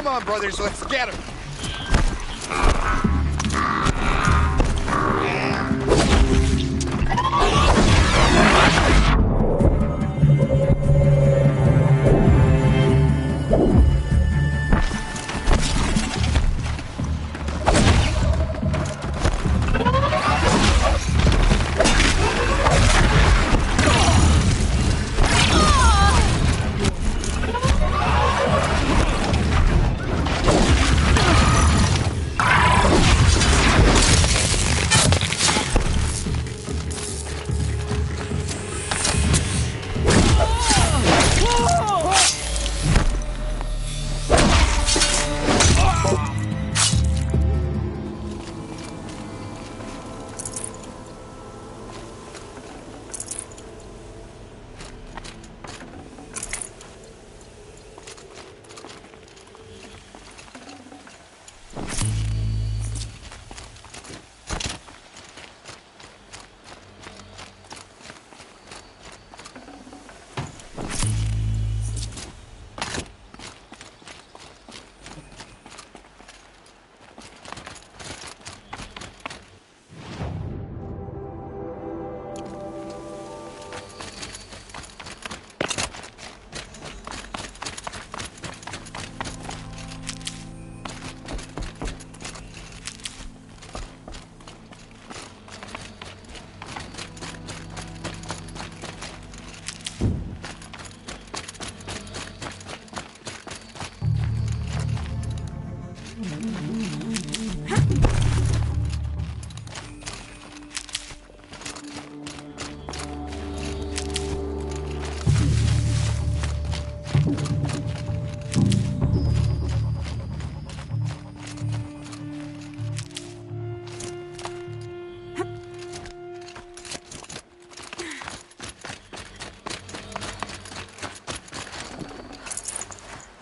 Come on, brothers, let's get him.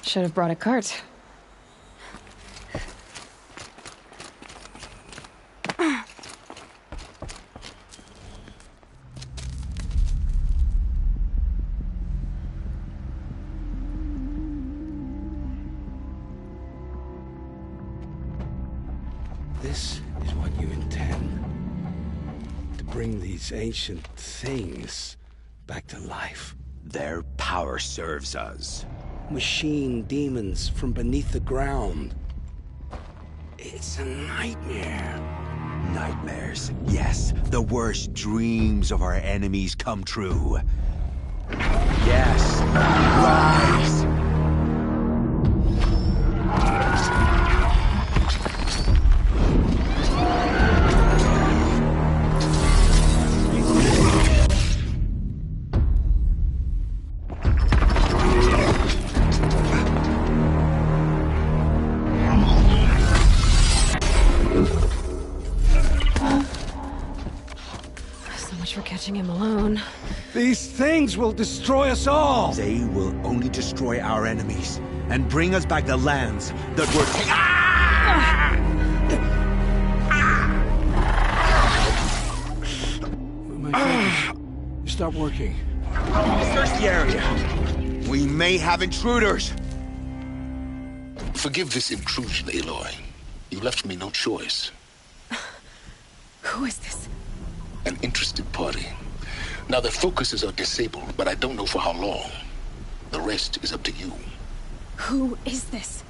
Should have brought a cart. This is what you intend. To bring these ancient things back to life. Their power serves us. Machine demons from beneath the ground. It's a nightmare. Nightmares, yes. The worst dreams of our enemies come true. Yes, rise! For catching him alone. These things will destroy us all! They will only destroy our enemies and bring us back the lands that were My fingers, you stop working. Search the area. We may have intruders. Forgive this intrusion, Aloy. You left me no choice. Who is this? An interested party. Now their focuses are disabled, but I don't know for how long. The rest is up to you. Who is this?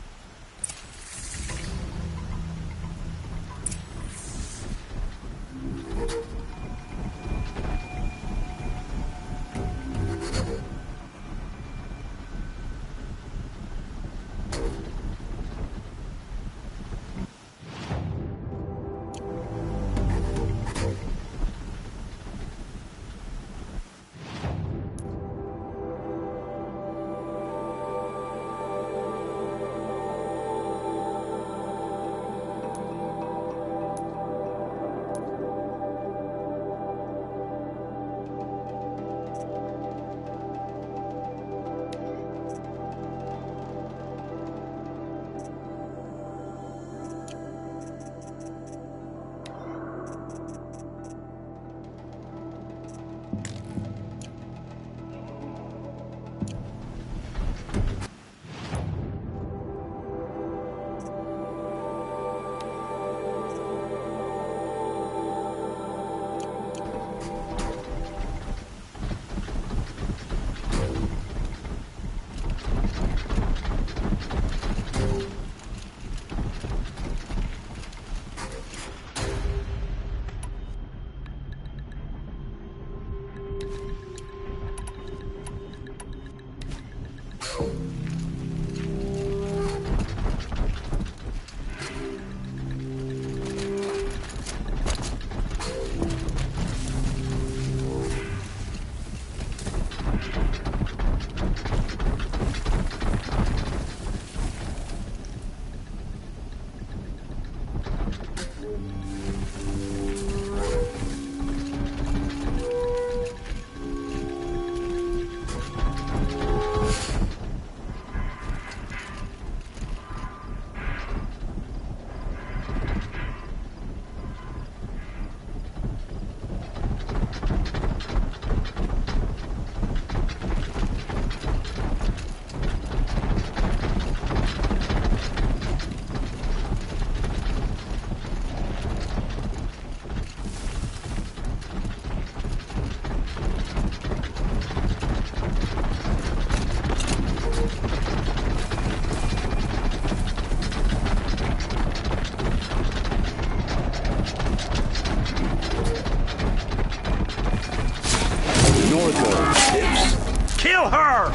Kill her!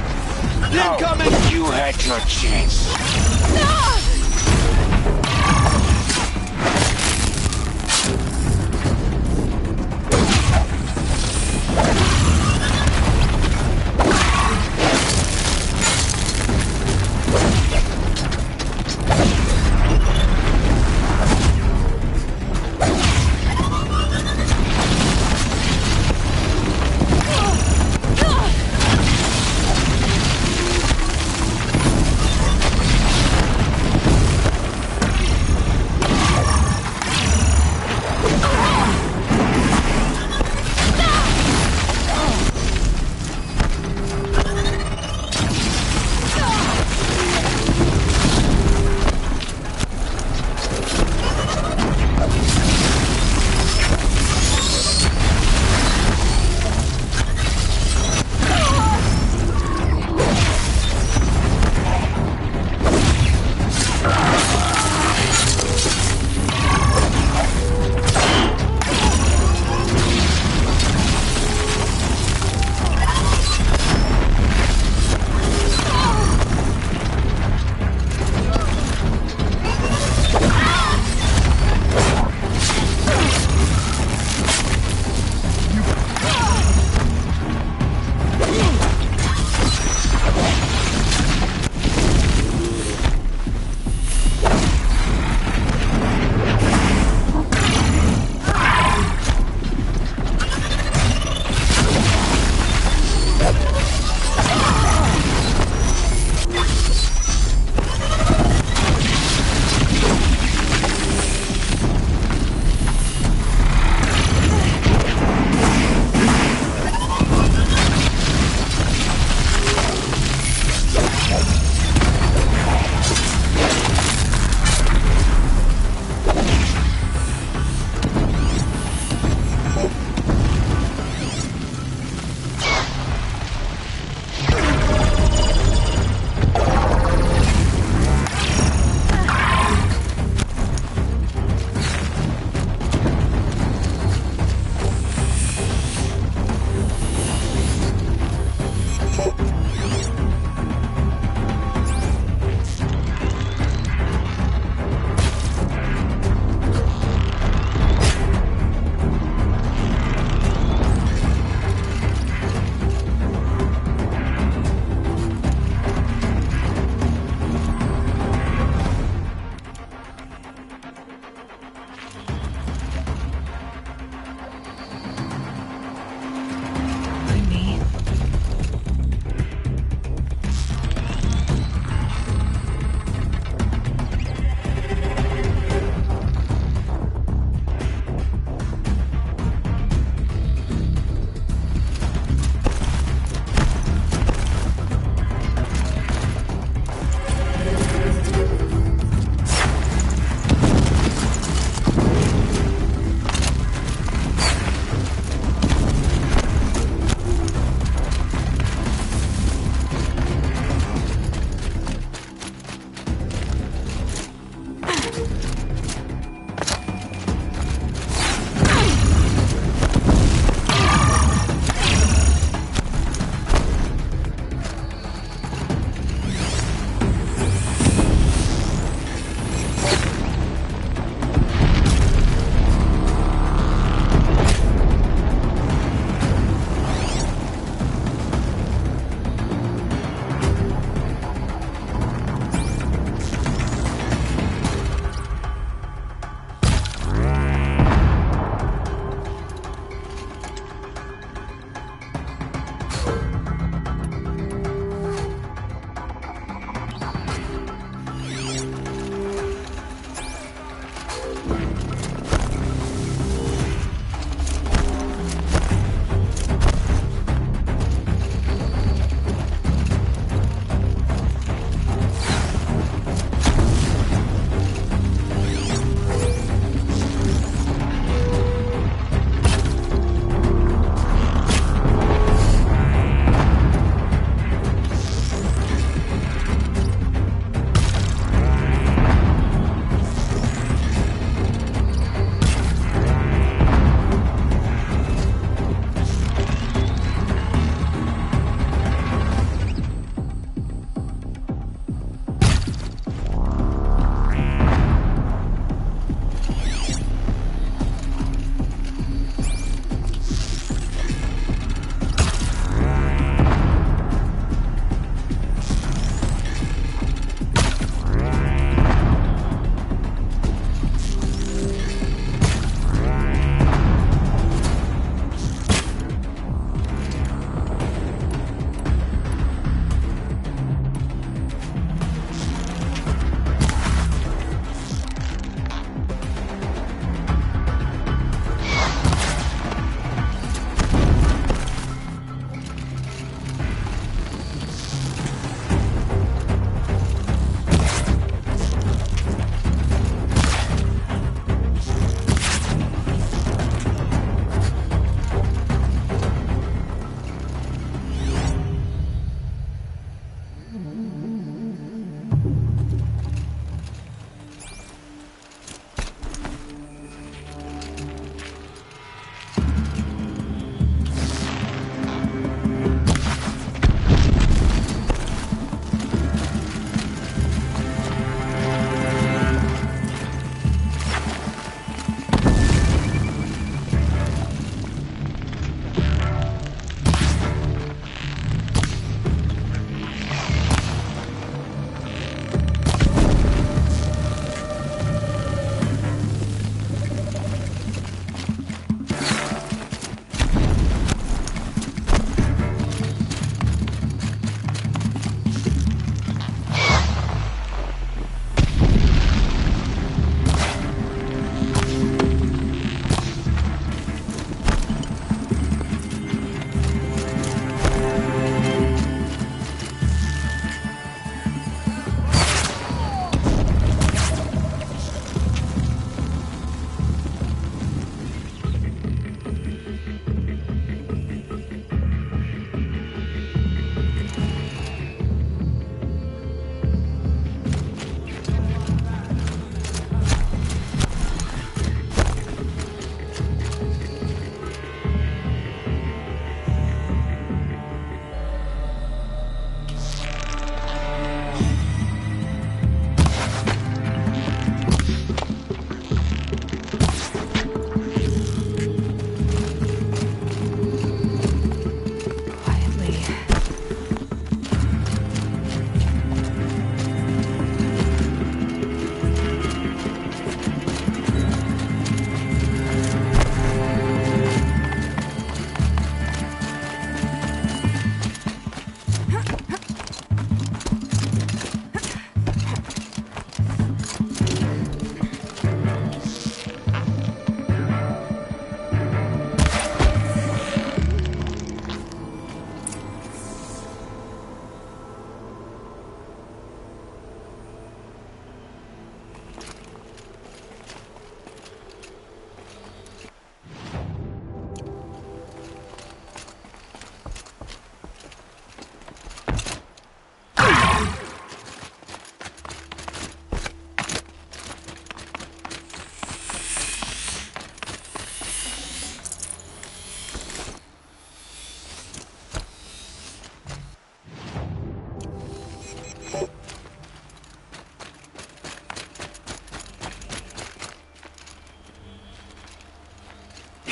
Incoming! You had your chance.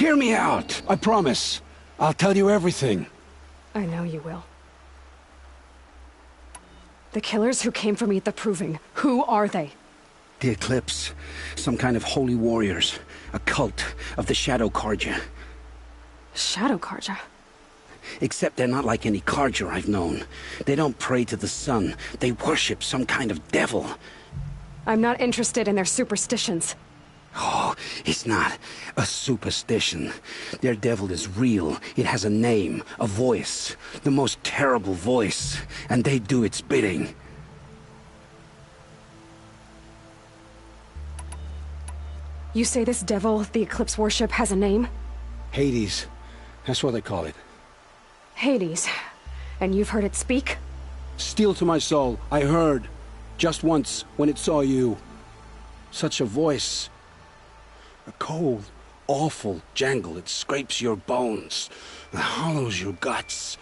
Hear me out. I promise. I'll tell you everything. I know you will. The killers who came for me at the Proving, who are they? The Eclipse. Some kind of holy warriors. A cult of the Shadow Carja. Shadow Carja? Except they're not like any Carja I've known. They don't pray to the sun. They worship some kind of devil. I'm not interested in their superstitions. Oh, it's not a superstition. Their devil is real. It has a name, a voice. The most terrible voice. And they do its bidding. You say this devil the Eclipse worship has a name? Hades. That's what they call it. Hades. And you've heard it speak? Steel to my soul. I heard. Just once, when it saw you. Such a voice. A cold, awful jangle. It scrapes your bones. It hollows your guts.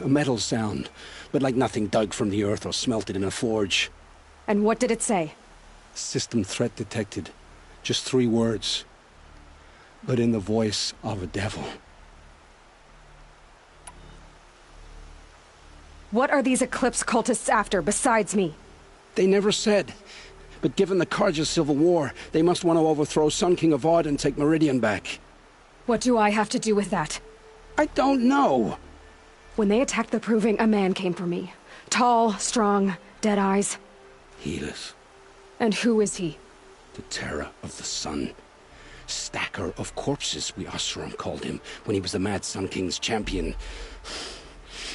A metal sound, but like nothing dug from the earth or smelted in a forge. And what did it say? System threat detected. Just 3 words. But in the voice of a devil. What are these Eclipse cultists after, besides me? They never said. But given the Carja civil war, they must want to overthrow Sun King Avad and take Meridian back. What do I have to do with that? I don't know. When they attacked the Proving, a man came for me. Tall, strong, dead eyes. Helis. And who is he? The terror of the sun. Stacker of corpses, we Oseram called him, when he was the Mad Sun King's champion.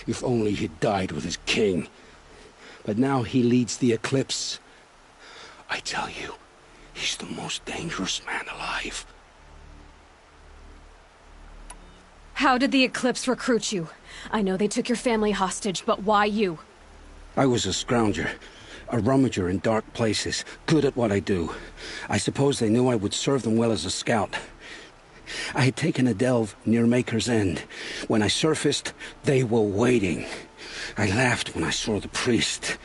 If only he'd died with his king. But now he leads the Eclipse. I tell you, he's the most dangerous man alive. How did the Eclipse recruit you? I know they took your family hostage, but why you? I was a scrounger. A rummager in dark places, good at what I do. I suppose they knew I would serve them well as a scout. I had taken a delve near Maker's End. When I surfaced, they were waiting. I laughed when I saw the priest.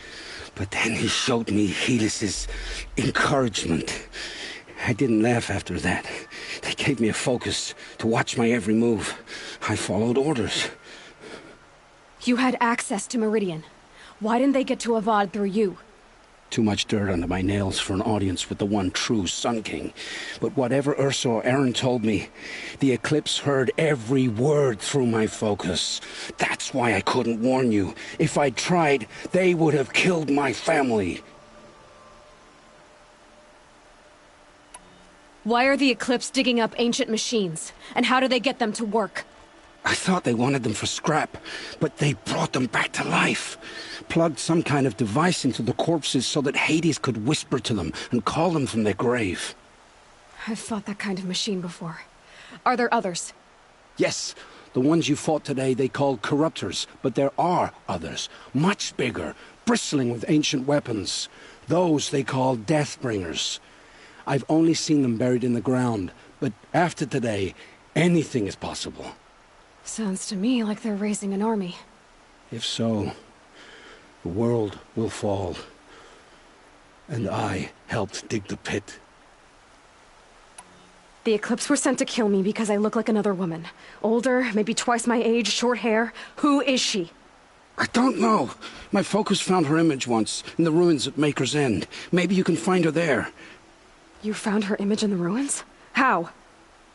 But then he showed me Helis's encouragement. I didn't laugh after that. They gave me a focus to watch my every move. I followed orders. You had access to Meridian. Why didn't they get to Avad through you? Too much dirt under my nails for an audience with the one true Sun King. But whatever Ursa or Aaron told me, the Eclipse heard every word through my focus. That's why I couldn't warn you. If I'd tried, they would have killed my family. Why are the Eclipse digging up ancient machines? And how do they get them to work? I thought they wanted them for scrap, but they brought them back to life. Plugged some kind of device into the corpses so that Hades could whisper to them and call them from their grave. I've fought that kind of machine before. Are there others? Yes, the ones you fought today they called corruptors, but there are others, much bigger, bristling with ancient weapons. Those they call Deathbringers. I've only seen them buried in the ground, but after today, anything is possible. Sounds to me like they're raising an army. If so, the world will fall. And I helped dig the pit. The Eclipse were sent to kill me because I look like another woman. Older, maybe twice my age, short hair. Who is she? I don't know. My focus found her image once, in the ruins at Maker's End. Maybe you can find her there. You found her image in the ruins? How?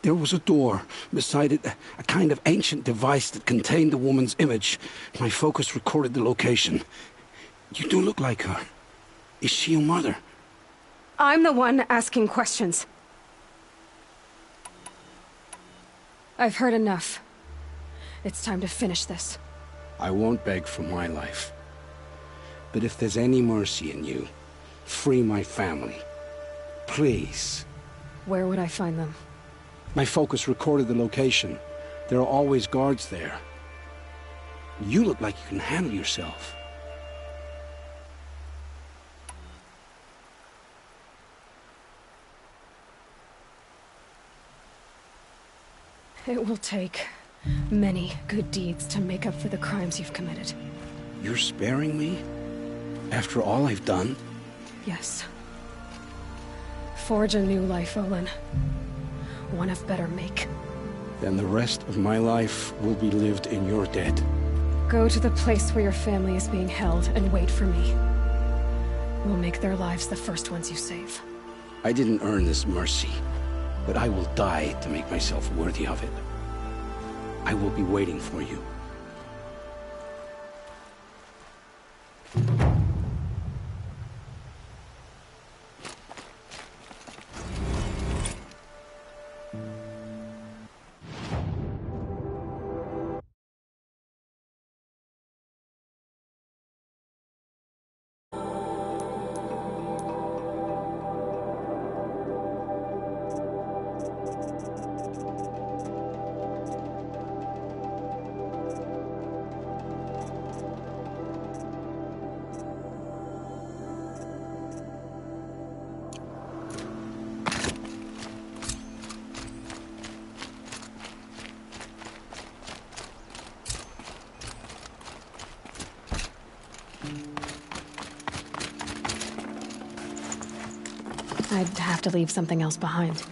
There was a door. Beside it, a kind of ancient device that contained the woman's image. My focus recorded the location. You do look like her. Is she your mother? I'm the one asking questions. I've heard enough. It's time to finish this. I won't beg for my life. But if there's any mercy in you, free my family. Please. Where would I find them? My focus recorded the location. There are always guards there. You look like you can handle yourself. It will take many good deeds to make up for the crimes you've committed. You're sparing me? After all I've done? Yes. Forge a new life, Olin. One of better make. then the rest of my life will be lived in your debt. Go to the place where your family is being held and wait for me. We'll make their lives the first ones you save. I didn't earn this mercy, but I will die to make myself worthy of it. I will be waiting for you. I'd have to leave something else behind.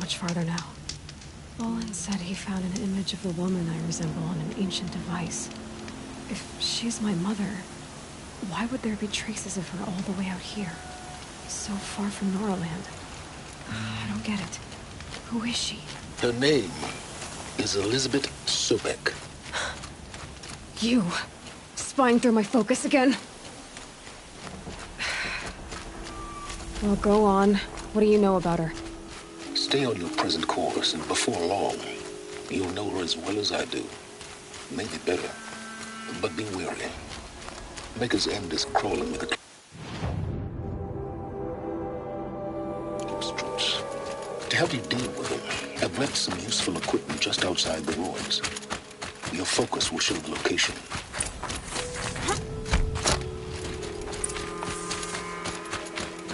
Much farther now. Olin said he found an image of the woman I resemble on an ancient device. If she's my mother, why would there be traces of her all the way out here? So far from Noraland. I don't get it. Who is she? Her name is Elizabeth Sobek. You! Spying through my focus again? Well, go on. What do you know about her? Stay on your present course, and before long, you'll know her as well as I do. Maybe better. But be wary. Maker's End is crawling with a... strips. To help you deal with them, I've left some useful equipment just outside the ruins. Your focus will show the location.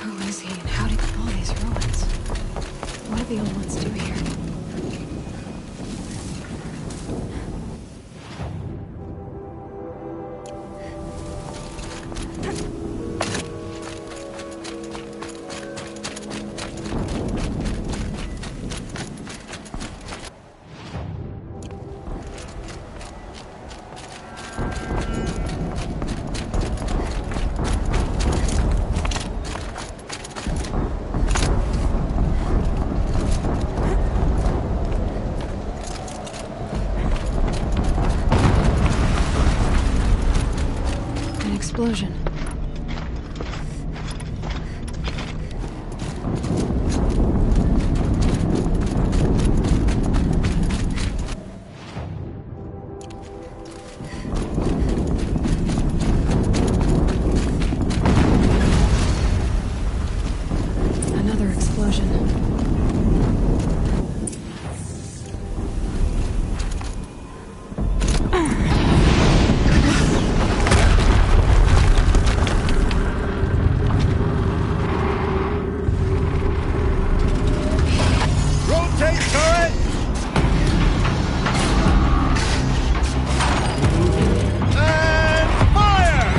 Who is he, and how did he pull these ruins? What do the old ones do here? explosion. Another explosion. Rotate turret! And fire!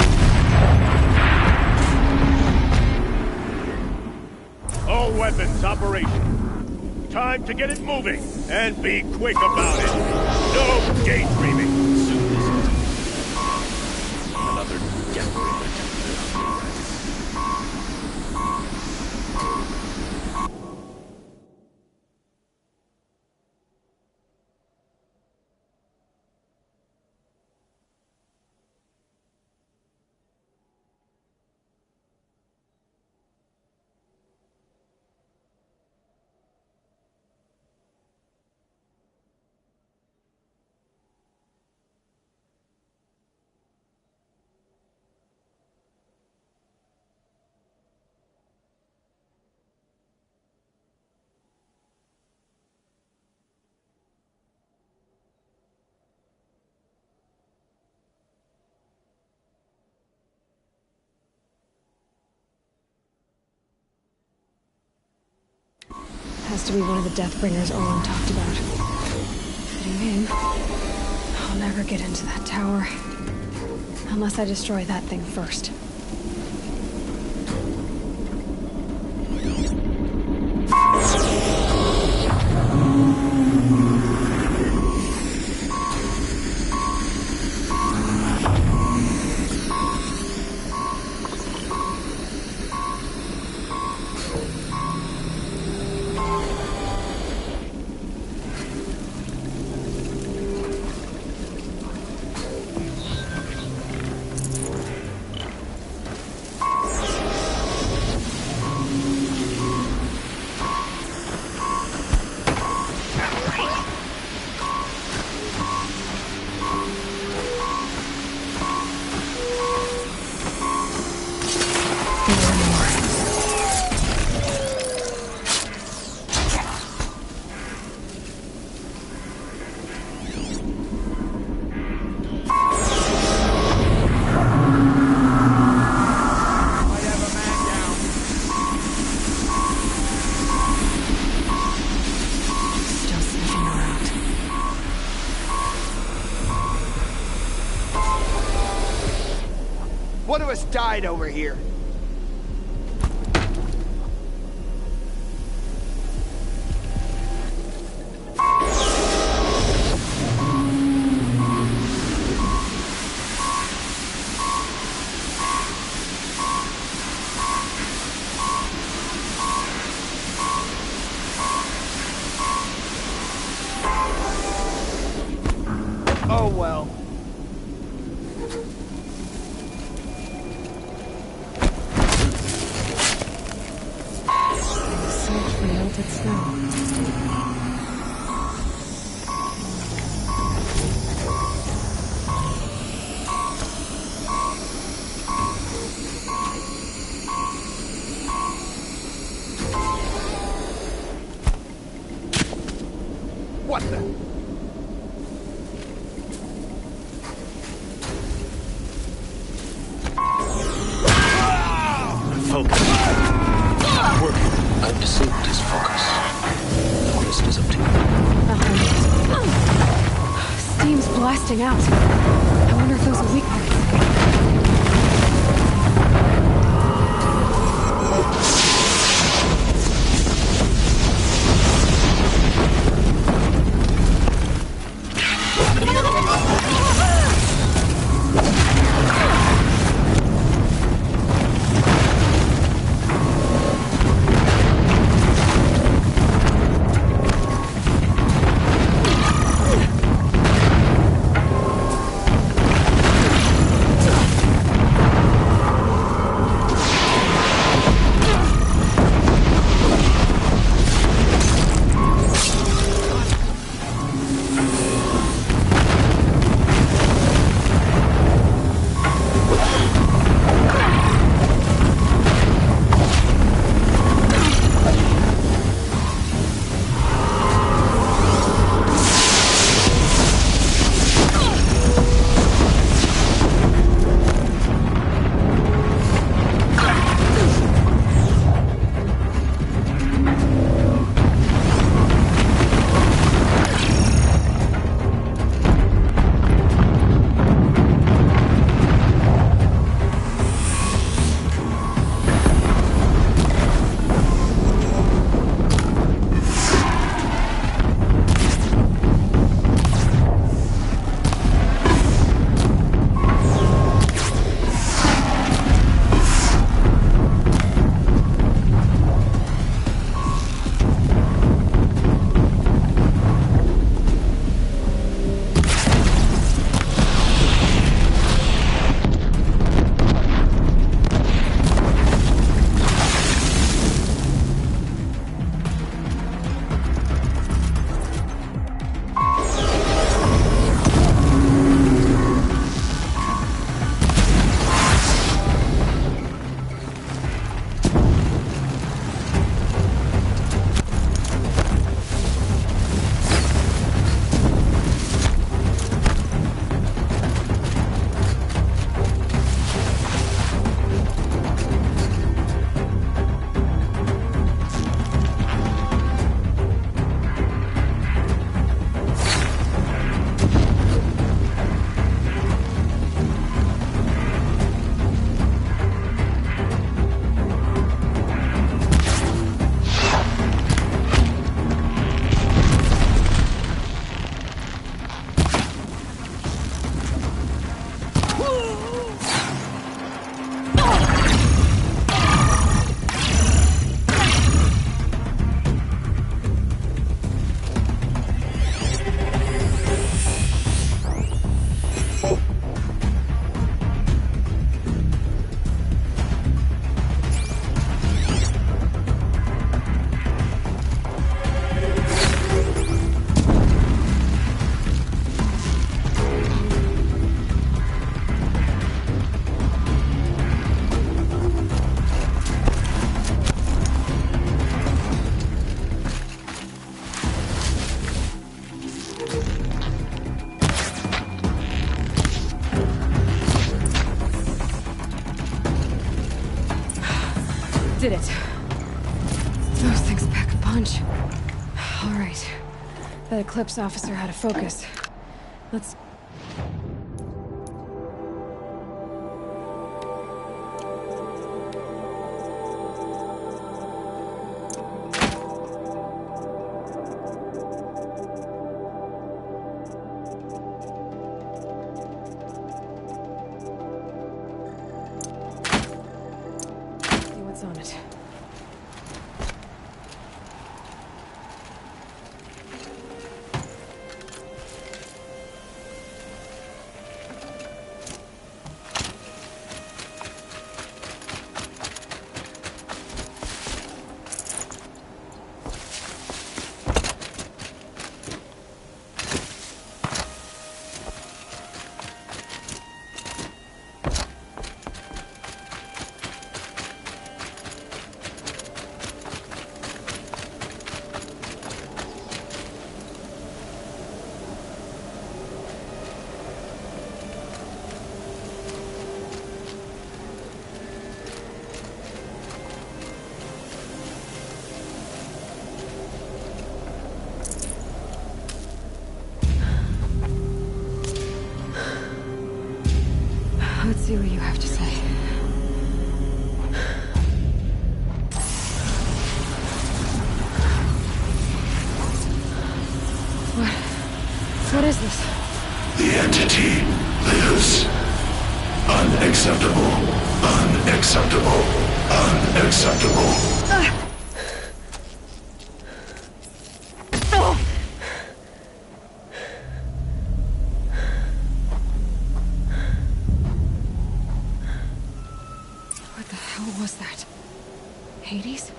All weapons operational. Time to get it moving, and be quick about it. No daydreaming. Soon as another death ray. Has to be one of the Deathbringers Orlin talked about. Fitting name. I'll never get into that tower. Unless I destroy that thing first. One of us died over here. Oh well. Melted snow. What the? Focus. Working. I've disabled his focus. The rest is up to you. Steam's blasting out. I wonder if those are weak points. Did it. Those things pack a punch. All right. That Eclipse officer had a focus. Let's... see what's on it. Let's see what you have to say. What is this? The entity lives. Unacceptable. Unacceptable. Unacceptable. What the hell was that? Hades?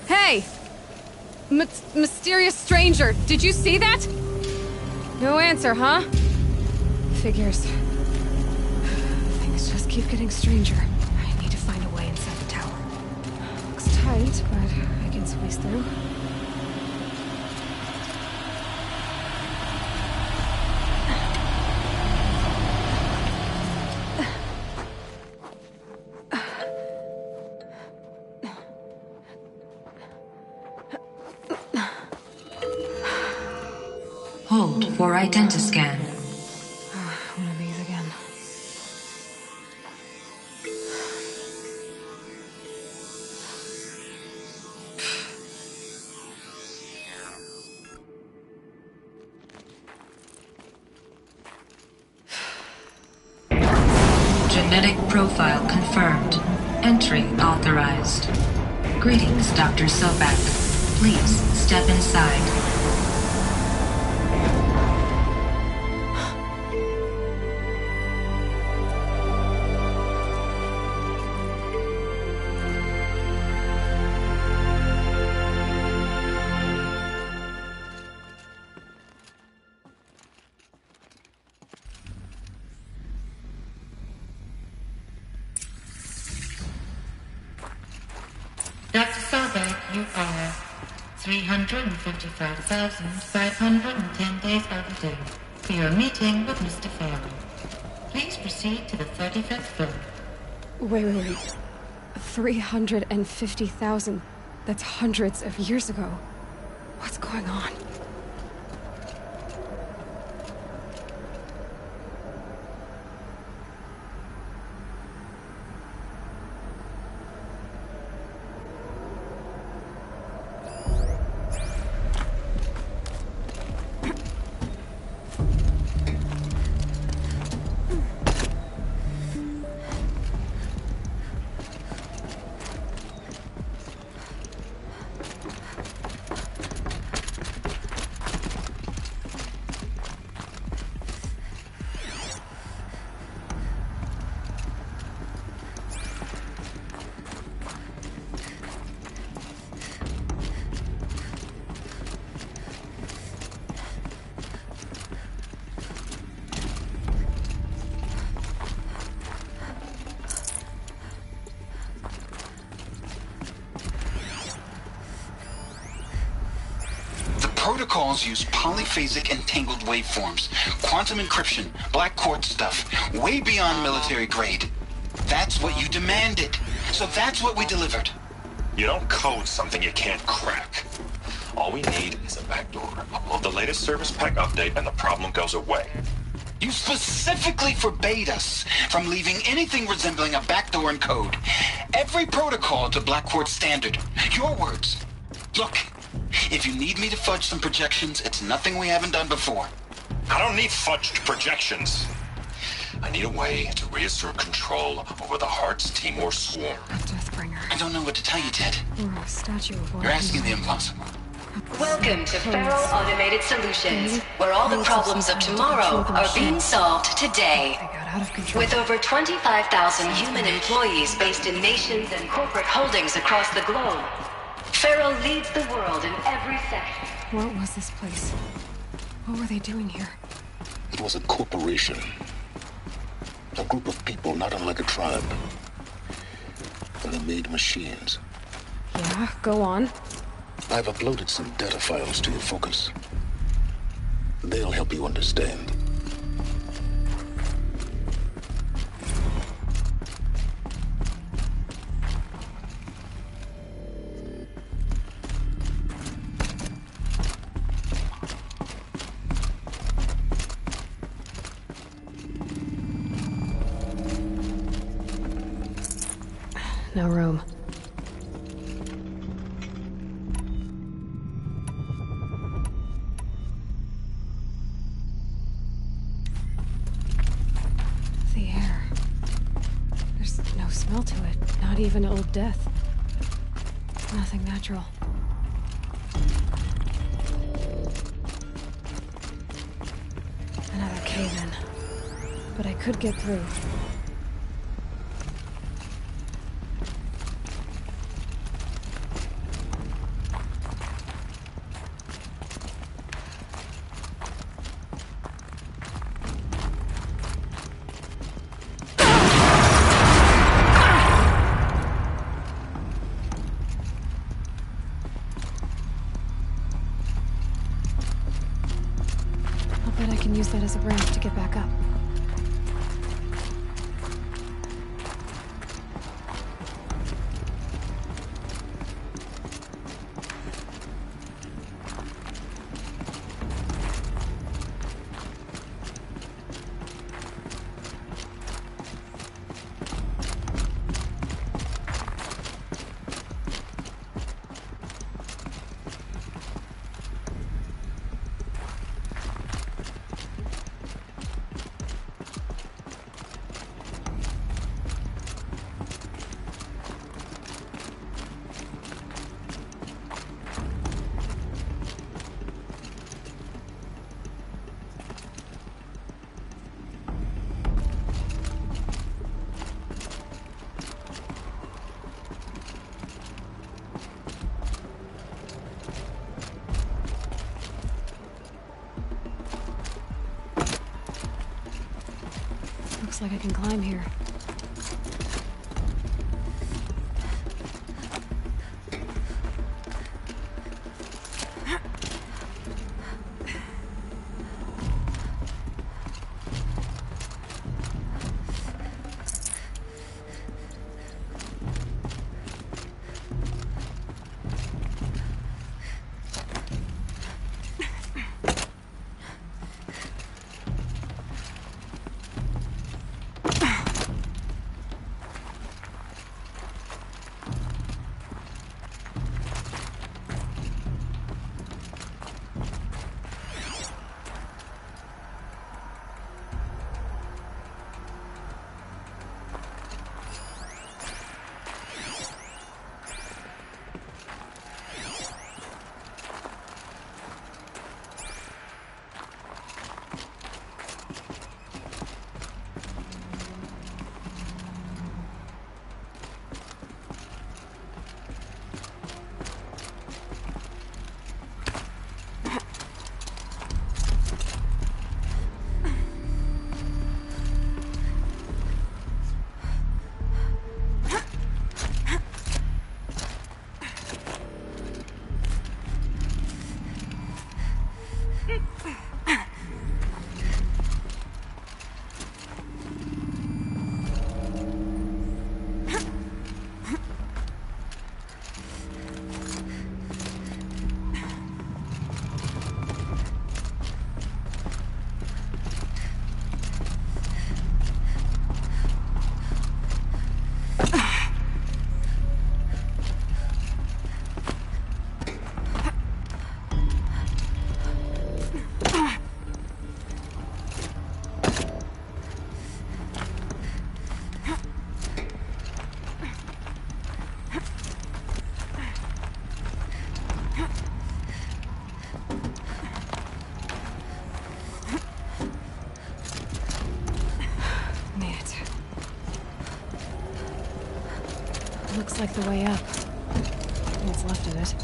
Hey! Mysterious stranger, did you see that? No answer, huh? Figures. Things just keep getting stranger. I need to find a way inside the tower. Looks tight, but I can squeeze through. Hold for identiscan. One of these again. Genetic profile confirmed. Entry authorized. Greetings, Dr. Sobek. Please step inside. Dr. Sobek, you are 355,510 days overdue for your meeting with Mr. Farrell. Please proceed to the 35th floor. Wait. 350,000. That's hundreds of years ago. What's going on? Protocols use polyphasic entangled waveforms, quantum encryption, black quartz stuff, way beyond military grade. That's what you demanded. So that's what we delivered. You don't code something you can't crack. All we need is a backdoor. Upload the latest service pack update and the problem goes away. You specifically forbade us from leaving anything resembling a backdoor in code. Every protocol to Black Quartz standard. Your words. Look, if you need me to fudge some projections, it's nothing we haven't done before. I don't need fudged projections. I need a way to reassert control over the Heart's Timor swarm. Deathbringer. I don't know what to tell you, Ted. Or a statue of You're asking the impossible. Welcome to Feral Automated Solutions, where all the problems of tomorrow are being solved today. With over 25,000 human employees based in nations and corporate holdings across the globe, Feral leads the world in every sector. What was this place? What were they doing here? It was a corporation. A group of people not unlike a tribe. And they made machines. Yeah, go on. I've uploaded some data files to your focus. They'll help you understand. No room. The air. There's no smell to it. Not even old death. Nothing natural. Another cave-in. But I could get through. Use that as a ramp to get back up. Looks like I can climb here. Looks like the way up. What's left of it.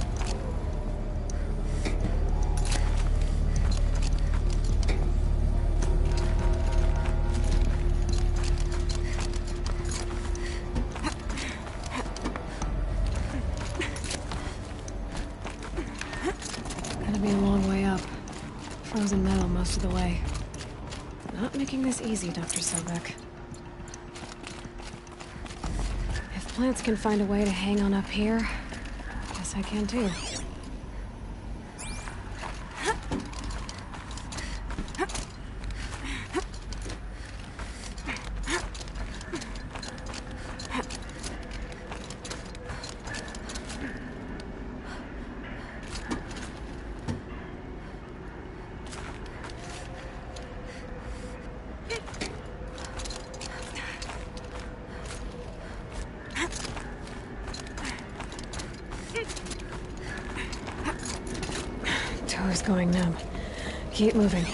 Gonna be a long way up. Frozen metal most of the way. Not making this easy, Dr. Sobek. If plants can find a way to hang on up here, guess I can too. Toe's going numb. Keep moving.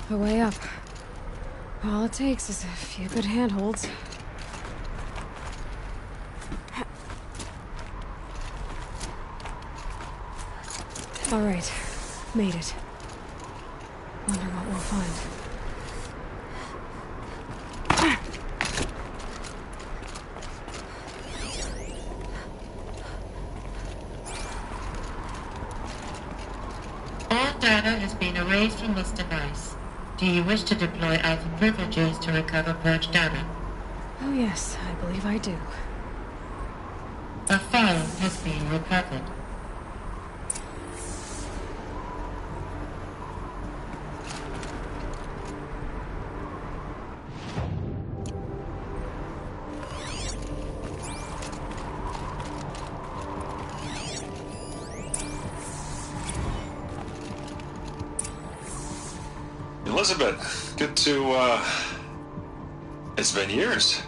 the way up. All it takes is a few good handholds. All right, made it. Wonder what we'll find. All data has been erased from this device. Do you wish to deploy alpha privileges to recover purged data? Oh yes, I believe I do. A file has been recovered. Elizabeth, good to, it's been years.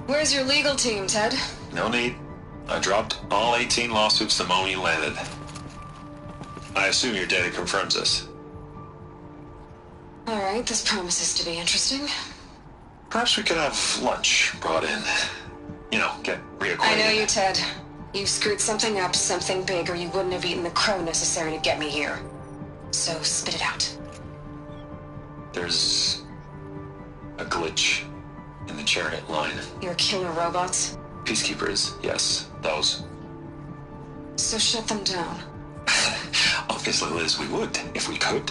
Where's your legal team, Ted? No need. I dropped all 18 lawsuits the moment you landed. I assume your data confirms this. Alright, this promises to be interesting. Perhaps we could have lunch brought in. You know, get reacquainted. I know you, Ted. You've screwed something up, something big, or you wouldn't have eaten the crow necessary to get me here. So, spit it out. There's a glitch in the chariot line. Your killer robots? Peacekeepers, yes, those. So shut them down. Obviously, Liz, we would, if we could.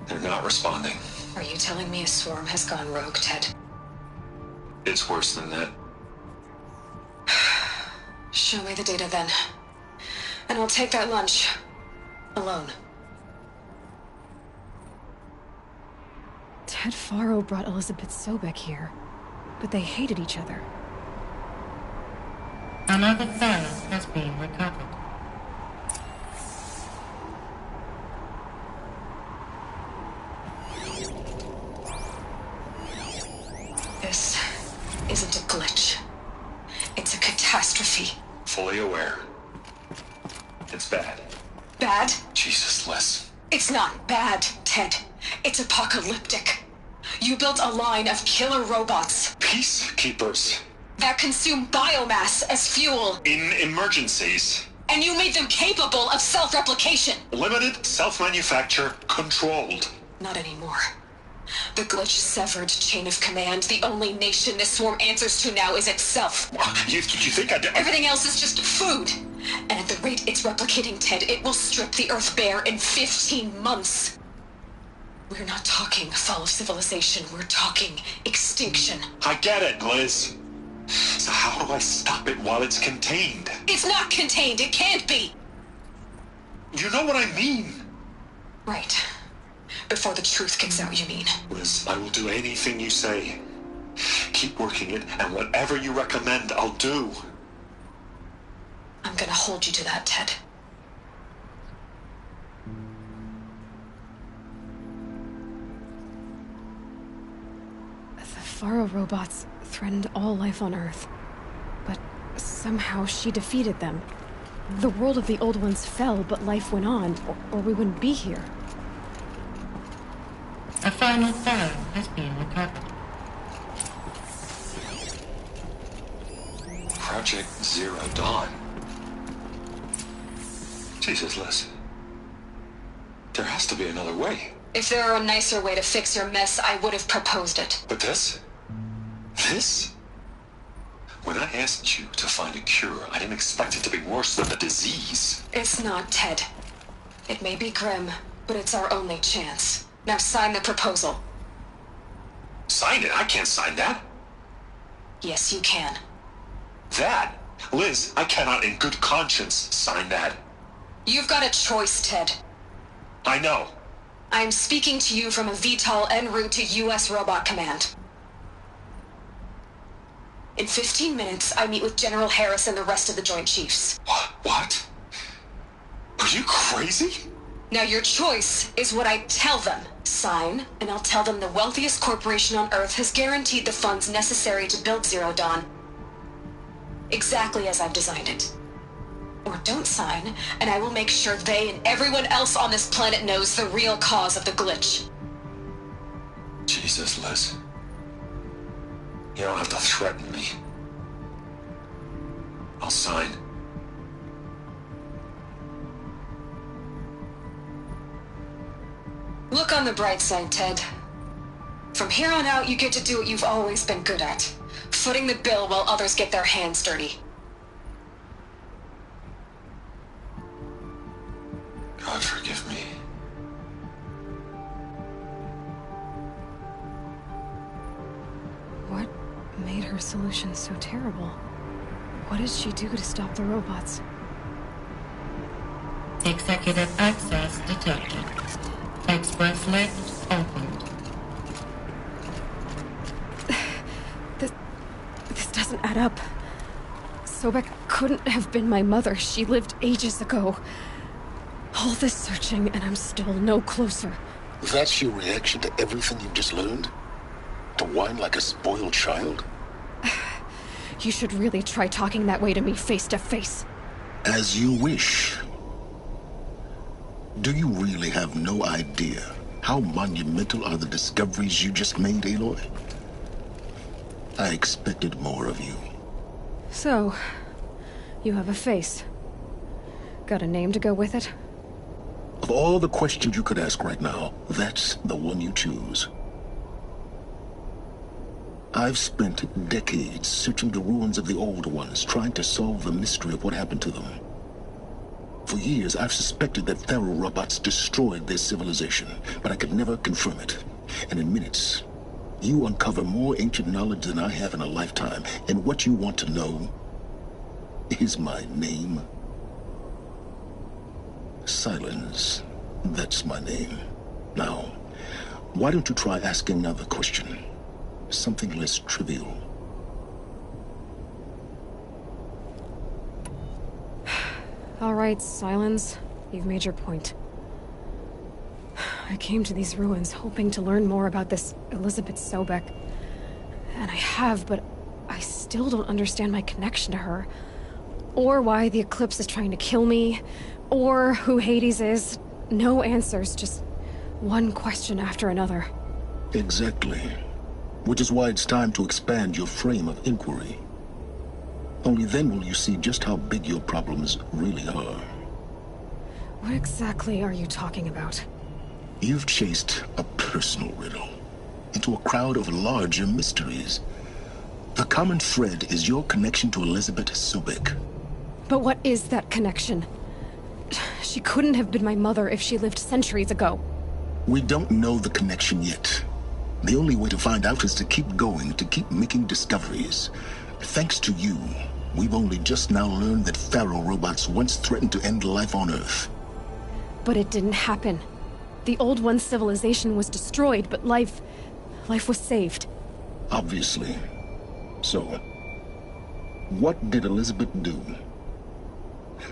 They're not responding. Are you telling me a swarm has gone rogue, Ted? It's worse than that. Show me the data then. And I'll take that lunch. Alone. Ted Faro brought Elizabeth Sobek here, but they hated each other. Another file has been recovered. This isn't a glitch. It's a catastrophe. Fully aware. It's bad. Bad? Jesus, Liz. It's not bad, Ted. It's apocalyptic. You built a line of killer robots. Peacekeepers. That consume biomass as fuel. In emergencies. And you made them capable of self-replication. Limited, self-manufacture, controlled. Not anymore. The glitch severed chain of command. The only nation this swarm answers to now is itself. You think I'd... Everything else is just food. And at the rate it's replicating, Ted, it will strip the Earth bare in 15 months. We're not talking fall of civilization. We're talking extinction. I get it, Liz. So how do I stop it while it's contained? It's not contained. It can't be. You know what I mean. Right. Before the truth gets out, you mean? Liz, I will do anything you say. Keep working it, and whatever you recommend, I'll do. I'm gonna hold you to that, Ted. The Faro robots threatened all life on Earth, but somehow she defeated them. The world of the old ones fell, but life went on, or we wouldn't be here. A final file has been recovered. Project Zero Dawn. Jesus, Liz. There has to be another way. If there were a nicer way to fix your mess, I would have proposed it. But this? This? When I asked you to find a cure, I didn't expect it to be worse than the disease. It's not, Ted. It may be grim, but it's our only chance. Now sign the proposal. Sign it? I can't sign that. Yes, you can. That? Liz, I cannot in good conscience sign that. You've got a choice, Ted. I know. I'm speaking to you from a VTOL en route to U.S. Robot Command. In 15 minutes, I meet with General Harris and the rest of the Joint Chiefs. What? Are you crazy? Now your choice is what I tell them. Sign, and I'll tell them the wealthiest corporation on Earth has guaranteed the funds necessary to build Zero Dawn. Exactly as I've designed it. Or don't sign, and I will make sure they and everyone else on this planet knows the real cause of the glitch. Jesus, Liz. You don't have to threaten me. I'll sign. Look on the bright side, Ted. From here on out, you get to do what you've always been good at. Footing the bill while others get their hands dirty. God forgive me. What made her solution so terrible? What did she do to stop the robots? Executive access detected. Express lift opened. This doesn't add up. Sobek couldn't have been my mother. She lived ages ago. All this searching, and I'm still no closer. That's your reaction to everything you've just learned? To whine like a spoiled child? You should really try talking that way to me face to face. As you wish. Do you really have no idea how monumental are the discoveries you just made, Aloy? I expected more of you. So, you have a face. Got a name to go with it? Of all the questions you could ask right now, that's the one you choose. I've spent decades searching the ruins of the old ones, trying to solve the mystery of what happened to them. For years, I've suspected that Faro robots destroyed their civilization, but I could never confirm it. And in minutes, you uncover more ancient knowledge than I have in a lifetime, and what you want to know is my name. Silence. That's my name. Now, why don't you try asking another question? Something less trivial. All right, Silence. You've made your point. I came to these ruins hoping to learn more about this Elizabeth Sobek. And I have, but I still don't understand my connection to her. Or why the Eclipse is trying to kill me. Or who Hades is. No answers, just one question after another. Exactly. Which is why it's time to expand your frame of inquiry. Only then will you see just how big your problems really are. What exactly are you talking about? You've chased a personal riddle into a crowd of larger mysteries. The common thread is your connection to Elizabeth Sobek. But what is that connection? She couldn't have been my mother if she lived centuries ago. We don't know the connection yet. The only way to find out is to keep going, to keep making discoveries. Thanks to you, we've only just now learned that Faro robots once threatened to end life on Earth. But it didn't happen. The Old One's civilization was destroyed, but life was saved. Obviously. So, what did Elizabeth do?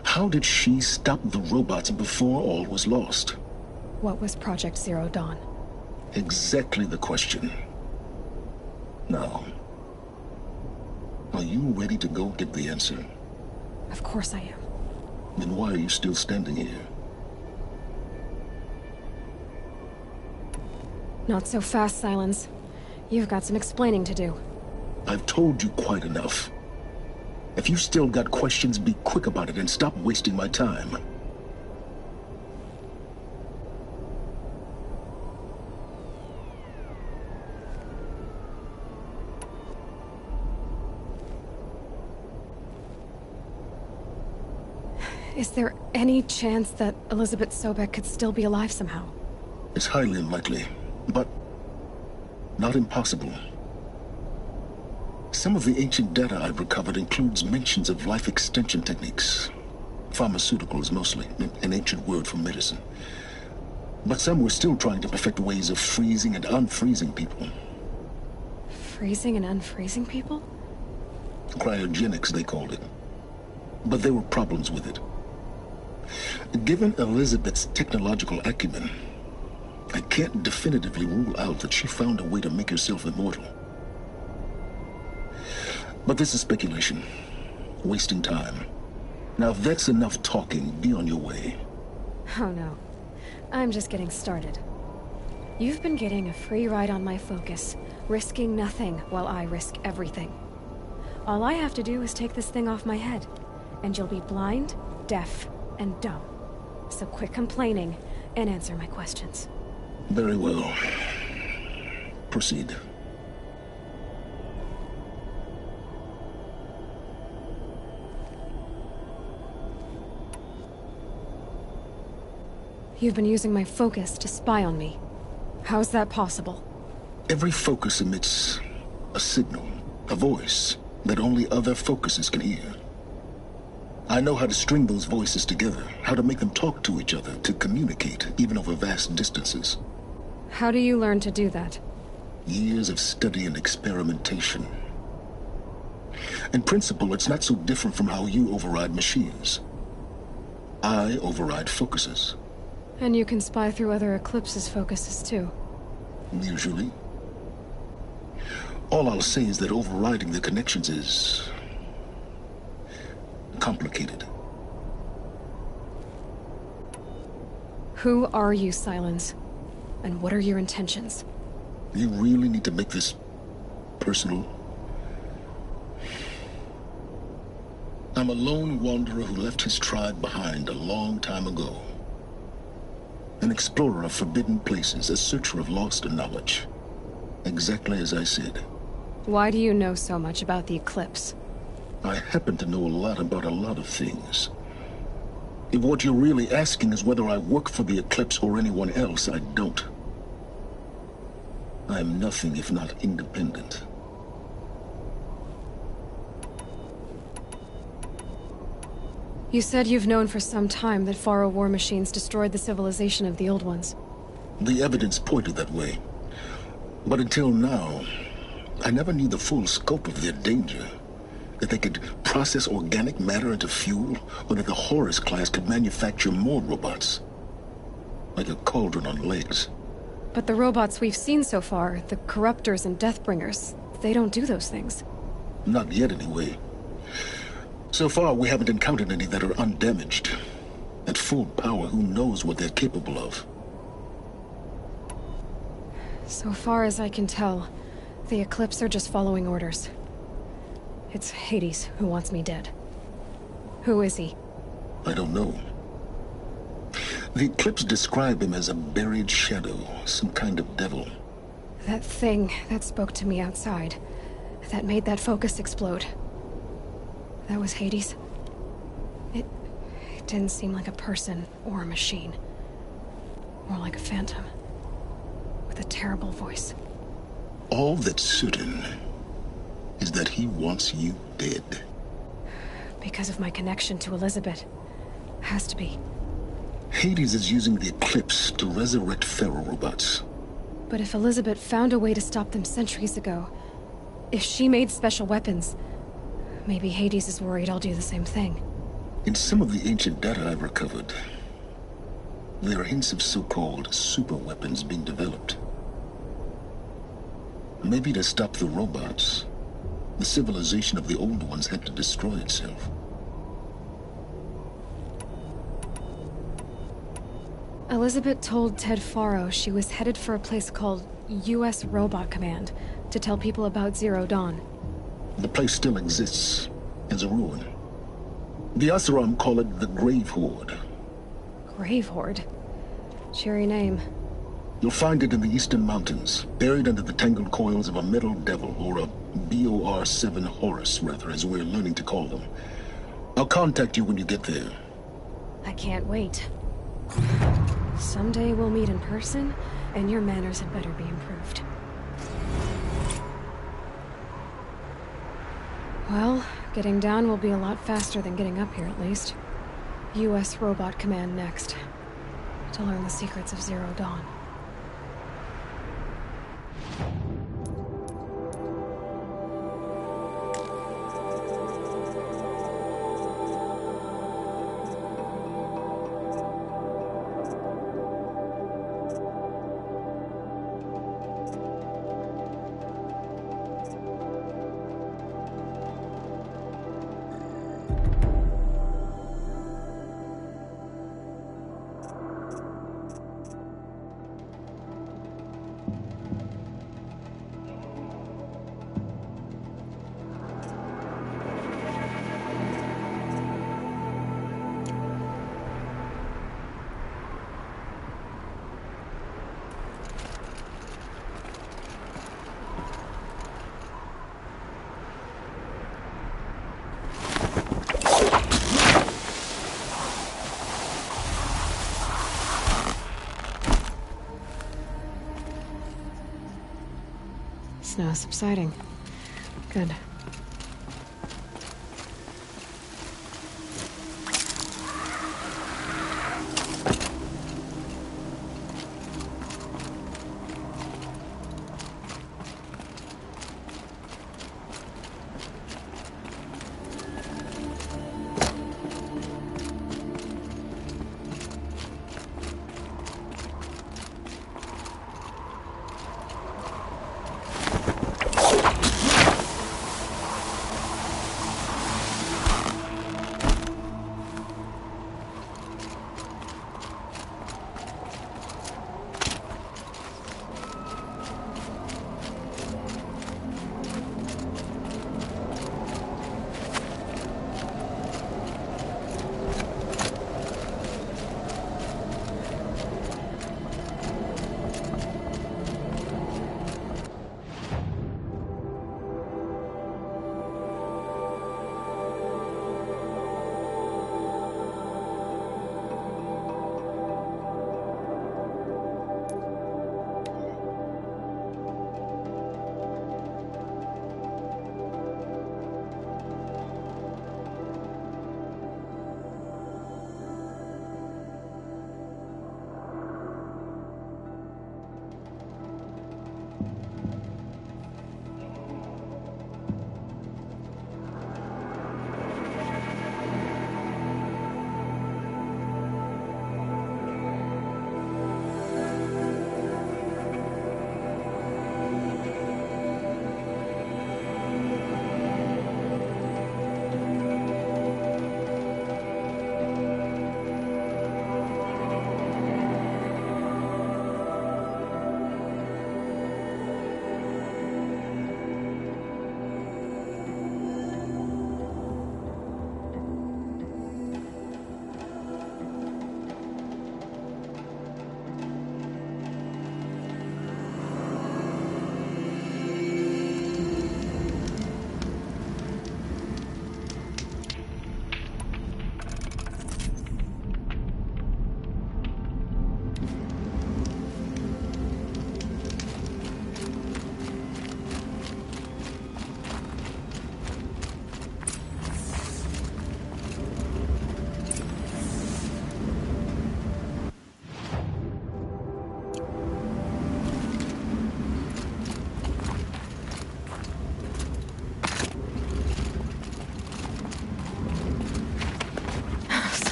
How did she stop the robots before all was lost? What was Project Zero Dawn? Exactly the question. Now, are you ready to go get the answer? Of course I am. Then why are you still standing here? Not so fast, Silence. You've got some explaining to do. I've told you quite enough. If you still got questions, be quick about it and stop wasting my time. Is there any chance that Elizabeth Sobek could still be alive somehow? It's highly unlikely, but not impossible. Some of the ancient data I've recovered includes mentions of life extension techniques. Pharmaceuticals, mostly, an ancient word for medicine. But some were still trying to perfect ways of freezing and unfreezing people. Freezing and unfreezing people? Cryogenics, they called it. But there were problems with it. Given Elizabeth's technological acumen, I can't definitively rule out that she found a way to make herself immortal. But this is speculation. Wasting time. Now, if that's enough talking, be on your way. Oh no. I'm just getting started. You've been getting a free ride on my focus, risking nothing while I risk everything. All I have to do is take this thing off my head, and you'll be blind, deaf, and dumb. So quit complaining and answer my questions. Very well. Proceed. You've been using my focus to spy on me. How's that possible? Every focus emits a signal, a voice, that only other focuses can hear. I know how to string those voices together, how to make them talk to each other, to communicate, even over vast distances. How do you learn to do that? Years of study and experimentation. In principle, it's not so different from how you override machines. I override focuses. And you can spy through other Eclipse's focuses too. Usually. All I'll say is that overriding the connections is complicated. Who are you, Silence? And what are your intentions? You really need to make this personal? I'm a lone wanderer who left his tribe behind a long time ago. An explorer of forbidden places, a searcher of lost knowledge. Exactly as I said. Why do you know so much about the Eclipse? I happen to know a lot about a lot of things. If what you're really asking is whether I work for the Eclipse or anyone else, I don't. I am nothing if not independent. You said you've known for some time that Faro war machines destroyed the civilization of the Old Ones. The evidence pointed that way. But until now, I never knew the full scope of their danger. That they could process organic matter into fuel, or that the Horus class could manufacture more robots. Like a cauldron on legs. But the robots we've seen so far, the Corruptors and Deathbringers, they don't do those things. Not yet, anyway. So far, we haven't encountered any that are undamaged. At full power, who knows what they're capable of? So far as I can tell, the Eclipse are just following orders. It's Hades who wants me dead. Who is he? I don't know. The Eclipse describe him as a buried shadow, some kind of devil. That thing that spoke to me outside, that made that focus explode. That was Hades. It didn't seem like a person or a machine. More like a phantom. With a terrible voice. All that's certain is that he wants you dead. Because of my connection to Elizabeth. Has to be. Hades is using the Eclipse to resurrect Pharaoh robots. But if Elizabeth found a way to stop them centuries ago, if she made special weapons, maybe Hades is worried I'll do the same thing. In some of the ancient data I've recovered, there are hints of so-called super weapons being developed. Maybe to stop the robots, the civilization of the old ones had to destroy itself. Elizabeth told Ted Faro she was headed for a place called U.S. Robot Command to tell people about Zero Dawn. The place still exists as a ruin. The Asuram call it the Grave Horde. Grave Horde? Cheery name. You'll find it in the Eastern Mountains, buried under the tangled coils of a metal devil, or a BOR-7 Horus, rather, as we're learning to call them. I'll contact you when you get there. I can't wait. Someday we'll meet in person, and your manners had better be improved. Well, getting down will be a lot faster than getting up here, at least. U.S. Robot Command next. To learn the secrets of Zero Dawn. now subsiding. Good.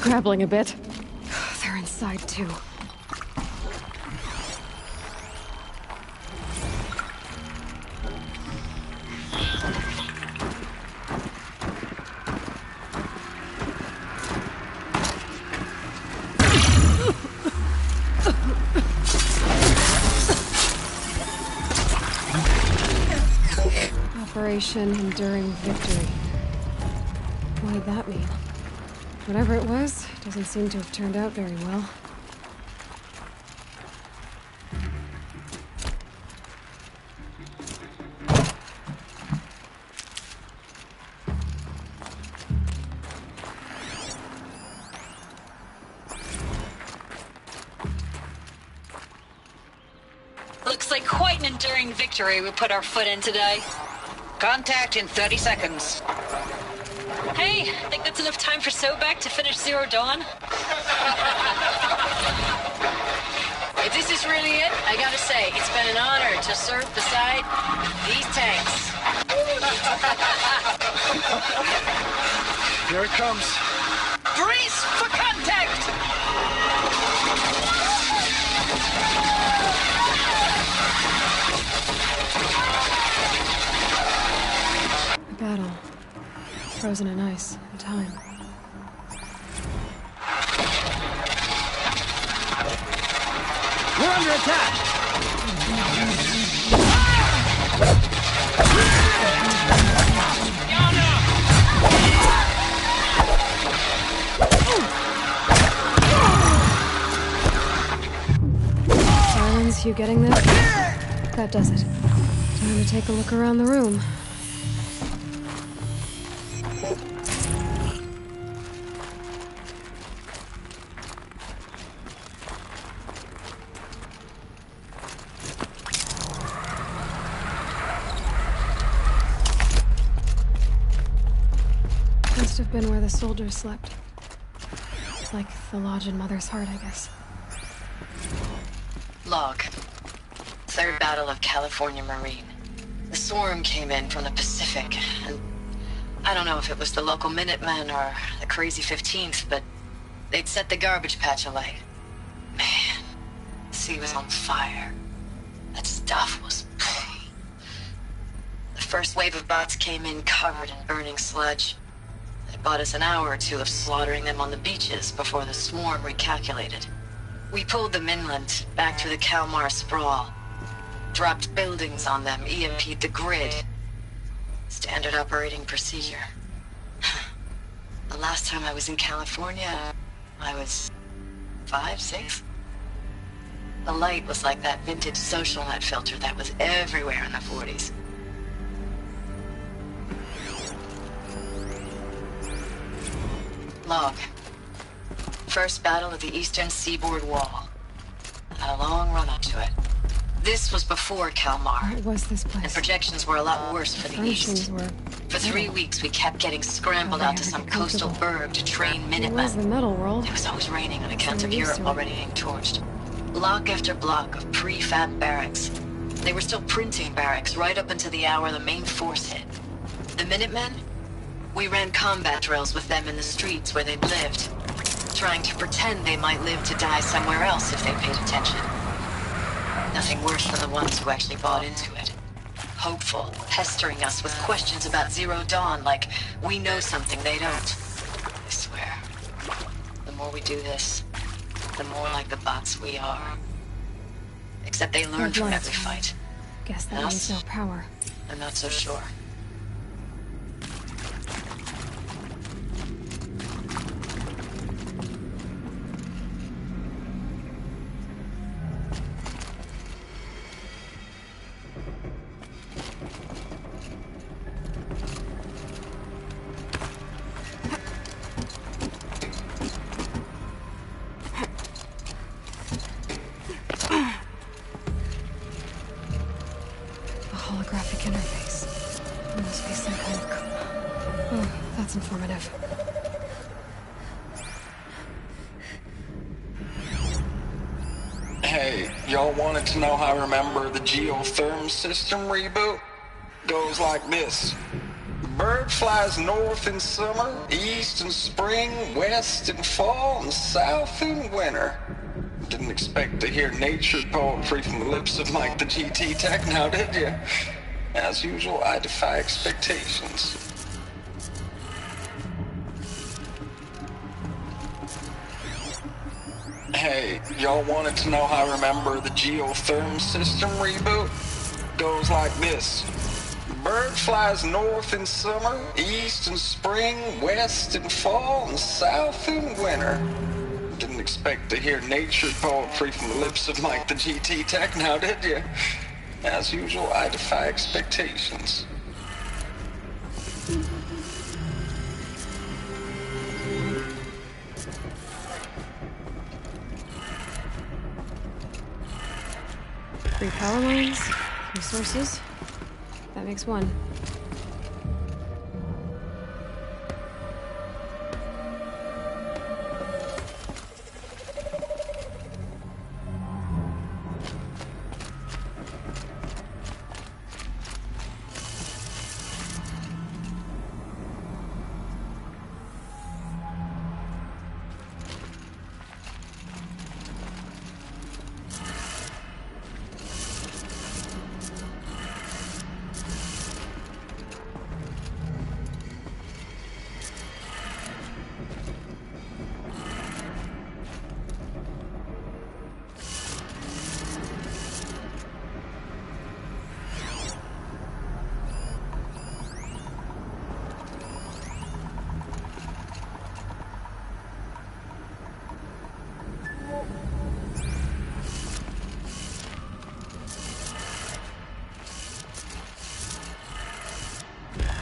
Scrabbling a bit. They're inside too. Operation Enduring Victory. What did that mean? Whatever it was, doesn't seem to have turned out very well. Looks like quite an enduring victory we put our foot in today. Contact in 30 seconds. Hey, think that's enough time for Sobek to finish Zero Dawn? If this is really it, I gotta say, it's been an honor to serve beside these tanks. Here it comes. Brace for contact! A battle. Frozen in ice and time. We're under attack! Silence, you getting this? That does it. Time to take a look around the room. Must have been where the soldiers slept. Like the lodge in Mother's Heart, I guess. Log. Third Battle of California Marine. The swarm came in from the Pacific, and I don't know if it was the local Minutemen or the crazy 15th, but they'd set the garbage patch alight. Man, the sea was on fire. That stuff was... The first wave of bots came in covered in burning sludge. It bought us an hour or two of slaughtering them on the beaches before the swarm recalculated. We pulled them inland, back through the Kalmar sprawl. Dropped buildings on them, EMP'd the grid. Standard operating procedure. The last time I was in California, I was 5, 6? The light was like that vintage social net filter that was everywhere in the 40s. Log. First battle of the eastern seaboard wall. Had a long run up to it. This was before Kalmar. What was this place? And projections were a lot worse for the east. For 3 weeks, we kept getting scrambled out to some coastal burg to train Minutemen. It was the metal world. It was always raining on account of Europe already being torched. Block after block of prefab barracks. They were still printing barracks right up until the hour the main force hit. The Minutemen? We ran combat drills with them in the streets where they'd lived, trying to pretend they might live to die somewhere else if they paid attention. Nothing worse than the ones who actually bought into it. Hopeful, pestering us with questions about Zero Dawn like we know something they don't. I swear, the more we do this, the more like the bots we are. Except they learn from every fight. Guess that means no power. I'm not so sure. Informative. Hey, y'all wanted to know how I remember the geotherm system reboot? Goes like this. The bird flies north in summer, east in spring, west in fall, and south in winter. Didn't expect to hear nature poetry from the lips of Mike the GT Tech now, did you? As usual, I defy expectations. Hey, y'all wanted to know how I remember the geotherm system reboot? Goes like this. The bird flies north in summer, east in spring, west in fall, and south in winter. Didn't expect to hear nature poetry from the lips of Mike the GT Tech now, did you? As usual, I defy expectations. Three power lines, resources. That makes one.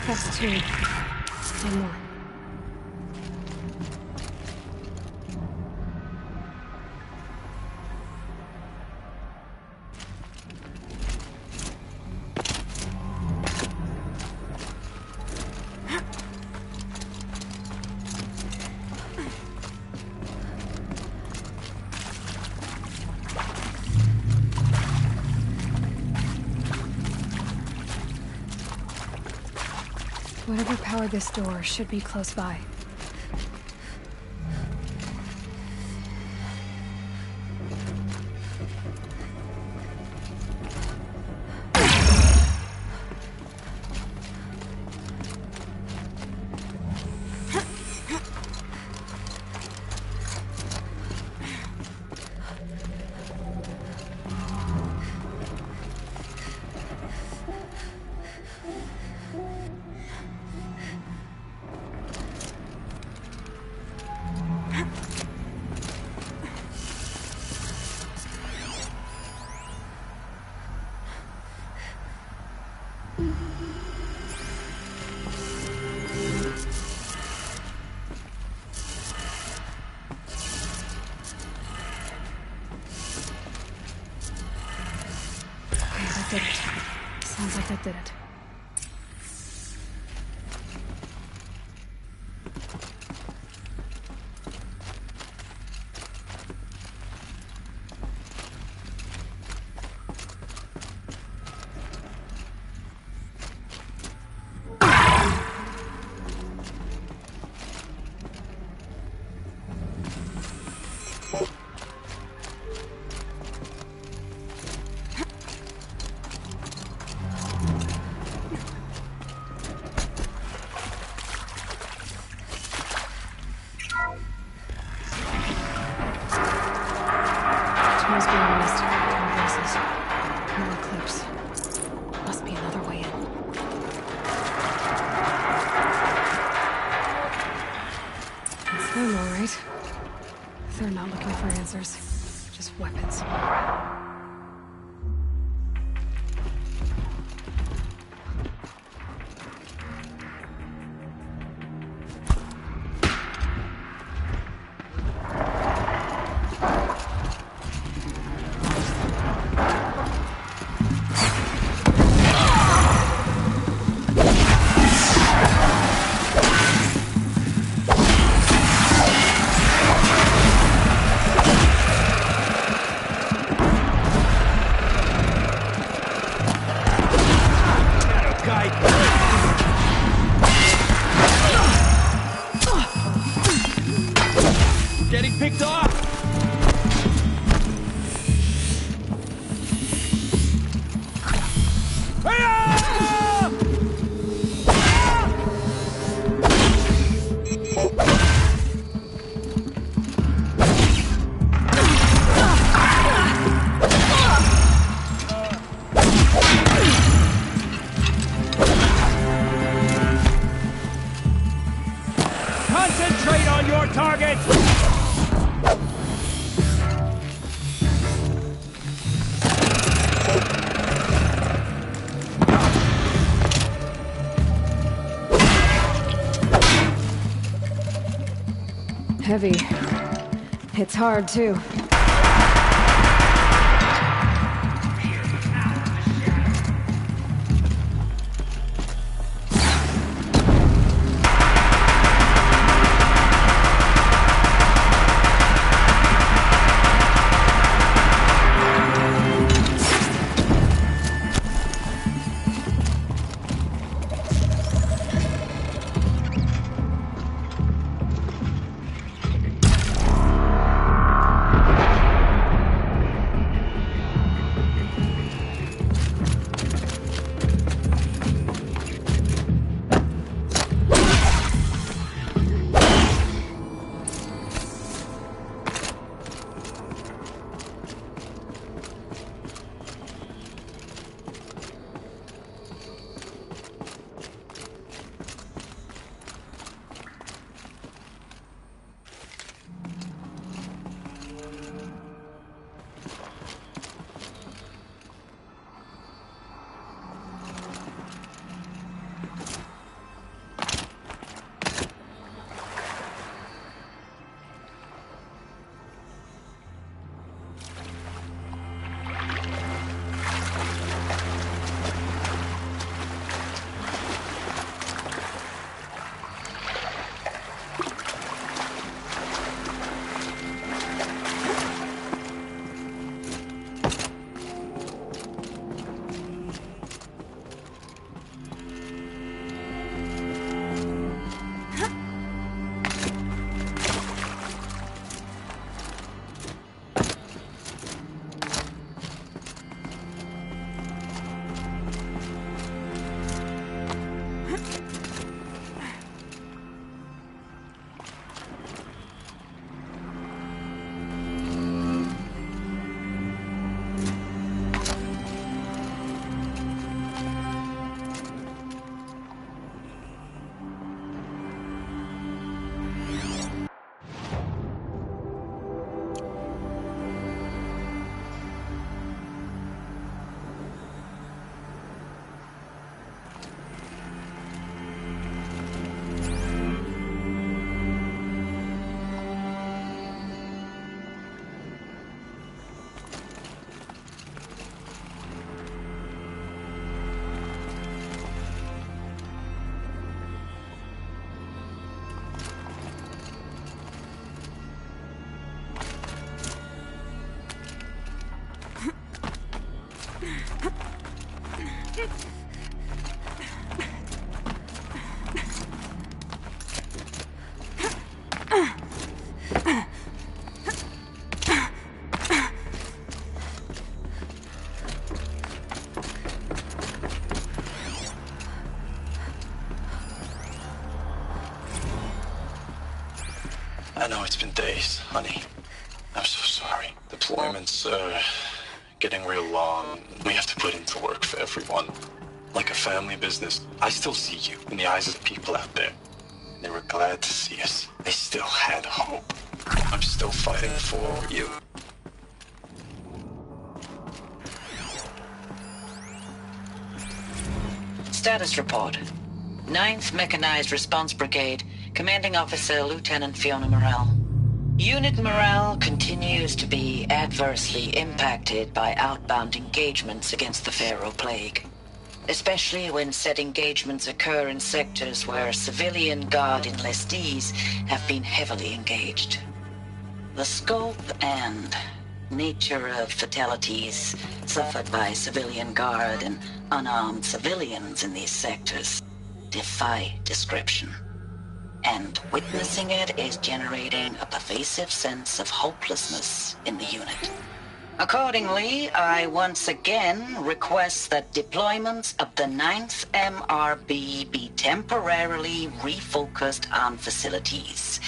That's two. One more. Whatever powered this door should be close by. Did it. Sounds like that did it. Tools being used. More voices. More clips. Must be another way in. It's them, all right. They're not looking for answers. Just weapons. Getting picked off! Concentrate on your target! Heavy. Hits hard, too. I know it's been days, honey. I'm so sorry. Deployments are getting real long. We have to put into work for everyone. Like a family business. I still see you in the eyes of the people out there. They were glad to see us. They still had hope. I'm still fighting for you. Status report. 9th Mechanized Response Brigade, Commanding Officer Lieutenant Fiona Morrell. Unit morale continues to be adversely impacted by outbound engagements against the Pharaoh Plague, especially when said engagements occur in sectors where civilian guard enlistees have been heavily engaged. The scope and nature of fatalities suffered by civilian guard and unarmed civilians in these sectors defy description. And witnessing it is generating a pervasive sense of hopelessness in the unit. Accordingly, I once again request that deployments of the 9th MRB be temporarily refocused on facilities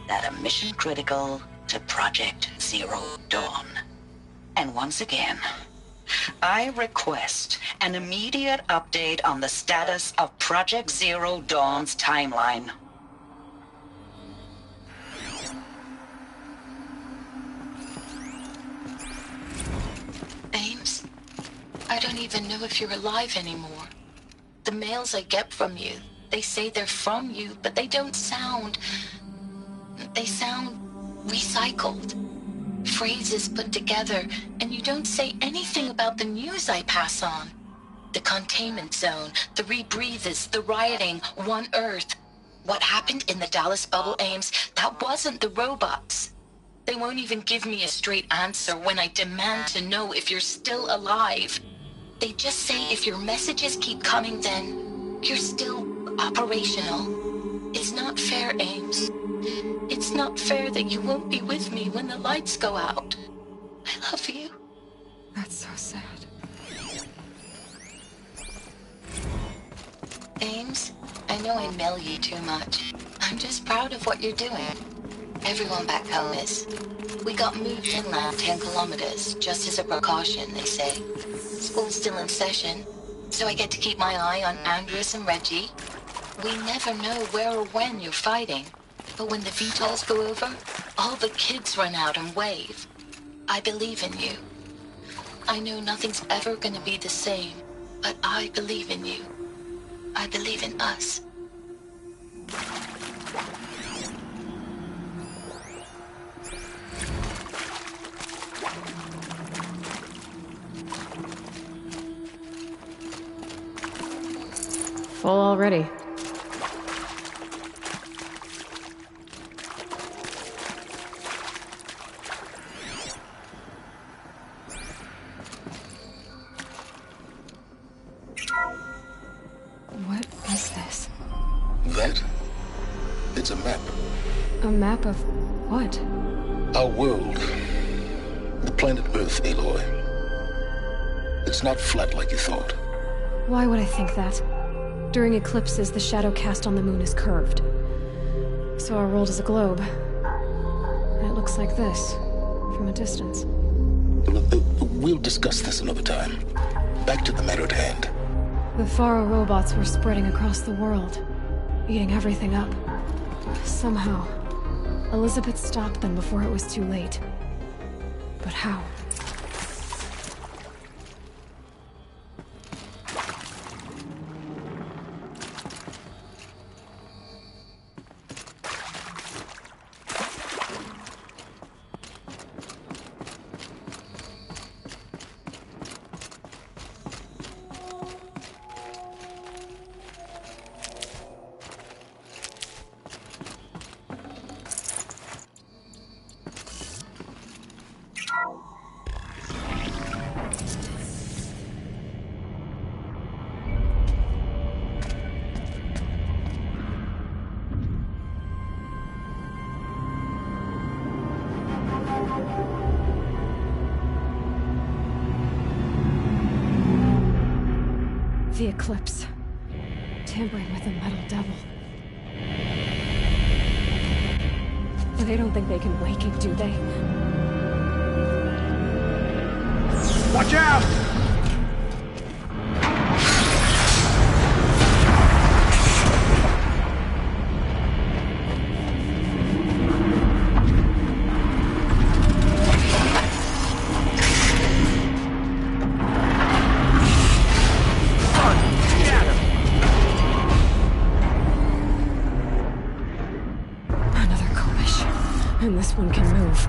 that are mission critical to Project Zero Dawn. And once again, I request an immediate update on the status of Project Zero Dawn's timeline. Ames, I don't even know if you're alive anymore. The mails I get from you, they say they're from you, but they don't sound... They sound recycled. Phrases put together, and you don't say anything about the news I pass on. The containment zone, the rebreathers, the rioting, One Earth. What happened in the Dallas bubble, Ames, that wasn't the robots. They won't even give me a straight answer when I demand to know if you're still alive. They just say if your messages keep coming, then you're still operational. It's not fair, Ames. It's not fair that you won't be with me when the lights go out. I love you. That's so sad. Ames, I know I mail you too much. I'm just proud of what you're doing. Everyone back home is. We got moved inland 10 kilometers, just as a precaution, they say. School's still in session, so I get to keep my eye on Andres and Reggie. We never know where or when you're fighting. But when the VTOLs go over, all the kids run out and wave. I believe in you. I know nothing's ever gonna be the same, but I believe in you. I believe in us. Full already. What is this? That? It's a map. A map of what? Our world. The planet Earth, Aloy. It's not flat like you thought. Why would I think that? During eclipses, the shadow cast on the moon is curved. So our world is a globe. And it looks like this, from a distance. We'll discuss this another time. Back to the matter at hand. The Faro robots were spreading across the world, eating everything up. Somehow, Elizabeth stopped them before it was too late. But how? The eclipse. Tampering with the metal devil. They don't think they can wake it, do they? Watch out! And this one can move.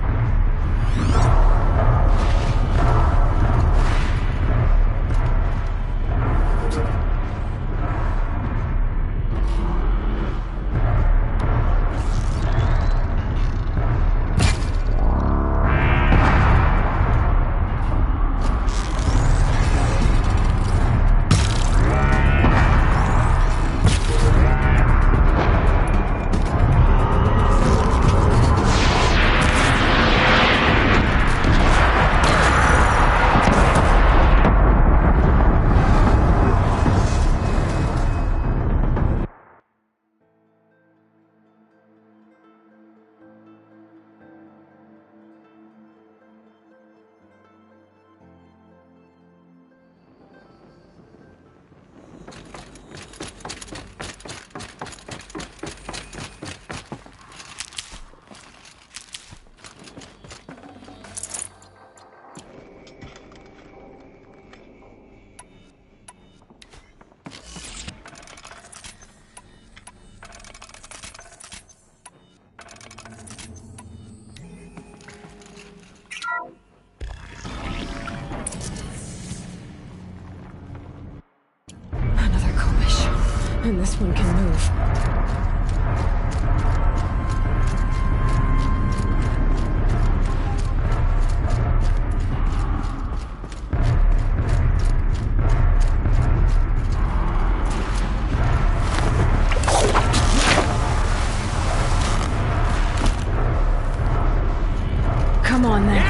And this one can move. Come on then.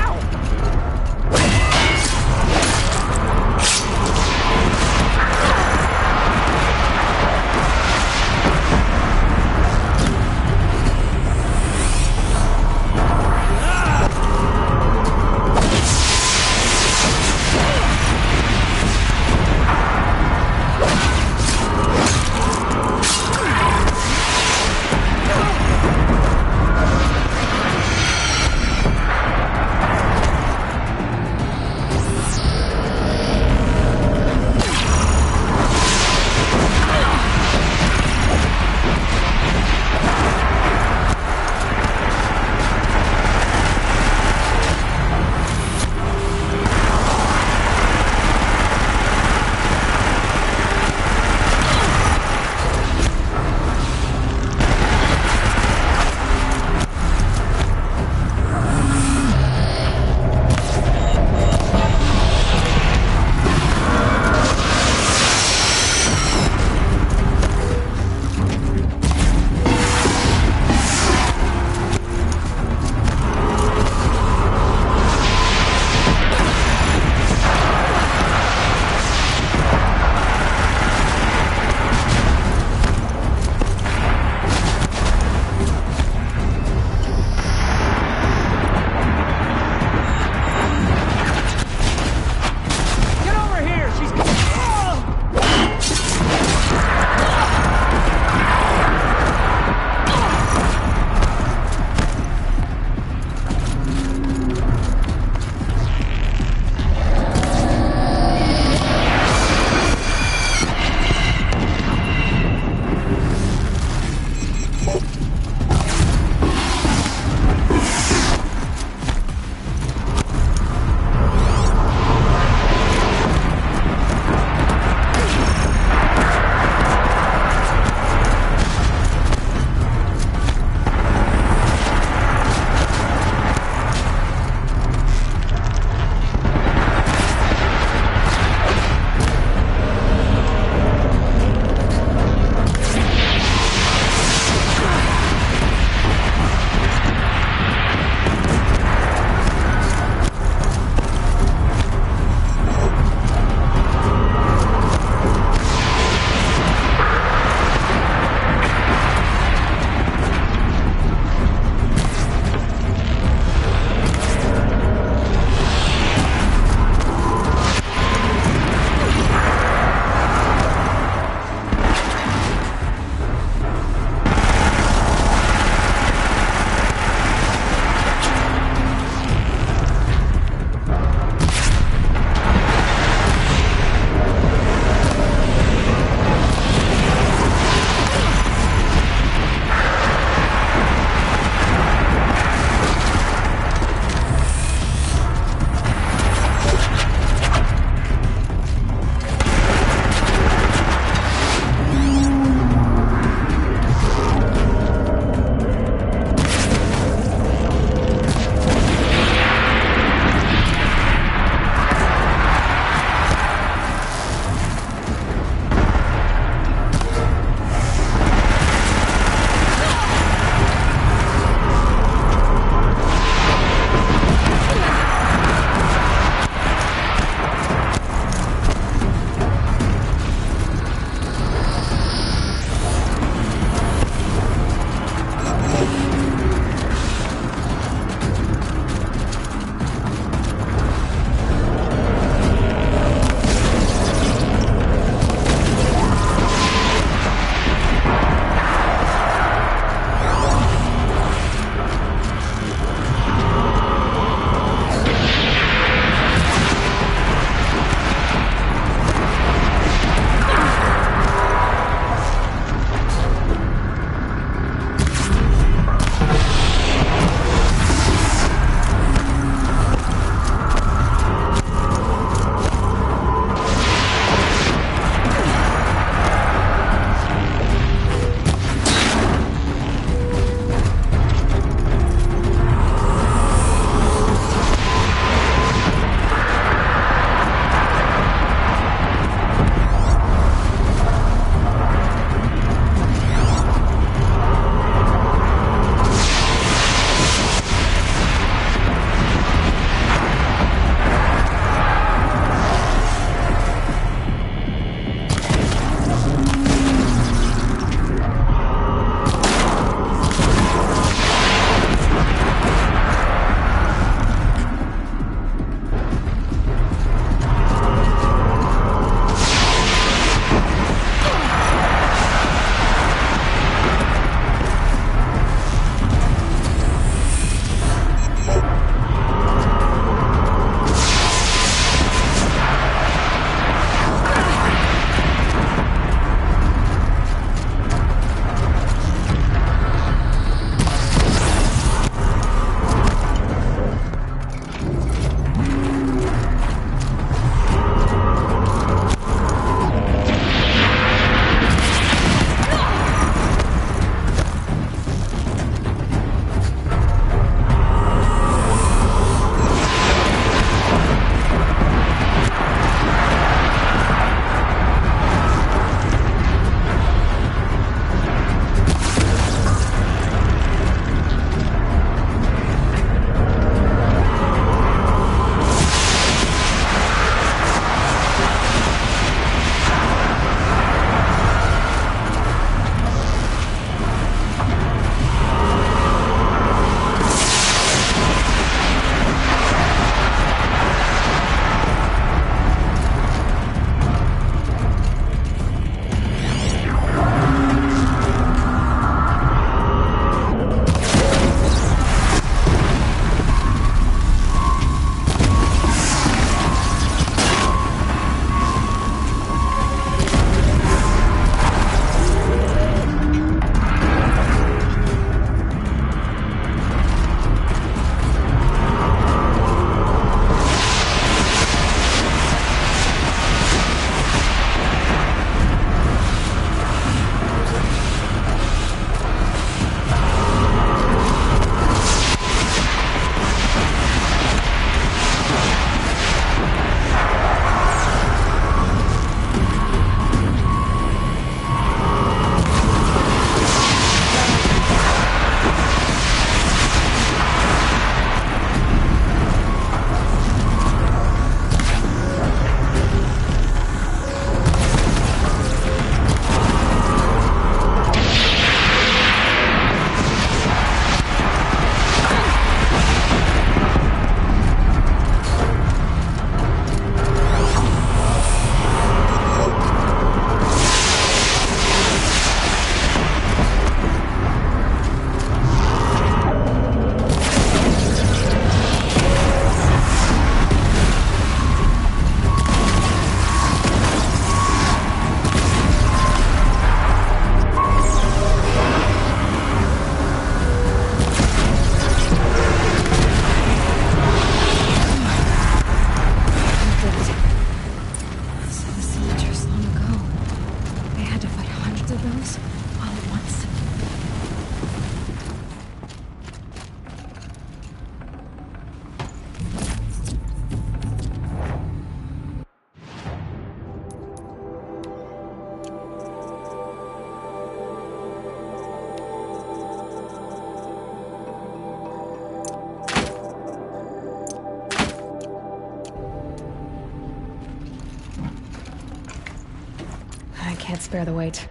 Can't spare the weight.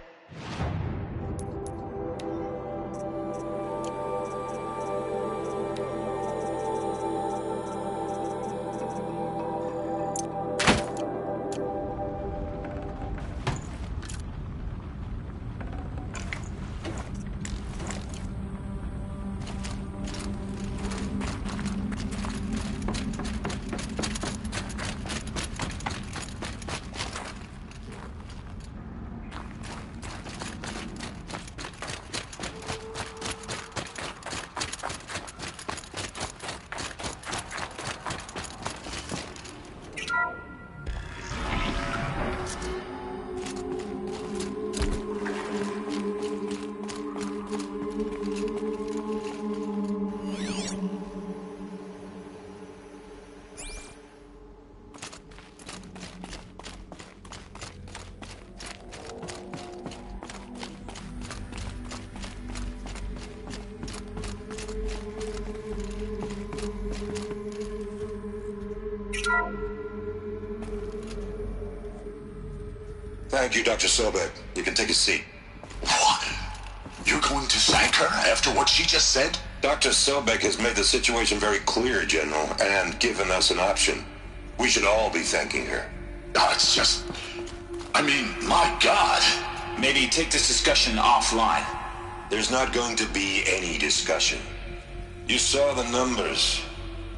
Thank you, Dr. Sobek. You can take a seat. What? You're going to thank her after what she just said? Dr. Sobek has made the situation very clear, General, and given us an option. We should all be thanking her. No, it's just... I mean, my God. Maybe take this discussion offline. There's not going to be any discussion. You saw the numbers.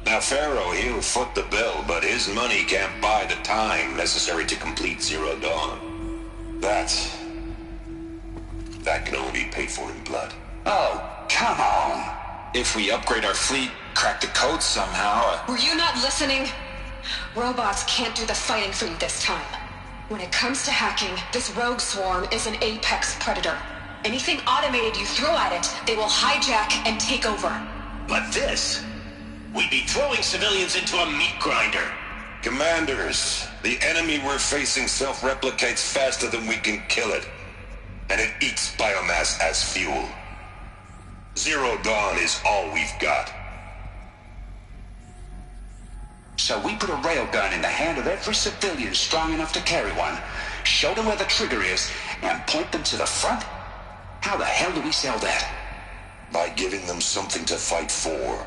Now, Pharaoh, he'll foot the bill, but his money can't buy the time necessary to complete Zero Dawn. That can only be paid for in blood. Oh, come on. If we upgrade our fleet, crack the code somehow... Were you not listening? Robots can't do the fighting for you this time. When it comes to hacking, this rogue swarm is an apex predator. Anything automated you throw at it, they will hijack and take over. But this... We'd be throwing civilians into a meat grinder. Commanders, the enemy we're facing self-replicates faster than we can kill it. And it eats biomass as fuel. Zero Dawn is all we've got. So we put a railgun in the hand of every civilian strong enough to carry one, show them where the trigger is, and point them to the front? How the hell do we sell that? By giving them something to fight for.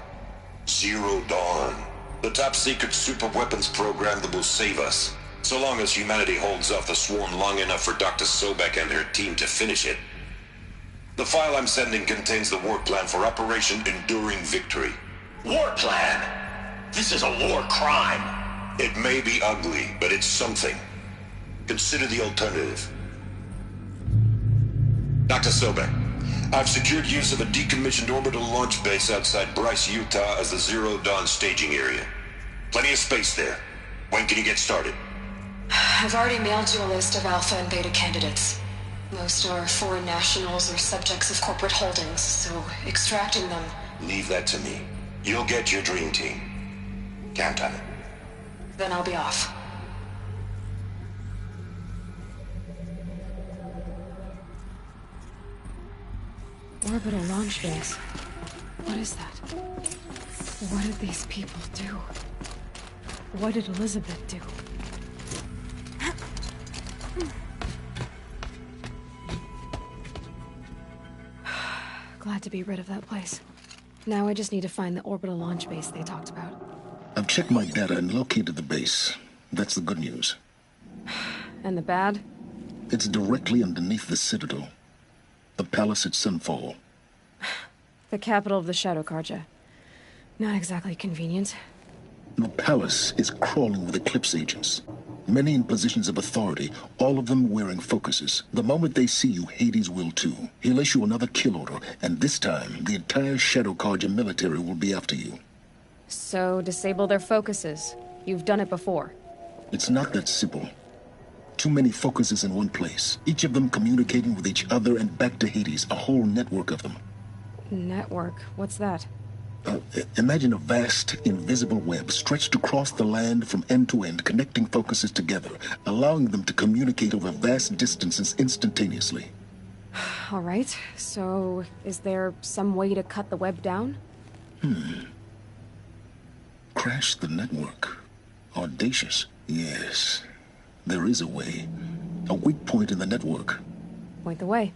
Zero Dawn. The top-secret super-weapons program that will save us. So long as humanity holds off the swarm long enough for Dr. Sobek and her team to finish it. The file I'm sending contains the war plan for Operation Enduring Victory. War plan? This is a war crime. It may be ugly, but it's something. Consider the alternative. Dr. Sobek, I've secured use of a decommissioned orbital launch base outside Bryce, Utah as the Zero Dawn staging area. Plenty of space there. When can you get started? I've already mailed you a list of alpha and beta candidates. Most are foreign nationals or subjects of corporate holdings, so extracting them... Leave that to me. You'll get your dream team. Count on it. Then I'll be off. Orbital launch base. What is that? What did these people do? What did Elizabeth do? Glad to be rid of that place. Now I just need to find the orbital launch base they talked about. I've checked my data and located the base. That's the good news. And the bad? It's directly underneath the Citadel. The palace at Sunfall. The capital of the Shadow Carja. Not exactly convenient. The palace is crawling with Eclipse agents. Many in positions of authority, all of them wearing focuses. The moment they see you, Hades will too. He'll issue another kill order, and this time, the entire Shadow Carja military will be after you. So, disable their focuses. You've done it before. It's not that simple. Too many focuses in one place, each of them communicating with each other and back to Hades, a whole network of them. Network? What's that? Imagine a vast, invisible web stretched across the land from end to end, connecting focuses together, allowing them to communicate over vast distances instantaneously. All right, so is there some way to cut the web down? Crash the network. Audacious. Yes, there is a way. A weak point in the network. Point the way.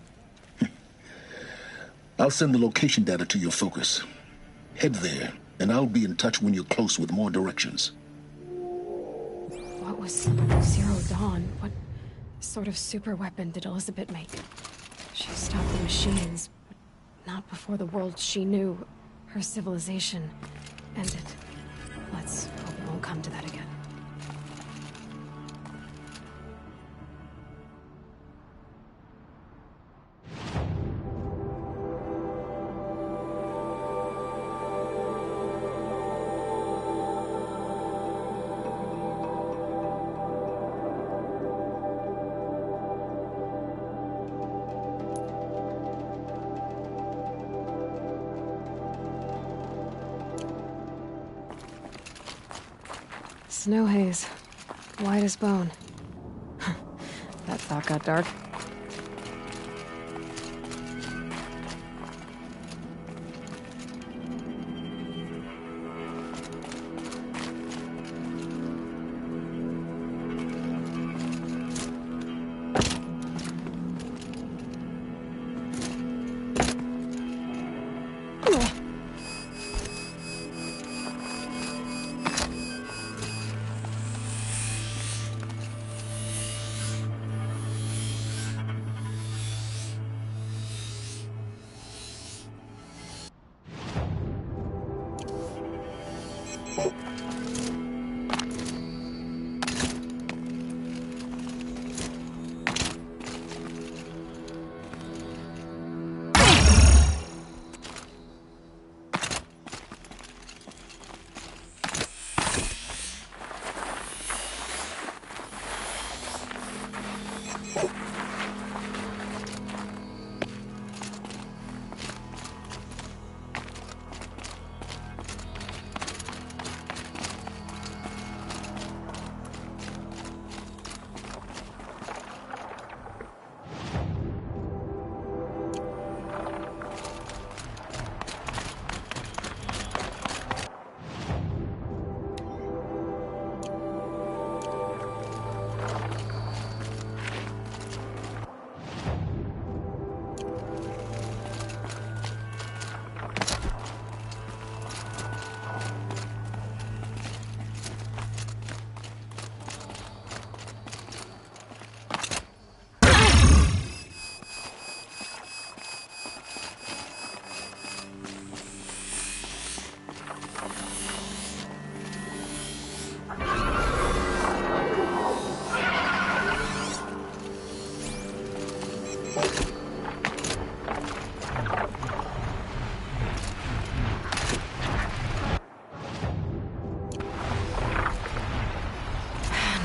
I'll send the location data to your focus. Head there, and I'll be in touch when you're close with more directions. What was Zero Dawn? What sort of super weapon did Elizabeth make? She stopped the machines, but not before the world she knew, her civilization, ended. Let's hope it won't come to that again. Snow haze. White as bone. That thought got dark.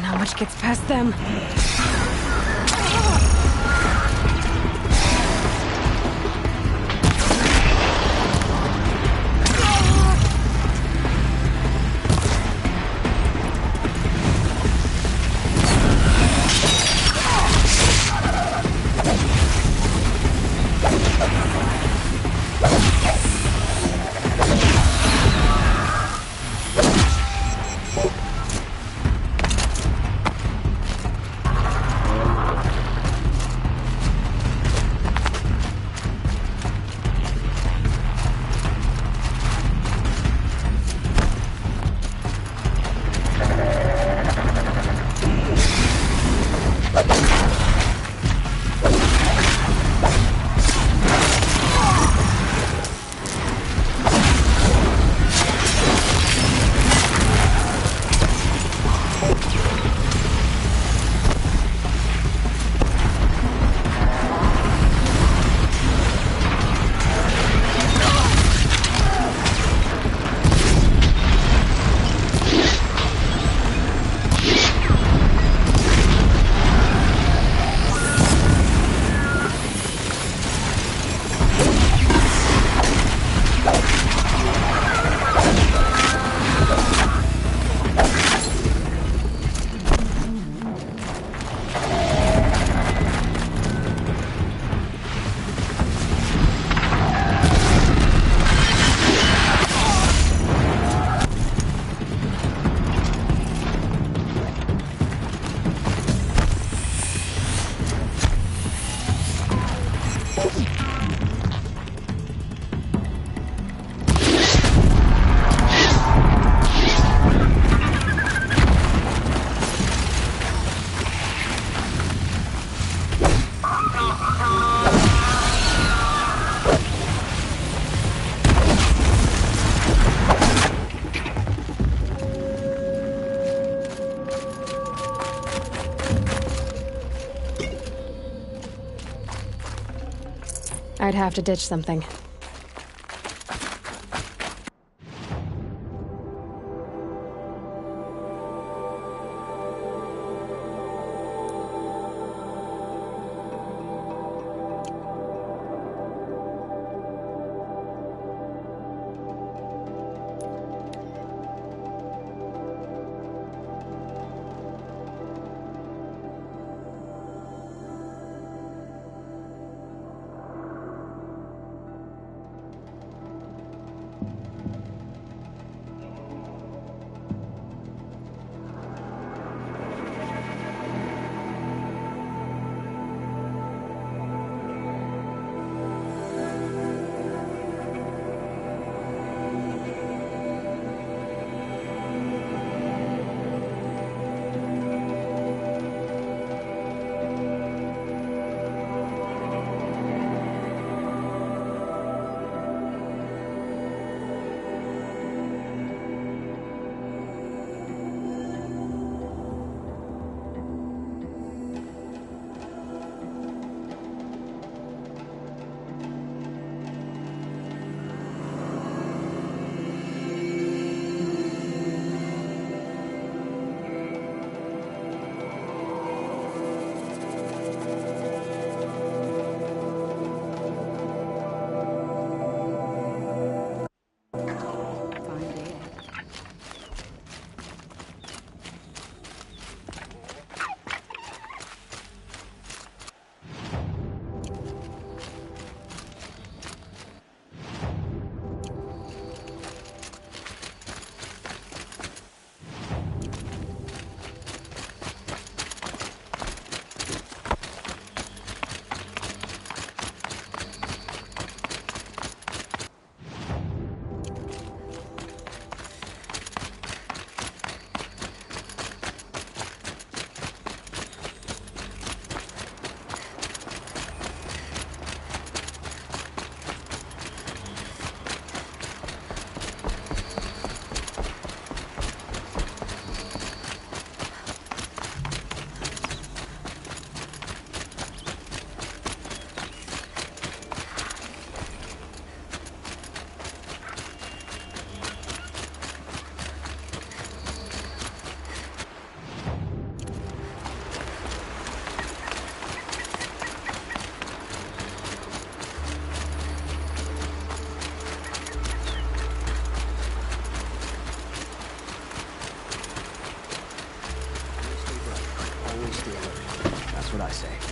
Not much gets past them. I'd have to ditch something. That's what I say.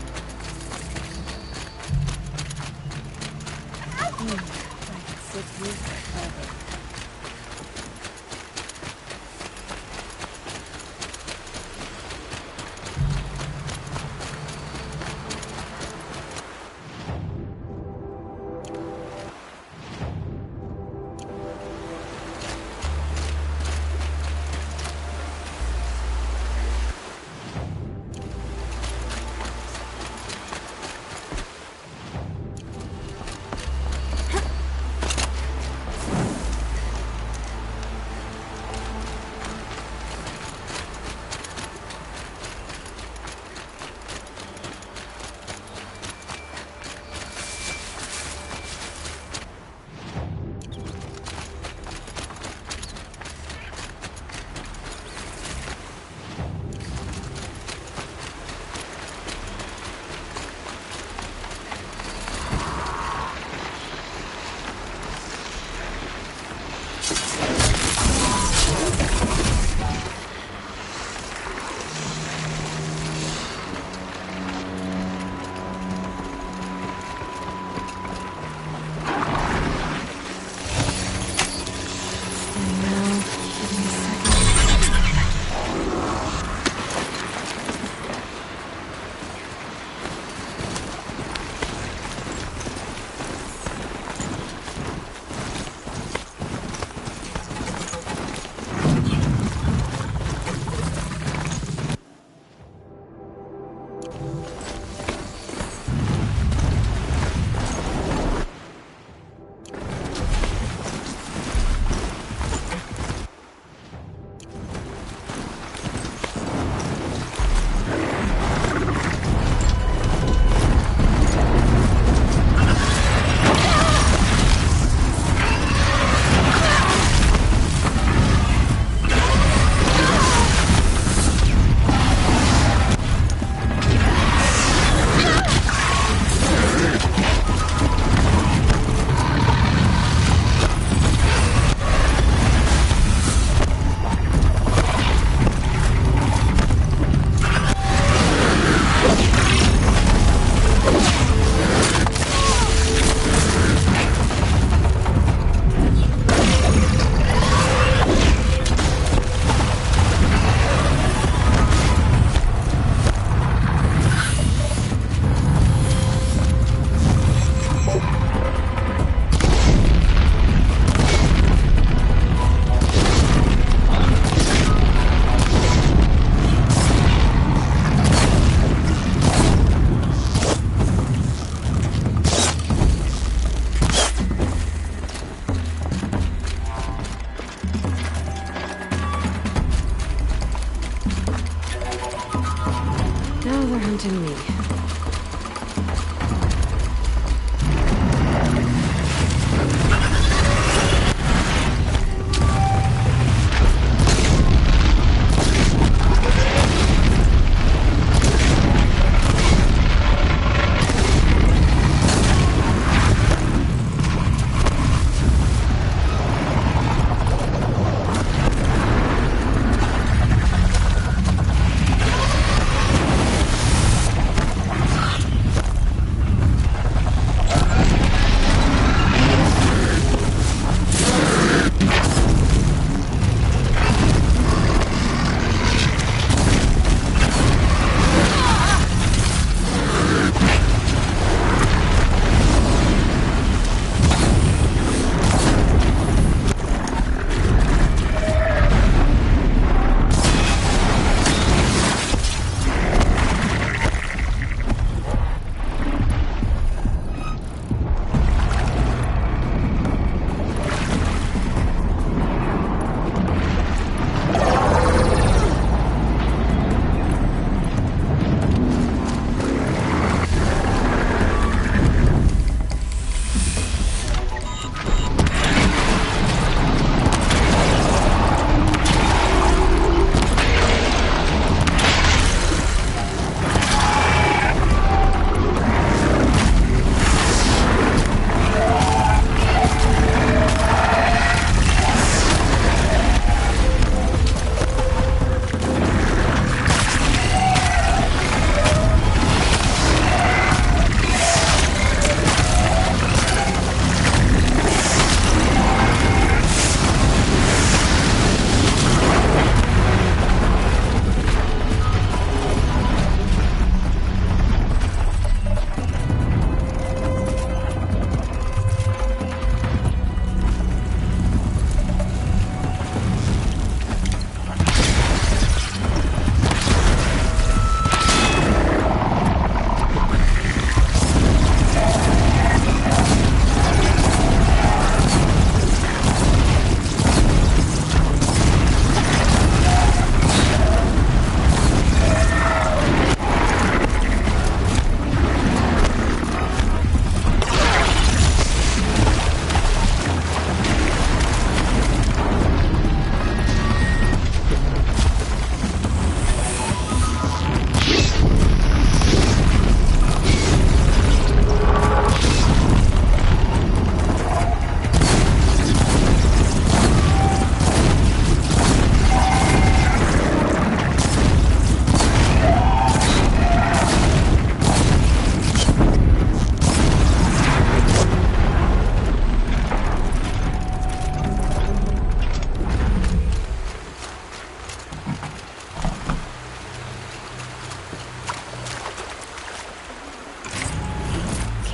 they're hunting me.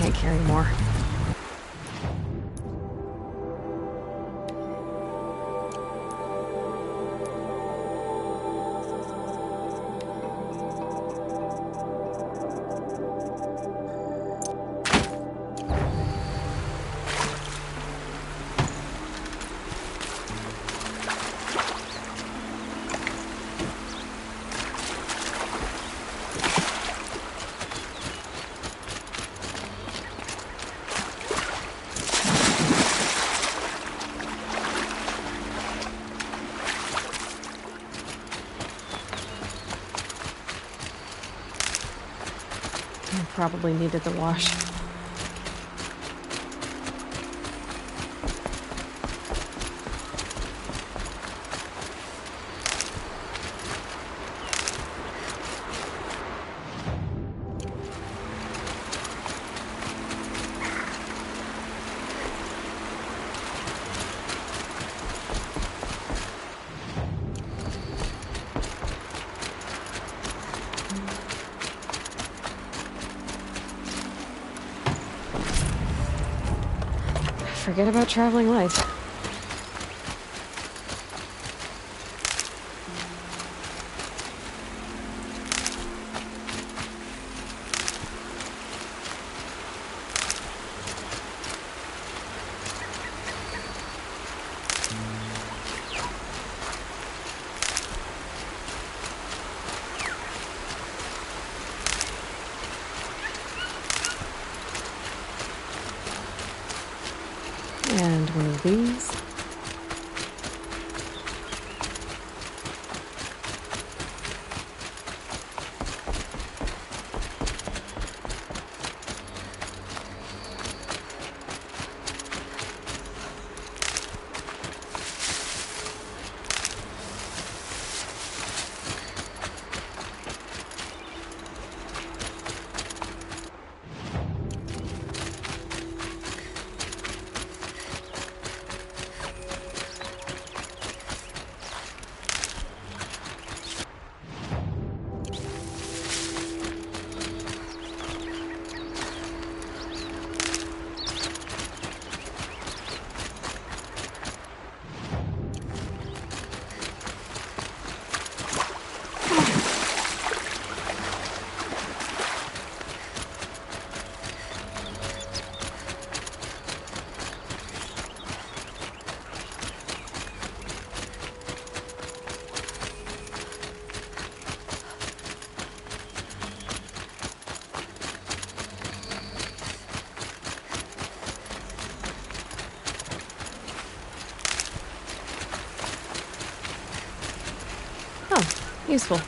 Can't carry more. Probably needed the wash. Forget about traveling light. Useful.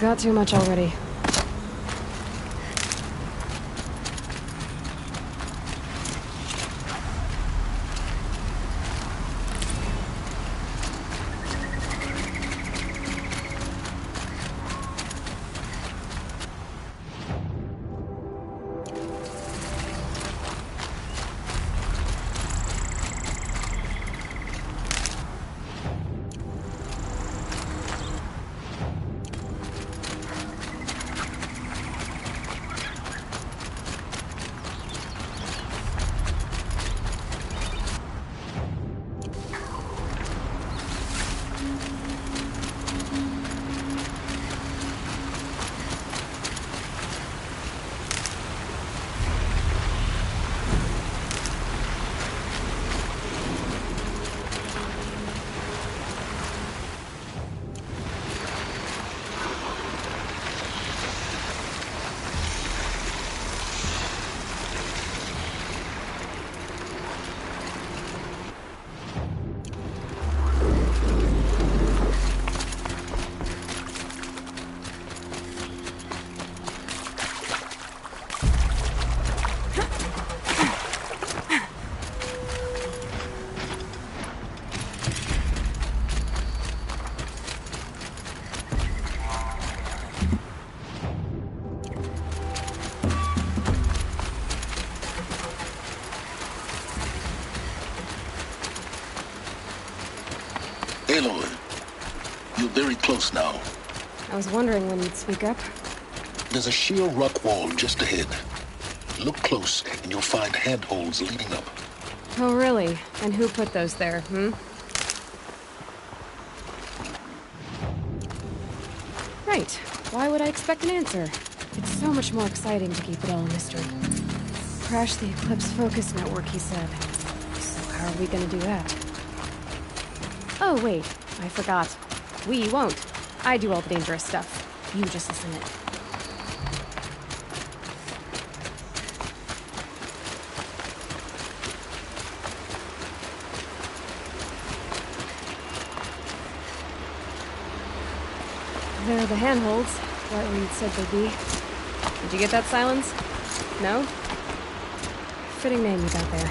Got too much already. Aloy, you're very close now. I was wondering when you'd speak up. There's a sheer rock wall just ahead. Look close, and you'll find handholds leading up. Oh, really? And who put those there, Right. Why would I expect an answer? It's so much more exciting to keep it all a mystery. Crash the Eclipse focus network, he said. So how are we gonna do that? Oh, wait. I forgot. We won't. I do all the dangerous stuff. You just listen in. There are the handholds, right where you'd said they'd be. Did you get that, Silence? No? Fitting name you got there.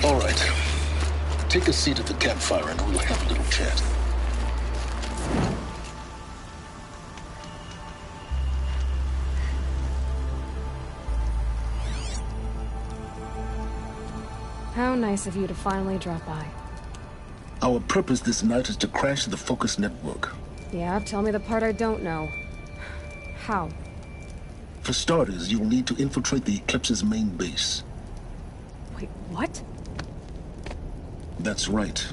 All right. Take a seat at the campfire and we'll have a little chat. How nice of you to finally drop by. Our purpose this night is to crash the Focus network. Yeah, tell me the part I don't know. How? For starters, you'll need to infiltrate the Eclipse's main base. Wait, what? That's right.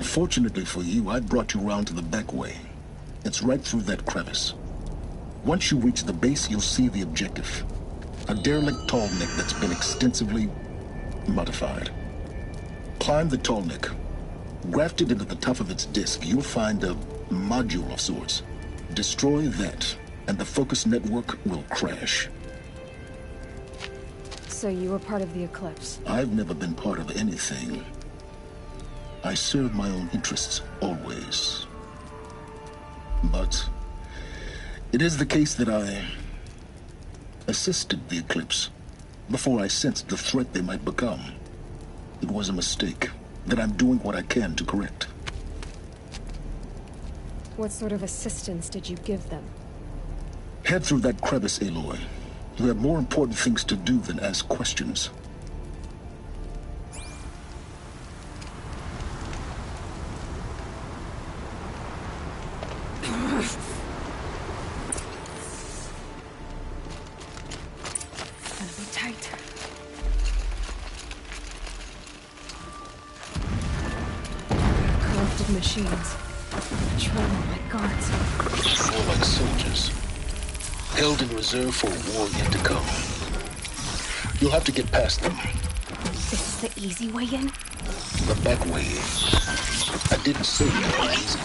Fortunately for you, I brought you round to the back way. It's right through that crevice. Once you reach the base, you'll see the objective. A derelict tall neck that's been extensively modified. Climb the tall neck. Grafted into the top of its disk, you'll find a module of sorts. Destroy that, and the Focus network will crash. So you were part of the Eclipse? I've never been part of anything. I serve my own interests, always. But it is the case that I assisted the Eclipse before I sensed the threat they might become. It was a mistake that I'm doing what I can to correct. What sort of assistance did you give them? Head through that crevice, Aloy. You have more important things to do than ask questions. Gonna be tight. Corrupted machines. Patrolling like guards. More like soldiers. Held in reserve for a war yet to come. You'll have to get past them. This is the easy way in? The back way. I didn't say it was easy.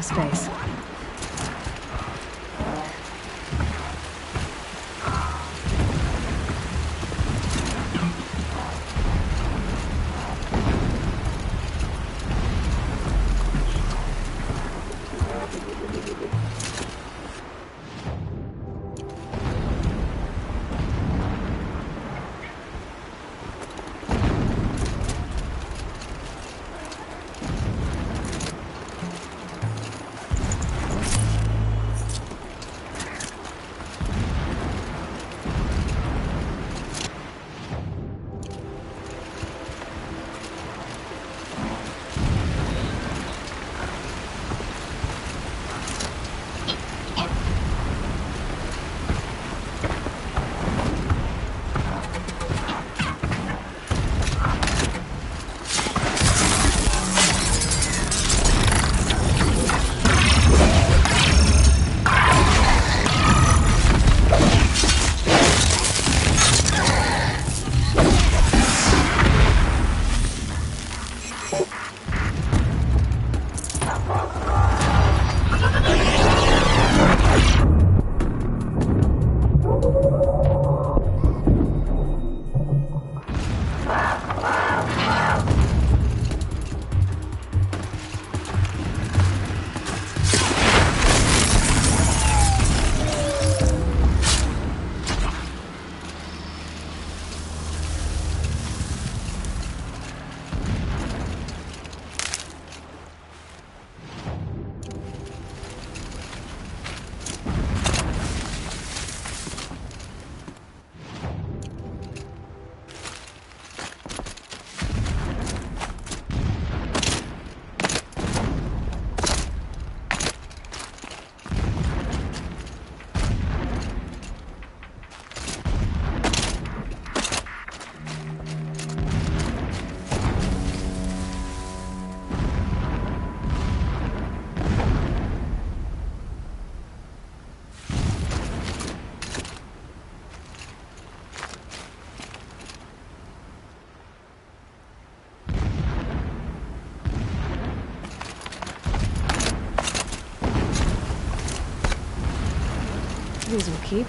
this space. These will keep.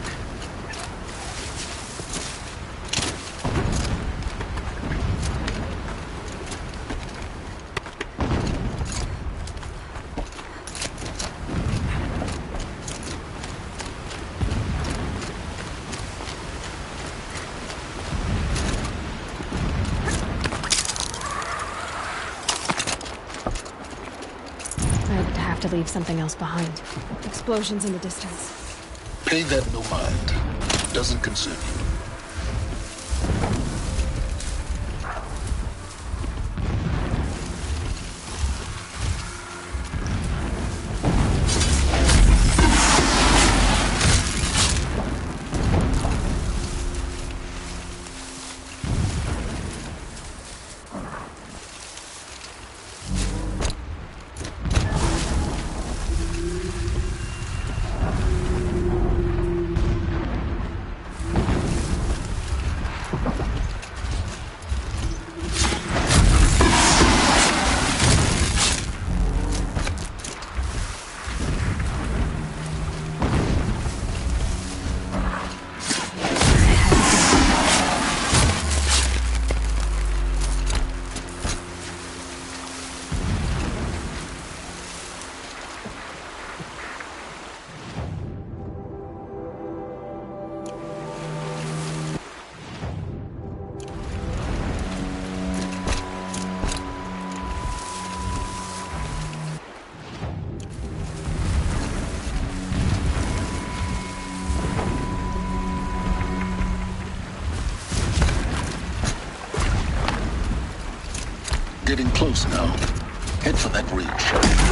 I'd have to leave something else behind. Explosions in the distance. Pay that no mind. Doesn't concern you. Getting close now. Head for that ridge.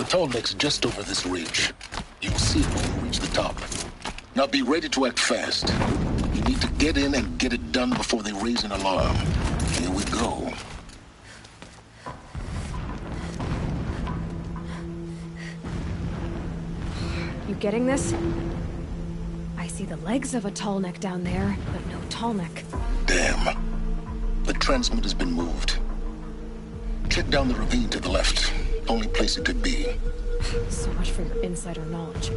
tall neck's just over this ridge. You'll see it when you reach the top. Now be ready to act fast. You need to get in and get it done before they raise an alarm. Here we go. You getting this? I see the legs of a tall neck down there, but no tall neck. Damn. The transmitter's been moved. Check down the ravine to the left. Only place it could be. So much for your insider knowledge.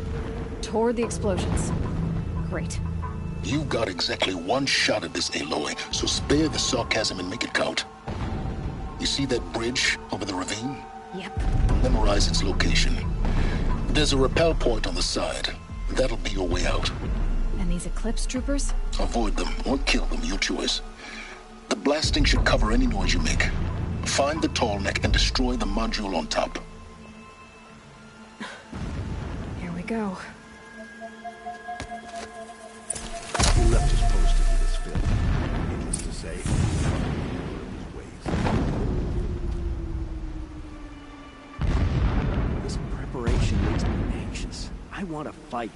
Toward the explosions. Great. You got exactly one shot at this, Aloy, so spare the sarcasm and make it count. You see that bridge over the ravine? Yep. Memorize its location. There's a rappel point on the side. That'll be your way out. And these Eclipse troopers? Avoid them or kill them, your choice. The blasting should cover any noise you make. Find the tall neck and destroy the module on top. Here we go. He left his post to do this film. Needless to say, this preparation makes me anxious. I want to fight.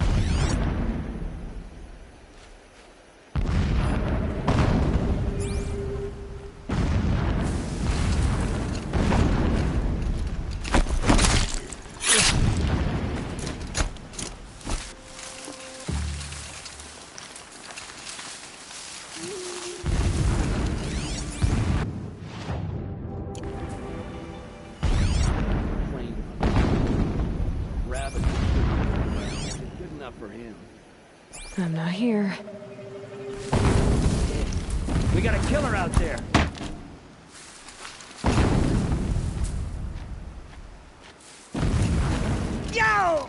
For him. I'm not here. We got a killer out there. Yo!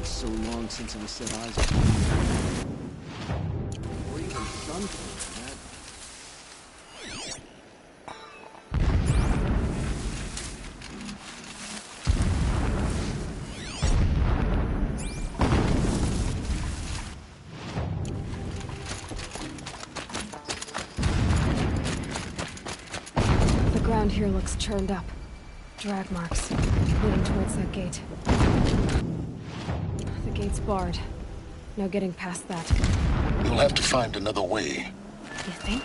So long since I set eyes on you. Or even sun for that. The ground here looks churned up. Drag marks, leading towards that gate. The gate's barred. No getting past that. You'll have to find another way. You think?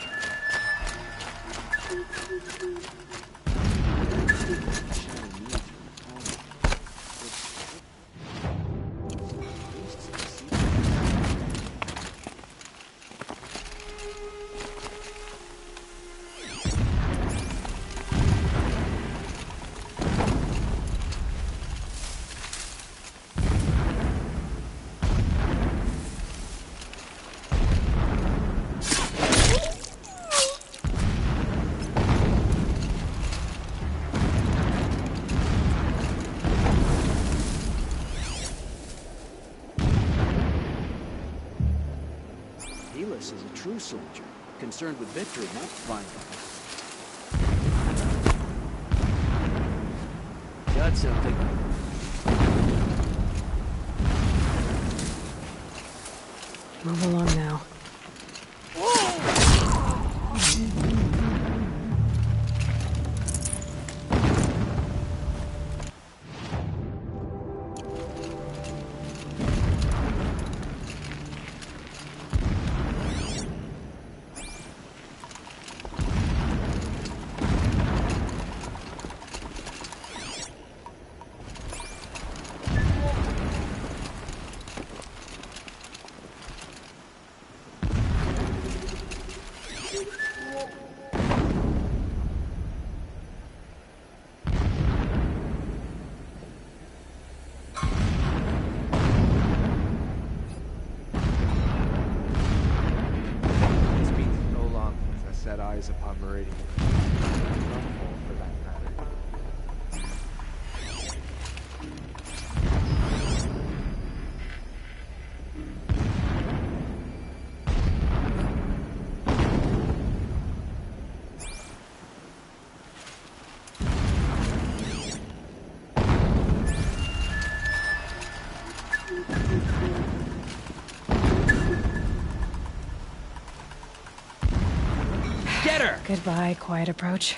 Is a true soldier, concerned with victory, not violence. Got something. Move along now. operating rumble for that matter. Get her! Goodbye, quiet approach.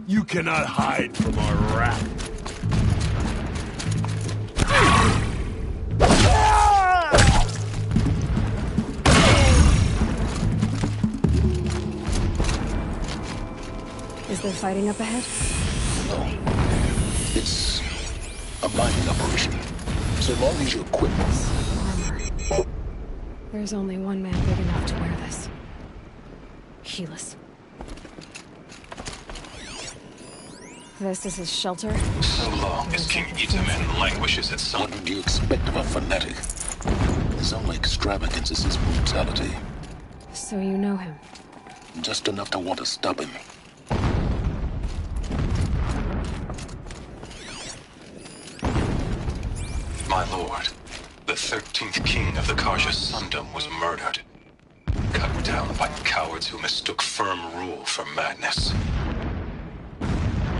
You cannot hide from our wrath. Is there fighting up ahead? No. It's a mining operation. So long as you're equipped. Armor. There's only one man big enough to wear this. Helis. This is his shelter? So long as King Itamen languishes at some... What would you expect of a fanatic? His only extravagance is his brutality. So you know him? Just enough to want to stop him. My lord, the 13th king of the Karja Sundom was murdered. Cut down by cowards who mistook firm rule for madness.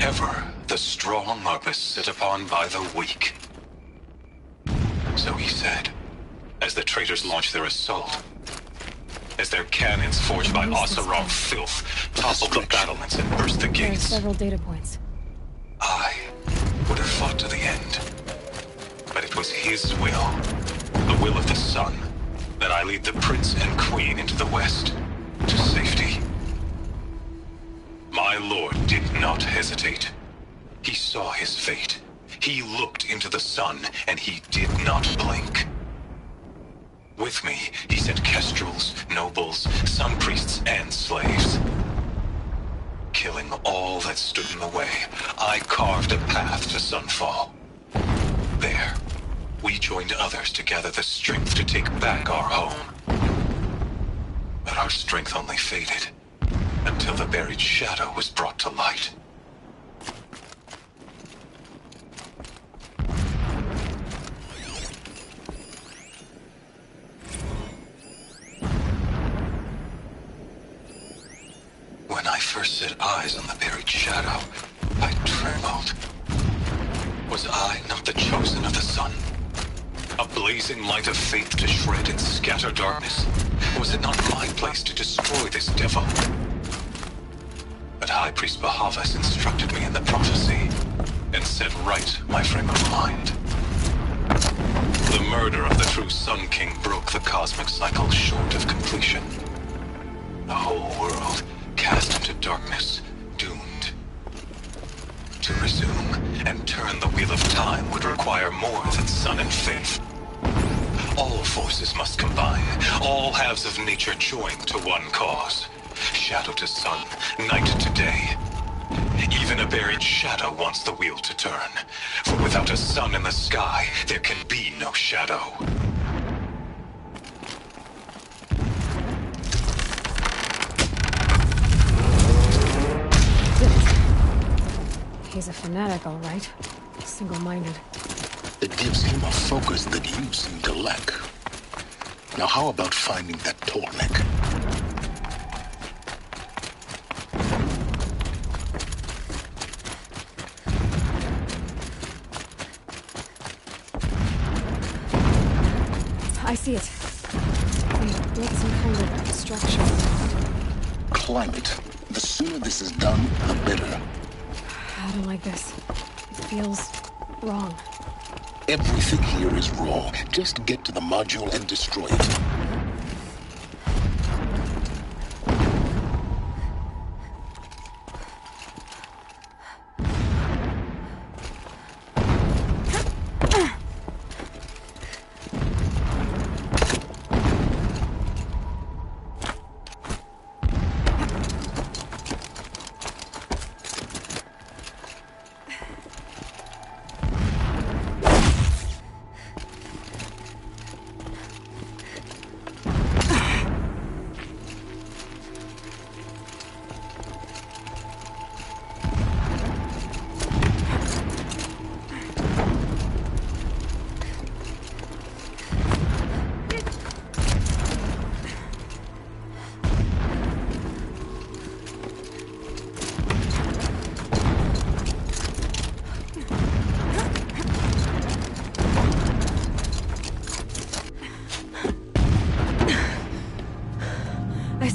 Ever the strong are beset upon by the weak. So he said, as the traitors launched their assault. As their cannons forged by Oseram filth toppled the battlements and burst the There are gates. several data points. I would have fought to the end. But it was his will, the will of the sun, that I lead the prince and queen into the west, to safety. My lord did not hesitate. He saw his fate. He looked into the sun, and he did not blink. With me, he sent kestrels, nobles, sun priests, and slaves. Killing all that stood in the way, I carved a path to Sunfall. There, we joined others to gather the strength to take back our home. But our strength only faded, until the buried shadow was brought to light. When I first set eyes on the buried shadow, I trembled. Was I not the chosen of the sun? A blazing light of faith to shred and scatter darkness? Was it not my place to destroy this devil? But High Priest Bahavas instructed me in the prophecy, and set right my frame of mind. The murder of the true Sun King broke the cosmic cycle short of completion. The whole world cast into darkness, doomed. To resume and turn the wheel of time would require more than sun and faith. All forces must combine, all halves of nature join to one cause. Shadow to sun, night to day. Even a buried shadow wants the wheel to turn. For without a sun in the sky, there can be no shadow. He's a fanatic, all right. Single-minded. It gives him a focus that you seem to lack. Now how about finding that Tolnek? I see it. They built some kind of structure. Climb it. The sooner this is done, the better. I don't like this. It feels wrong. Everything here is wrong. Just get to the module and destroy it.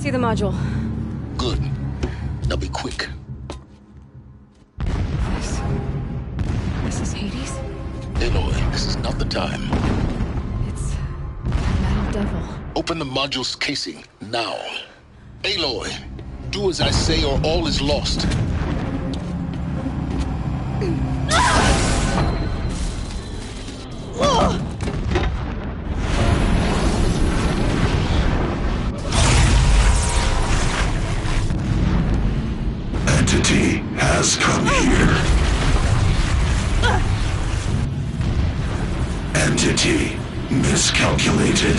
see the module. Good. Now be quick. This is Hades? Aloy, this is not the time. It's a metal devil. Open the module's casing, now. Aloy, do as I say or all is lost. Entity has come here. Entity miscalculated.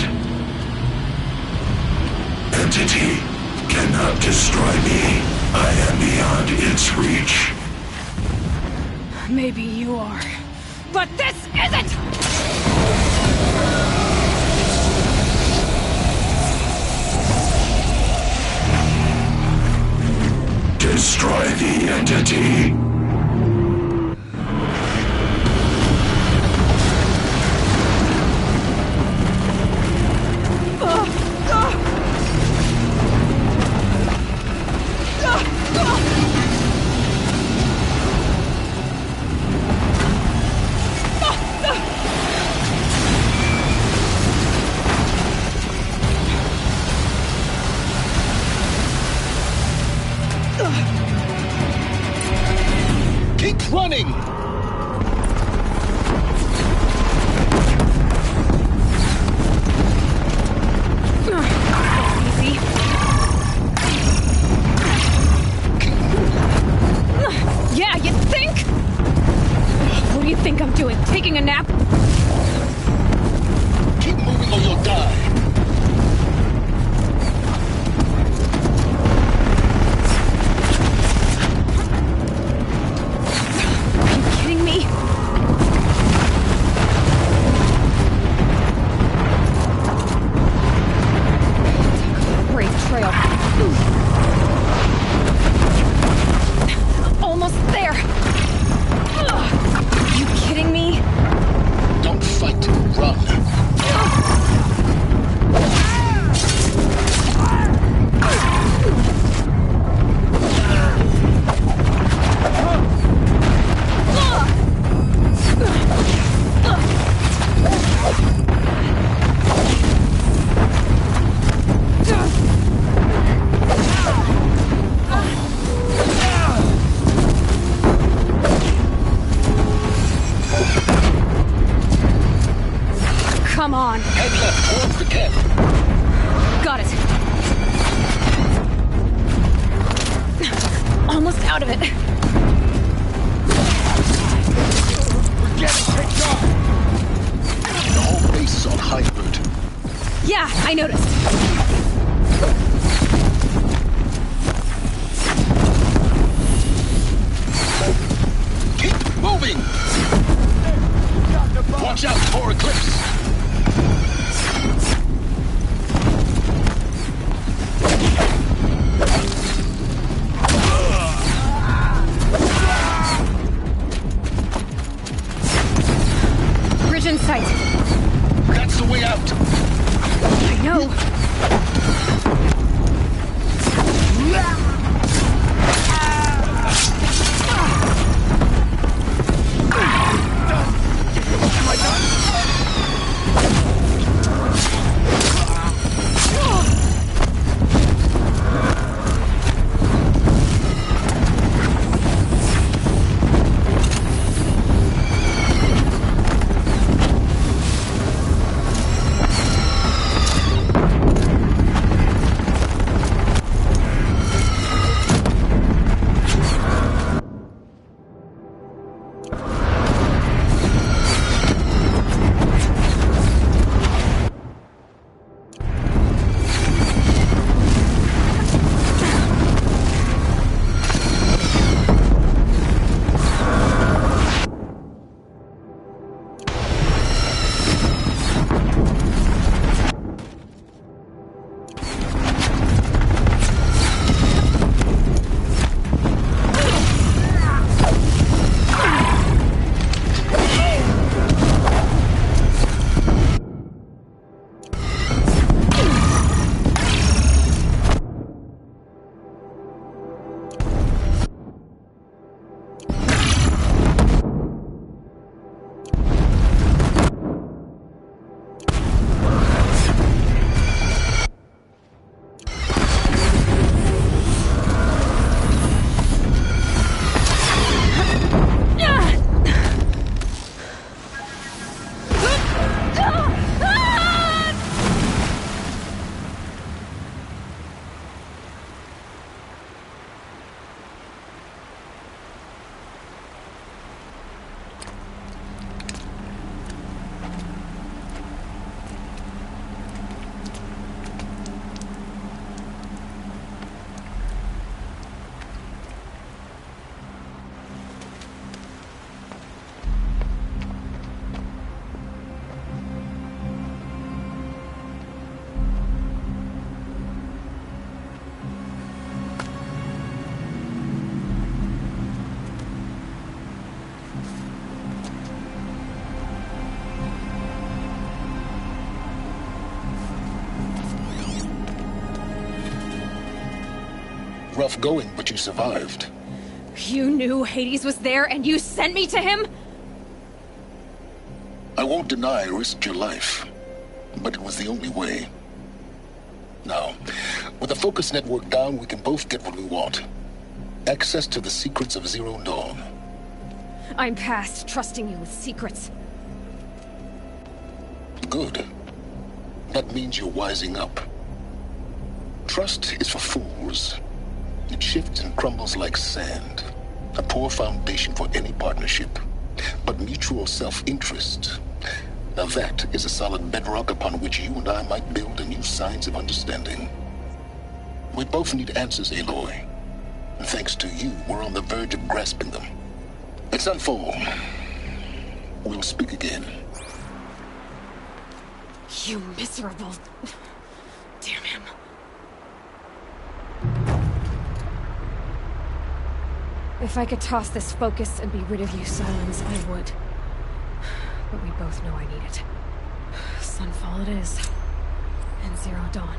Entity cannot destroy me. I am beyond its reach. Maybe you are. But this isn't! Destroy the entity. Keep running! Easy. Yeah, you think? What do you think I'm doing? Taking a nap? Keep moving or you'll die. Almost there! Are you kidding me? Don't fight, run. Come on. Head left towards the camp. Got it. Almost out of it. We're getting picked off. The whole base is on high alert. Yeah, I noticed. Keep moving! Watch out for Eclipse! Bridge in sight. That's the way out! I know. rough going, but you survived. You knew Hades was there and you sent me to him? I won't deny I risked your life, but it was the only way. Now, with the focus network down, we can both get what we want. Access to the secrets of Zero Dawn. I'm past trusting you with secrets. Good. That means you're wising up. Trust is for fools. It shifts and crumbles like sand. A poor foundation for any partnership. But mutual self-interest, now that is a solid bedrock upon which you and I might build a new science of understanding. We both need answers, Aloy. And thanks to you, we're on the verge of grasping them. Let's unfold. We'll speak again. You miserable... Damn him. If I could toss this focus and be rid of you, Silence, I would. But we both know I need it. Sunfall it is. And Zero Dawn.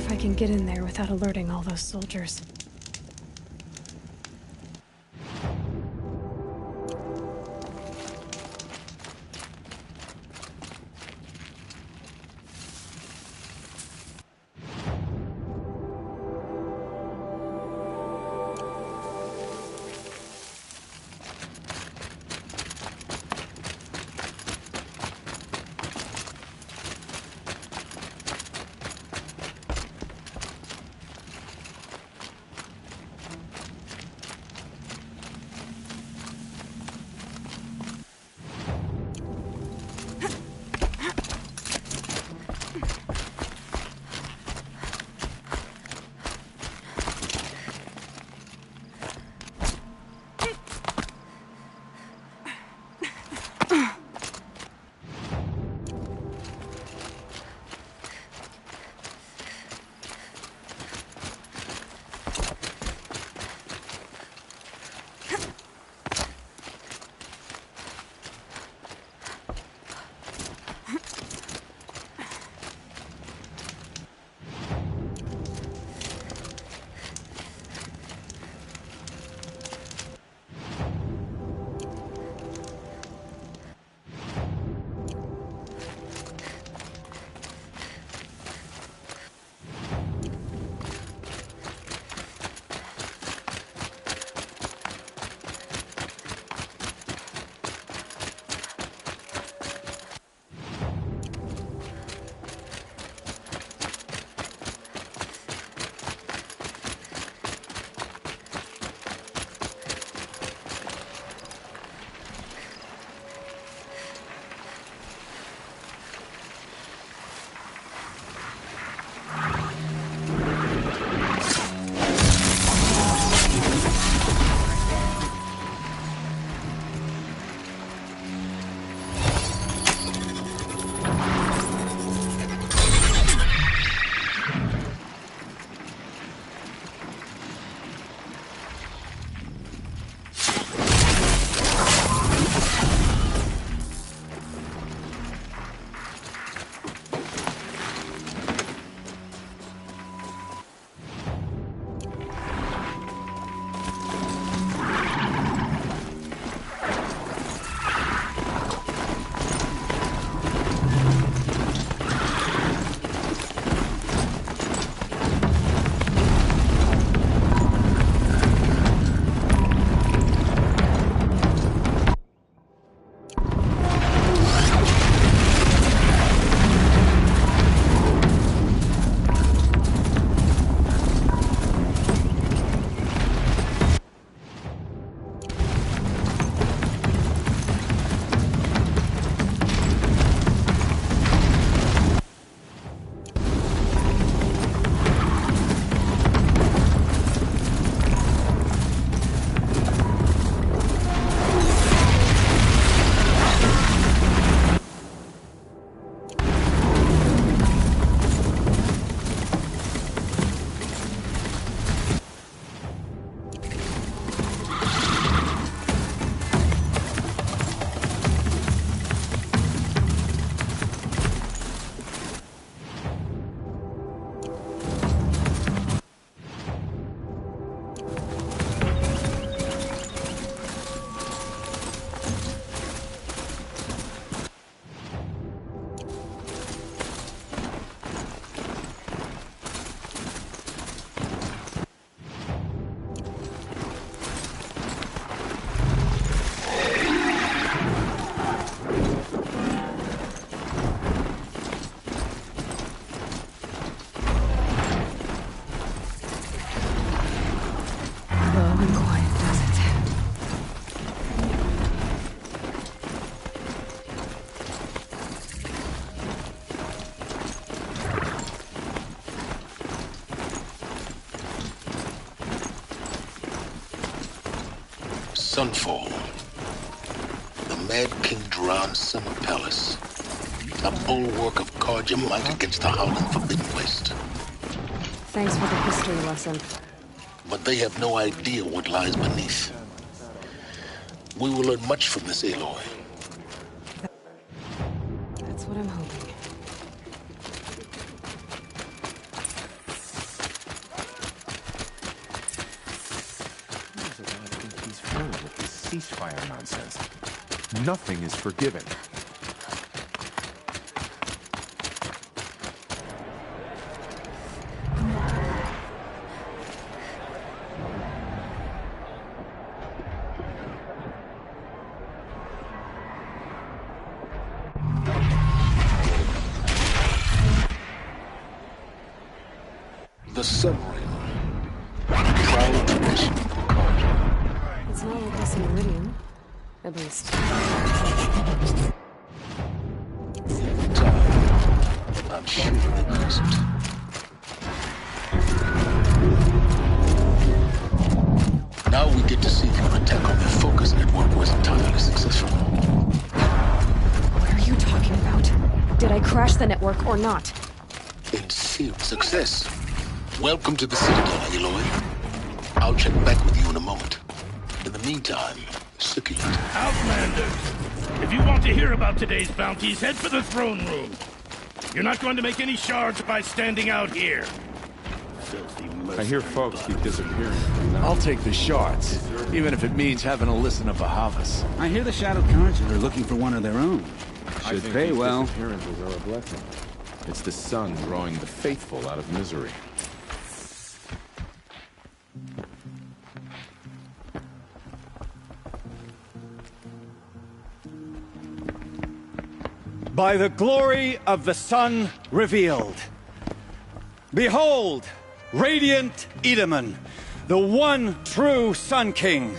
I can get in there without alerting all those soldiers. Sunfall. The Mad King Duran's summer palace. A bulwark of Karja might against the howling Forbidden Waste. Thanks for the history lesson. But they have no idea what lies beneath. We will learn much from this Aloy. That's what I'm hoping. He's filled with this ceasefire nonsense. Nothing is forgiven. The Sun Ring. Proud tradition for Karja. It's not like this in Meridian. At least. I'm sure it isn't. Now we get to see if your attack on the Focus Network was entirely successful. What are you talking about? Did I crash the network or not? In sheer success. Welcome to the Citadel, Aloy. I'll check back with you in a moment. In the meantime, succulent. Outlanders! If you want to hear about today's bounties, head for the throne room. You're not going to make any shards by standing out here. I hear folks keep disappearing. I'll take the shards, even if it means having to listen to Bahavas. I hear the Shadow Carja are looking for one of their own. Should pay well. Disappearances are a blessing. It's the sun drawing the faithful out of misery. By the glory of the sun revealed. Behold, radiant Edaman, the one true Sun King.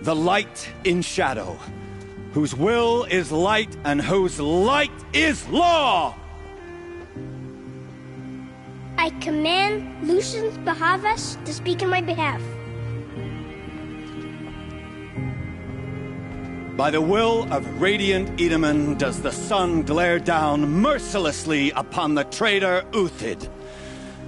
The light in shadow, whose will is light and whose light is law! I command Lucius Bahavas to speak in my behalf. By the will of radiant Edaman does the sun glare down mercilessly upon the traitor Uthid.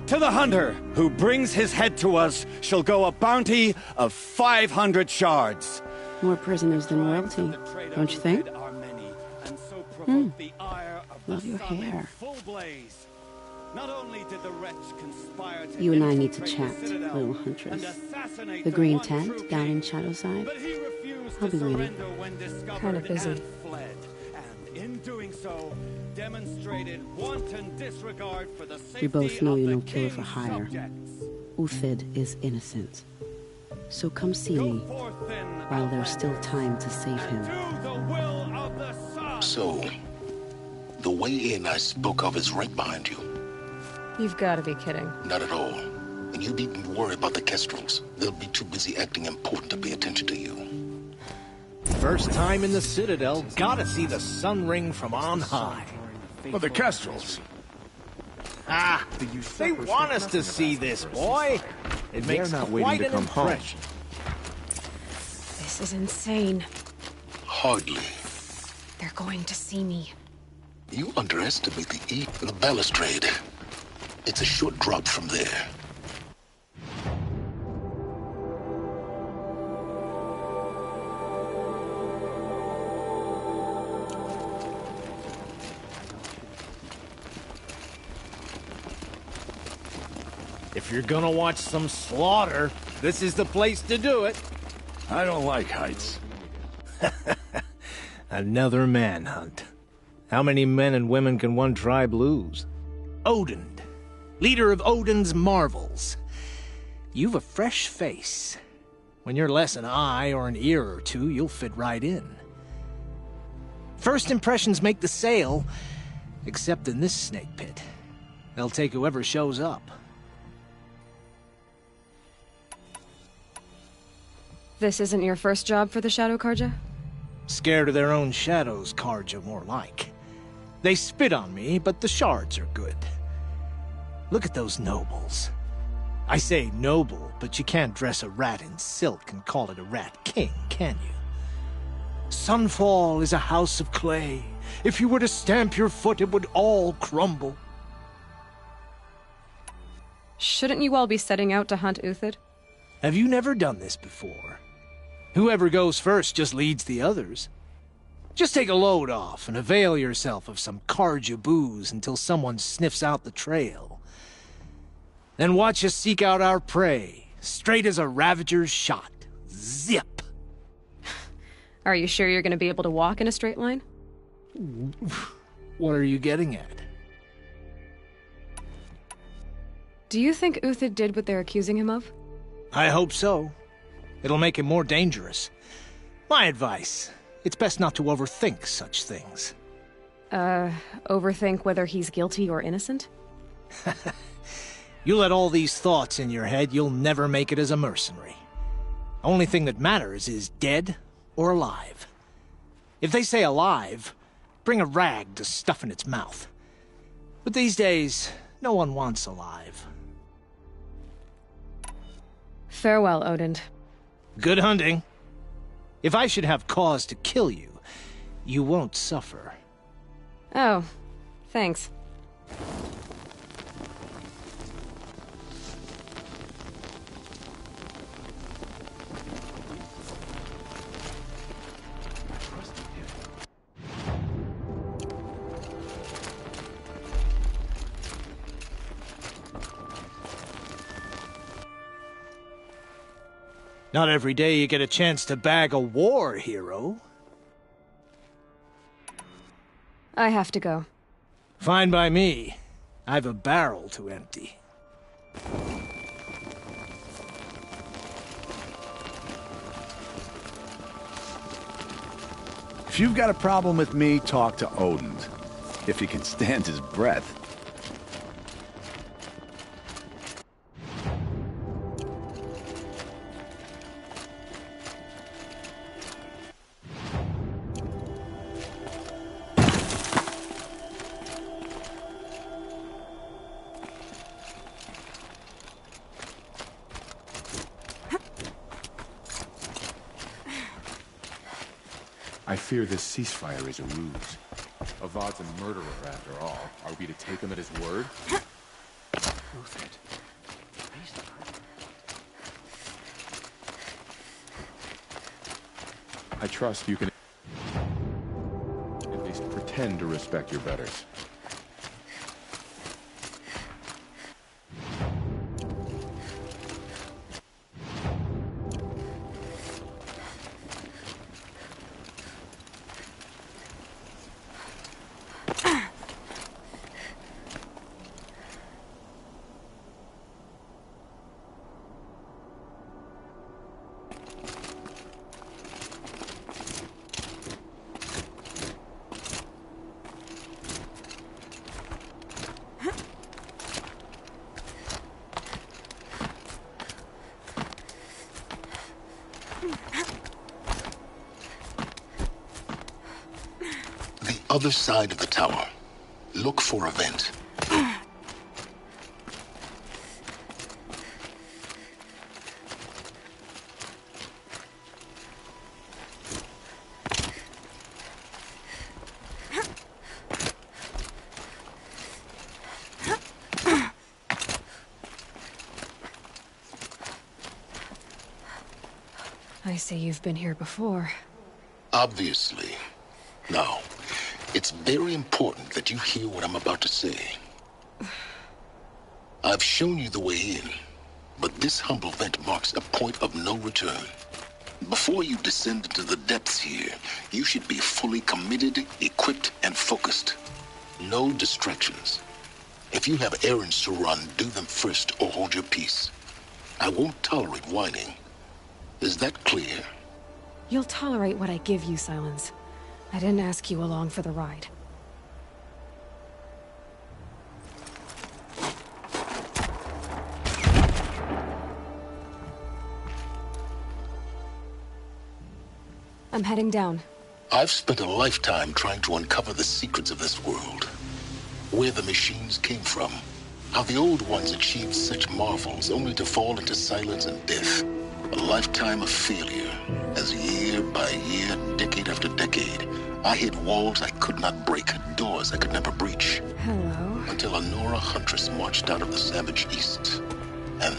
To the hunter who brings his head to us shall go a bounty of 500 shards. More prisoners than royalty, don't you think? Love your hair. You and I need to chat, little huntress. The green tent down in Shadowside. I'll be waiting. Kind of busy. We both know you're no killer for hire. Uthid is innocent. So come see me while there's still time to save him. So, the way in I spoke of is right behind you. You've got to be kidding. Not at all. And you needn't worry about the Kestrels. They'll be too busy acting important to pay attention to you. First time in the Citadel, gotta see the sun ring from on high. Well, the Kestrels. Ah, they want us to see this, boy. It makes not quite waiting to an come home. impression. This is insane. Hardly. They're going to see me. You underestimate the balustrade. It's a short drop from there. If you're gonna watch some slaughter, this is the place to do it. I don't like heights. Another manhunt. How many men and women can one tribe lose? Odin, leader of Odin's marvels. You've a fresh face. When you're less an eye or an ear or two, you'll fit right in. First impressions make the sale, except in this snake pit. They'll take whoever shows up. This isn't your first job for the Shadow Carja? Scared of their own shadows, Carja, more like. They spit on me, but the shards are good. Look at those nobles. I say noble, but you can't dress a rat in silk and call it a rat king, can you? Sunfall is a house of clay. If you were to stamp your foot, it would all crumble. Shouldn't you all be setting out to hunt Uthid? Have you never done this before? Whoever goes first just leads the others. Just take a load off and avail yourself of some Karja booze until someone sniffs out the trail. Then watch us seek out our prey, straight as a ravager's shot. Zip! Are you sure you're going to be able to walk in a straight line? What are you getting at? Do you think Uthid did what they're accusing him of? I hope so. It'll make him more dangerous. My advice, it's best not to overthink such things. Overthink whether he's guilty or innocent? You let all these thoughts in your head, you'll never make it as a mercenary. Only thing that matters is dead or alive. If they say alive, bring a rag to stuff in its mouth. But these days, no one wants alive. Farewell, Odin. Good hunting. If I should have cause to kill you, you won't suffer. Oh, thanks. Not every day you get a chance to bag a war hero. I have to go. Fine by me. I've a barrel to empty. If you've got a problem with me, talk to Odin. If he can stand his breath. I fear this ceasefire is a ruse. Avad's a murderer, after all. Are we to take him at his word? I trust you can at least pretend to respect your betters. Other side of the tower. Look for a vent. I see you've been here before. Obviously. Now, it's very important that you hear what I'm about to say. I've shown you the way in, but this humble vent marks a point of no return. Before you descend into the depths here, you should be fully committed, equipped, and focused. No distractions. If you have errands to run, do them first or hold your peace. I won't tolerate whining. Is that clear? You'll tolerate what I give you, Silence. I didn't ask you along for the ride. I'm heading down. I've spent a lifetime trying to uncover the secrets of this world. Where the machines came from, How the old ones achieved such marvels only to fall into silence and death. A lifetime of failure, as year by year, decade after decade, I hit walls I could not break, doors I could never breach. Hello. Until a Nora huntress marched out of the savage east. And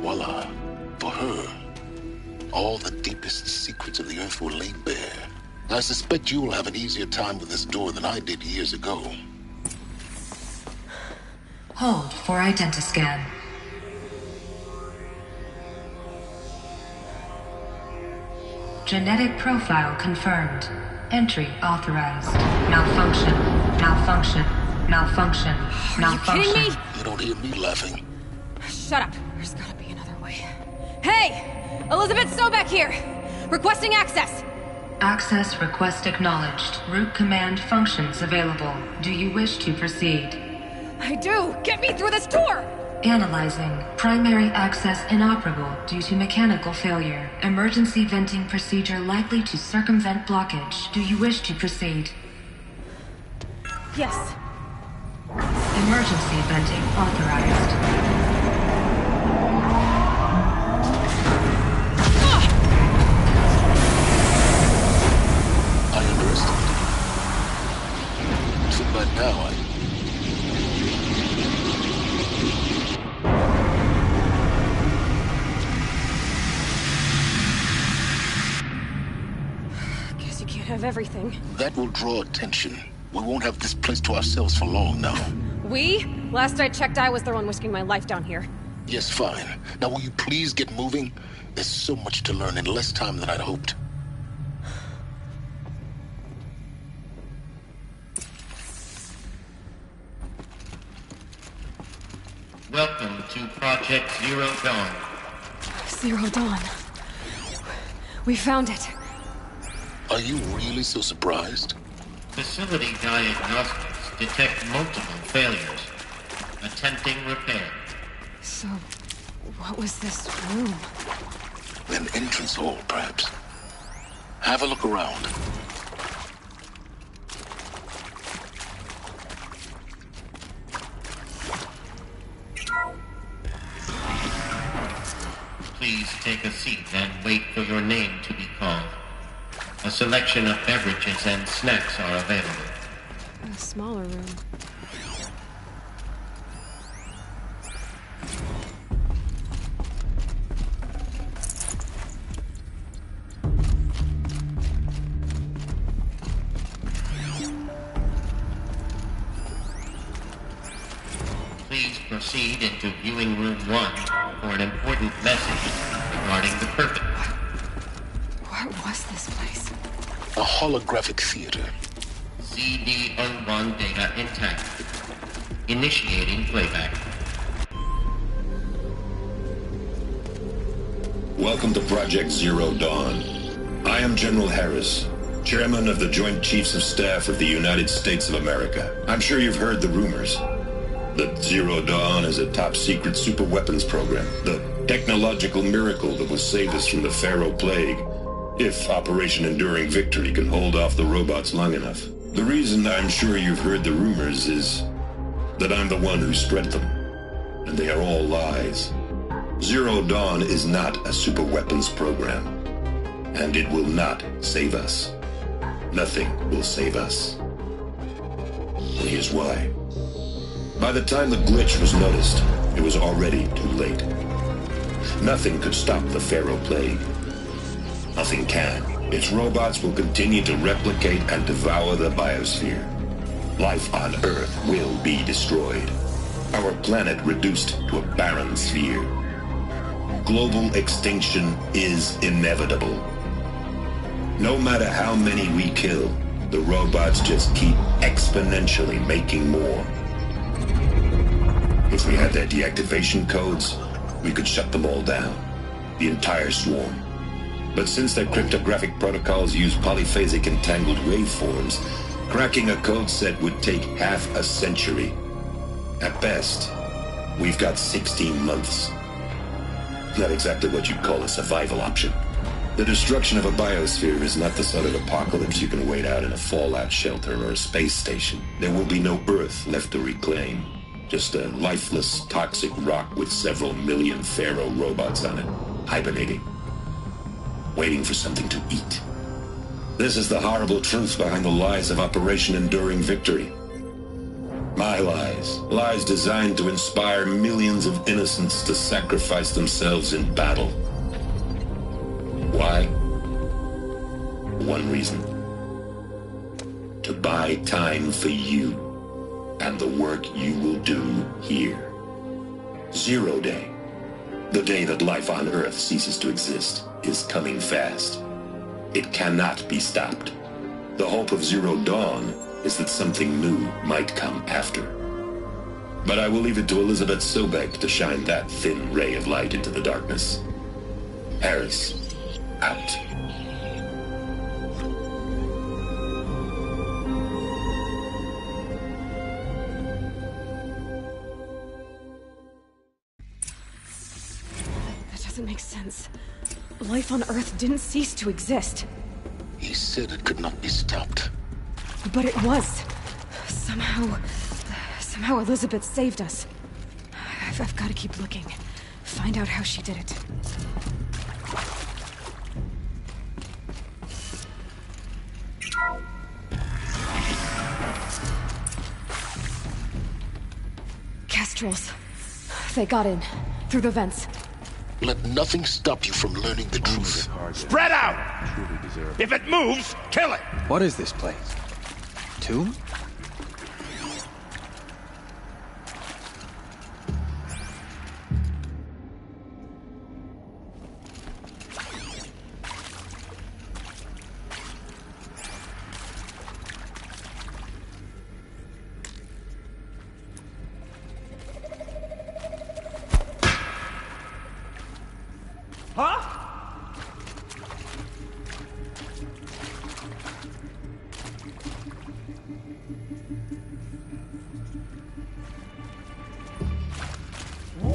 voila, for her, all the deepest secrets of the earth were laid bare. I suspect you will have an easier time with this door than I did years ago. Hold for identiscan. Genetic profile confirmed. Entry authorized. Malfunction. Malfunction. Malfunction. Malfunction. Are you kidding me? You don't hear me laughing. Shut up. There's gotta be another way. Hey! Elizabeth Sobek here! Requesting access! Access request acknowledged. Root command functions available. Do you wish to proceed? I do! Get me through this door! Analyzing. Primary access inoperable due to mechanical failure. Emergency venting procedure likely to circumvent blockage. Do you wish to proceed? Yes. Emergency venting authorized. I understand. So by now, Guess you can't have everything. that will draw attention. We won't have this place to ourselves for long now. We? Last I checked, I was the one risking my life down here. Yes, fine. Now will you please get moving? There's so much to learn in less time than I'd hoped. Welcome to Project Zero Dawn. Zero Dawn. We found it. Are you really so surprised? Facility diagnostics detect multiple failures. Attempting repair. So, what was this room? An entrance hall, perhaps. Have a look around. Please take a seat and wait for your name to be called. A selection of beverages and snacks are available. A smaller room. Please proceed into viewing room 1 for an important message regarding the purpose. What was this place? A holographic theater. CD01 data intact. Initiating playback. Welcome to Project Zero Dawn. I am General Harris, Chairman of the Joint Chiefs of Staff of the United States of America. I'm sure you've heard the rumors that Zero Dawn is a top-secret superweapons program, the technological miracle that will save us from the Pharaoh Plague, if Operation Enduring Victory can hold off the robots long enough. The reason I'm sure you've heard the rumors is that I'm the one who spread them, and they are all lies. Zero Dawn is not a superweapons program, and it will not save us. Nothing will save us. And here's why. By the time the glitch was noticed, it was already too late. Nothing could stop the Pharaoh Plague. Nothing can. Its robots will continue to replicate and devour the biosphere. Life on Earth will be destroyed. Our planet reduced to a barren sphere. Global extinction is inevitable. No matter how many we kill, the robots just keep exponentially making more. If we had their deactivation codes, we could shut them all down. The entire swarm. But since their cryptographic protocols use polyphasic entangled waveforms, cracking a code set would take half a century. At best, we've got 16 months. Not exactly what you'd call a survival option. The destruction of a biosphere is not the sort of apocalypse you can wait out in a fallout shelter or a space station. There will be no Earth left to reclaim. Just a lifeless, toxic rock with several million Pharaoh robots on it, hibernating, waiting for something to eat. This is the horrible truth behind the lies of Operation Enduring Victory. My lies. Lies designed to inspire millions of innocents to sacrifice themselves in battle. Why? One reason. To buy time for you and the work you will do here. Zero Day, the day that life on Earth ceases to exist, is coming fast. It cannot be stopped. The hope of Zero Dawn is that something new might come after. But I will leave it to Elizabeth Sobek to shine that thin ray of light into the darkness. Harris, out. That doesn't make sense. Life on Earth didn't cease to exist. He said it could not be stopped. But it was. Somehow Elizabeth saved us. I've got to keep looking. Find out how she did it. Kestrels. They got in. Through the vents. Let nothing stop you from learning the truth. Spread out! If it moves, kill it! What is this place? Tomb?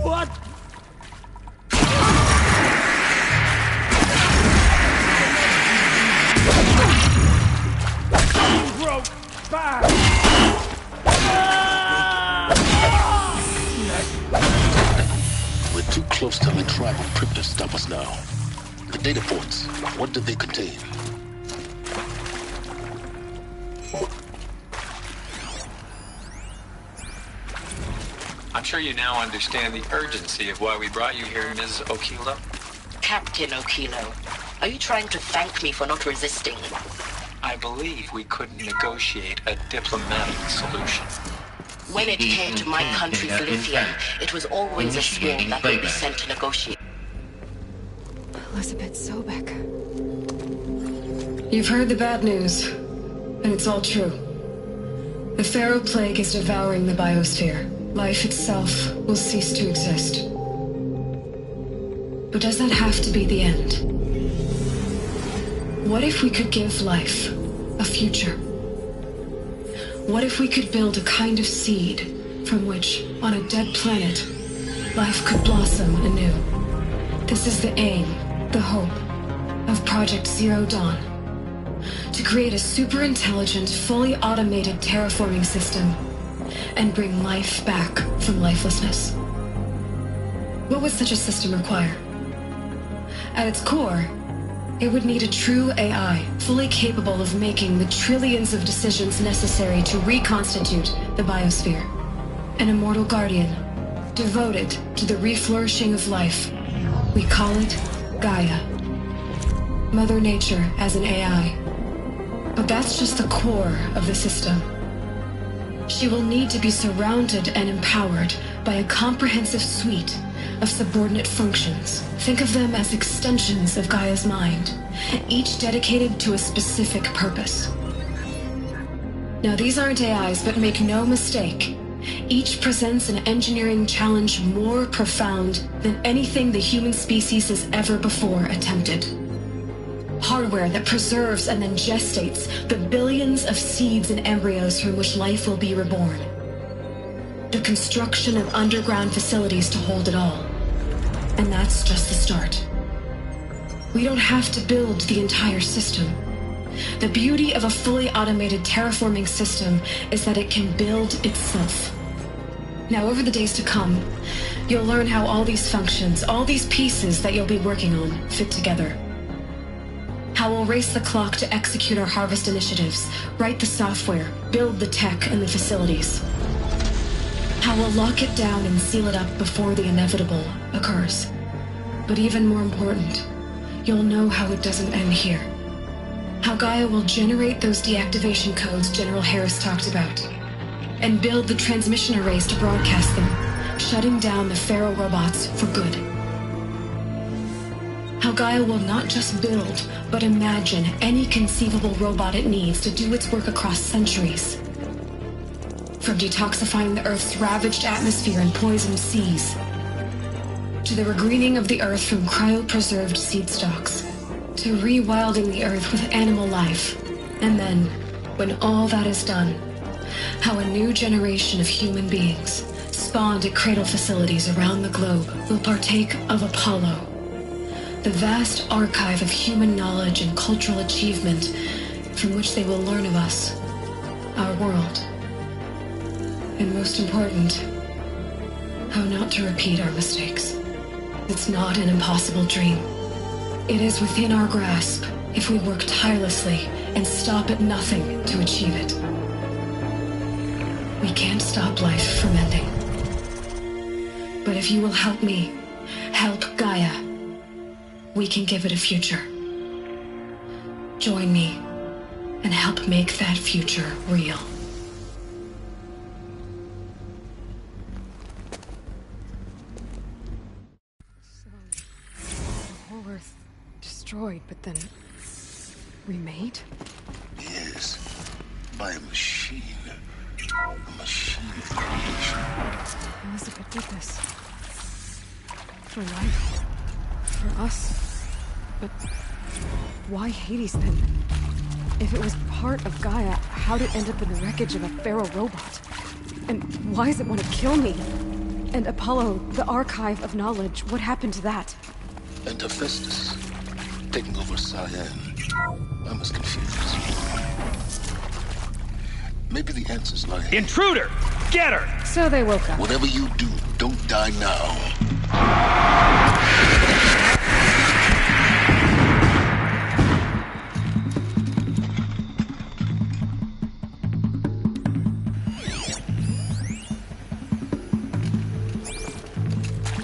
What? Broke back. We're too close to the tribal crypt to stop us now. The data points, what did they contain? I'm sure you now understand the urgency of why we brought you here, Ms. Okilo. Captain Okilo, are you trying to thank me for not resisting? I believe we couldn't negotiate a diplomatic solution. When it came to my country's lithium, it was always a swarm that would be sent to negotiate. Elizabeth Sobek. You've heard the bad news, and it's all true. The Pharaoh Plague is devouring the biosphere. Life itself will cease to exist. But does that have to be the end? What if we could give life a future? What if we could build a kind of seed from which, on a dead planet, life could blossom anew? This is the aim, the hope, of Project Zero Dawn. To create a super-intelligent, fully automated terraforming system and bring life back from lifelessness. What would such a system require? At its core, it would need a true AI, fully capable of making the trillions of decisions necessary to reconstitute the biosphere. An immortal guardian, devoted to the reflourishing of life. We call it Gaia. Mother Nature as an AI. But that's just the core of the system. She will need to be surrounded and empowered by a comprehensive suite of subordinate functions. Think of them as extensions of Gaia's mind, each dedicated to a specific purpose. Now, these aren't AIs, but make no mistake, each presents an engineering challenge more profound than anything the human species has ever before attempted. Hardware that preserves and then gestates the billions of seeds and embryos from which life will be reborn. The construction of underground facilities to hold it all. And that's just the start. We don't have to build the entire system. The beauty of a fully automated terraforming system is that it can build itself. Now, over the days to come, you'll learn how all these functions, all these pieces that you'll be working on, fit together. How we'll race the clock to execute our harvest initiatives, write the software, build the tech and the facilities. How we'll lock it down and seal it up before the inevitable occurs. But even more important, you'll know how it doesn't end here. How Gaia will generate those deactivation codes General Harris talked about, and build the transmission arrays to broadcast them, shutting down the Pharaoh robots for good. How Gaia will not just build, but imagine any conceivable robot it needs to do its work across centuries. From detoxifying the Earth's ravaged atmosphere and poisoned seas, to the regreening of the Earth from cryopreserved seed stalks, to rewilding the Earth with animal life. And then, when all that is done, how a new generation of human beings, spawned at cradle facilities around the globe, will partake of Apollo, the vast archive of human knowledge and cultural achievement from which they will learn of us, our world. And most important, how not to repeat our mistakes. It's not an impossible dream. It is within our grasp if we work tirelessly and stop at nothing to achieve it. We can't stop life from ending. But if you will help me, help Gaia, we can give it a future. Join me and help make that future real. Destroyed, but then remade? Yes, by a machine. A machine of creation. Elizabeth did this. For life. For us. But why Hades then? If it was part of Gaia, how'd it end up in the wreckage of a Pharaoh robot? And why does it want to kill me? And Apollo, the archive of knowledge, what happened to that? And Hephaestus, taking over Cyan. I'm as confused as you. Maybe the answers lie here. Intruder! Get her! So they woke up. Whatever you do, don't die now.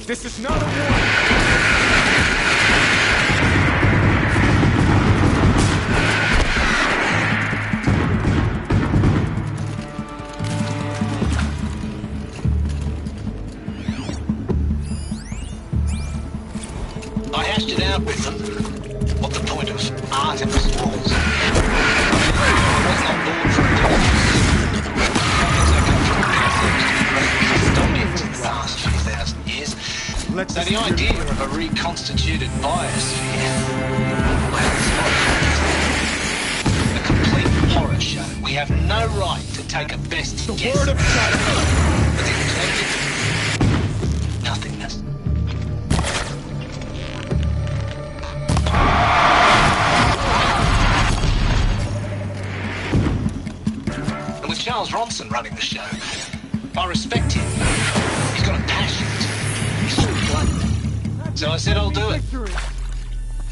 This is not a war! I hashed it out with them, what the point of Artemis was. I wasn't on board for it. The last few thousand years. So the idea of a reconstituted biosphere, well, it's not a complete horror show. We have no right to take a best guess. The word of God. With intended nothingness. Charles Ronson running the show. I respect him. He's got a passion. He's blood. So I said I'll do it.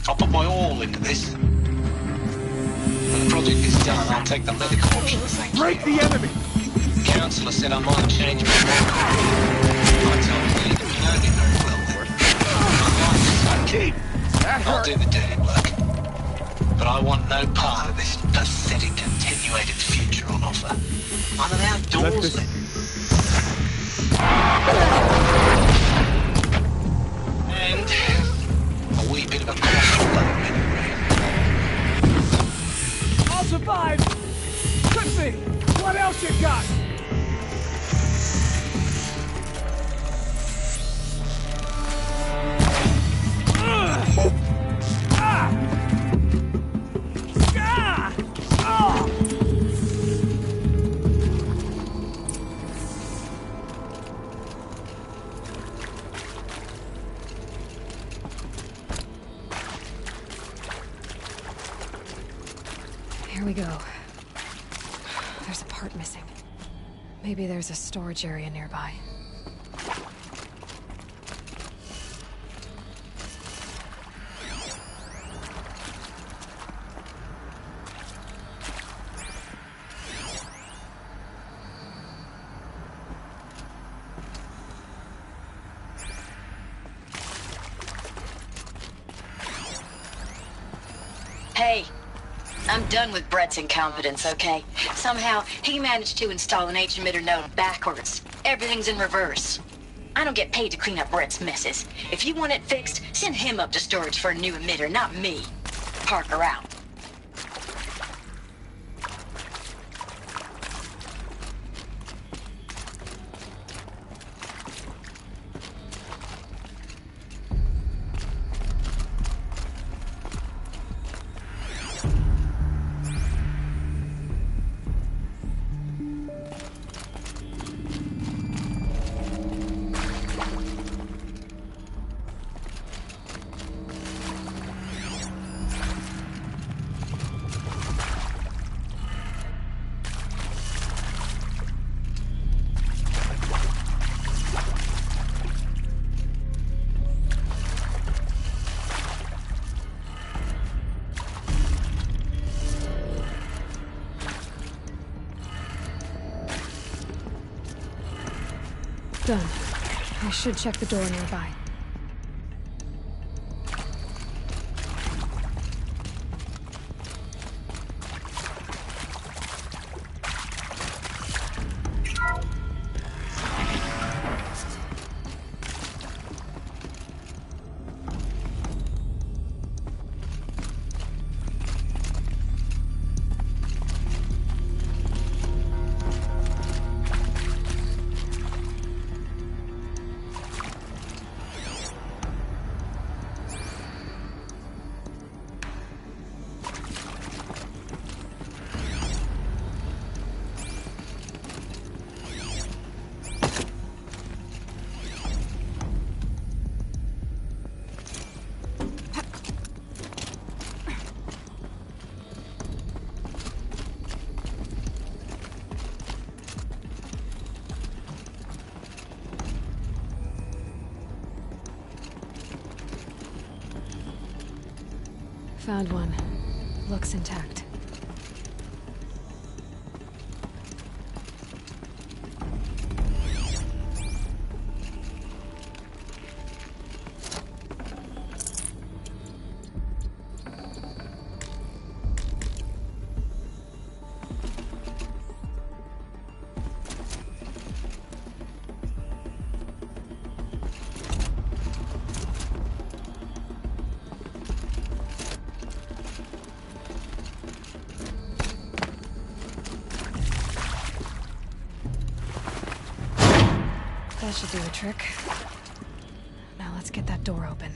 I'll put my all into this. When the project is done, I'll take the medical option. Break the enemy! The councillor said I might change my mind. I told him you know me very well then. I'll do the dirty work. But I want no part of this pathetic attenuated future on offer. I'm an outdoorsman. And a wee bit of a claustrophobe. I'll survive! Could be! What else you got? Here we go. There's a part missing. Maybe there's a storage area nearby. Hey, I'm done with Brett's incompetence, okay? Somehow, he managed to install an H-emitter node backwards. Everything's in reverse. I don't get paid to clean up Brett's messes. If you want it fixed, send him up to storage for a new emitter, not me. Parker out. Done. I should check the door nearby. Found one. Looks intact. That should do the trick. Now let's get that door open.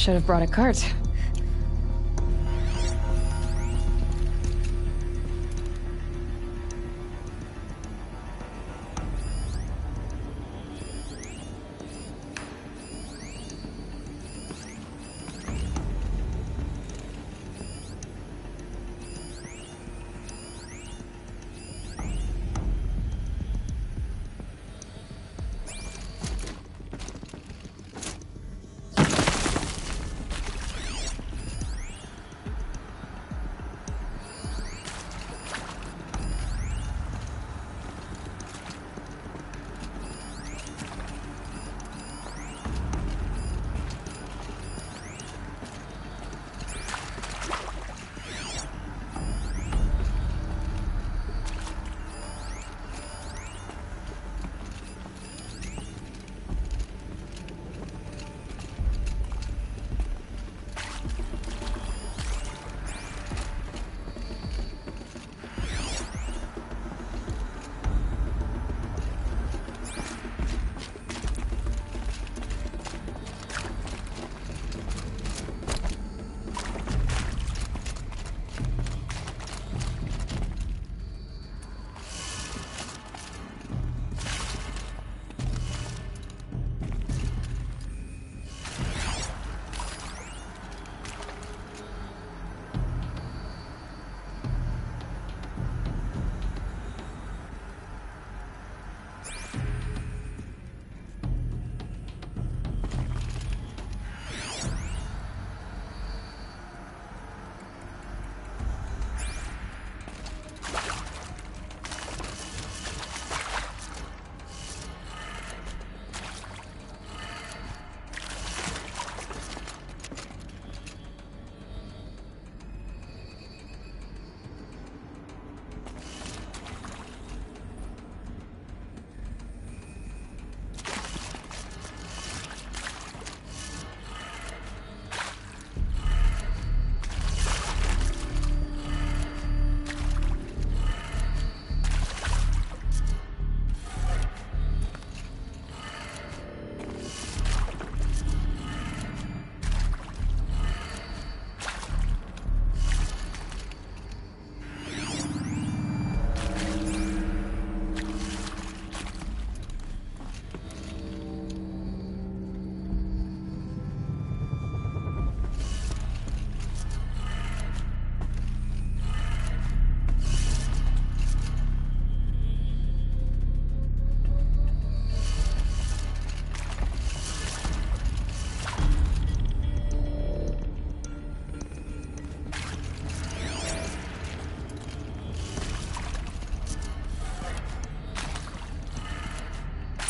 should have brought a cart.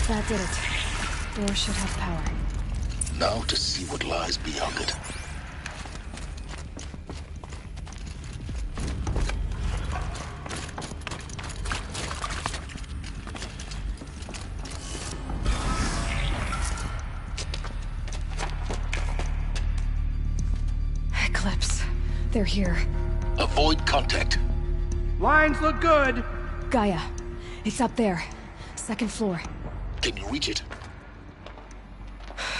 That did it. Door should have power. Now to see what lies beyond it. Eclipse. They're here. Avoid contact. Lines look good. Gaia. It's up there. Second floor. Can you reach it?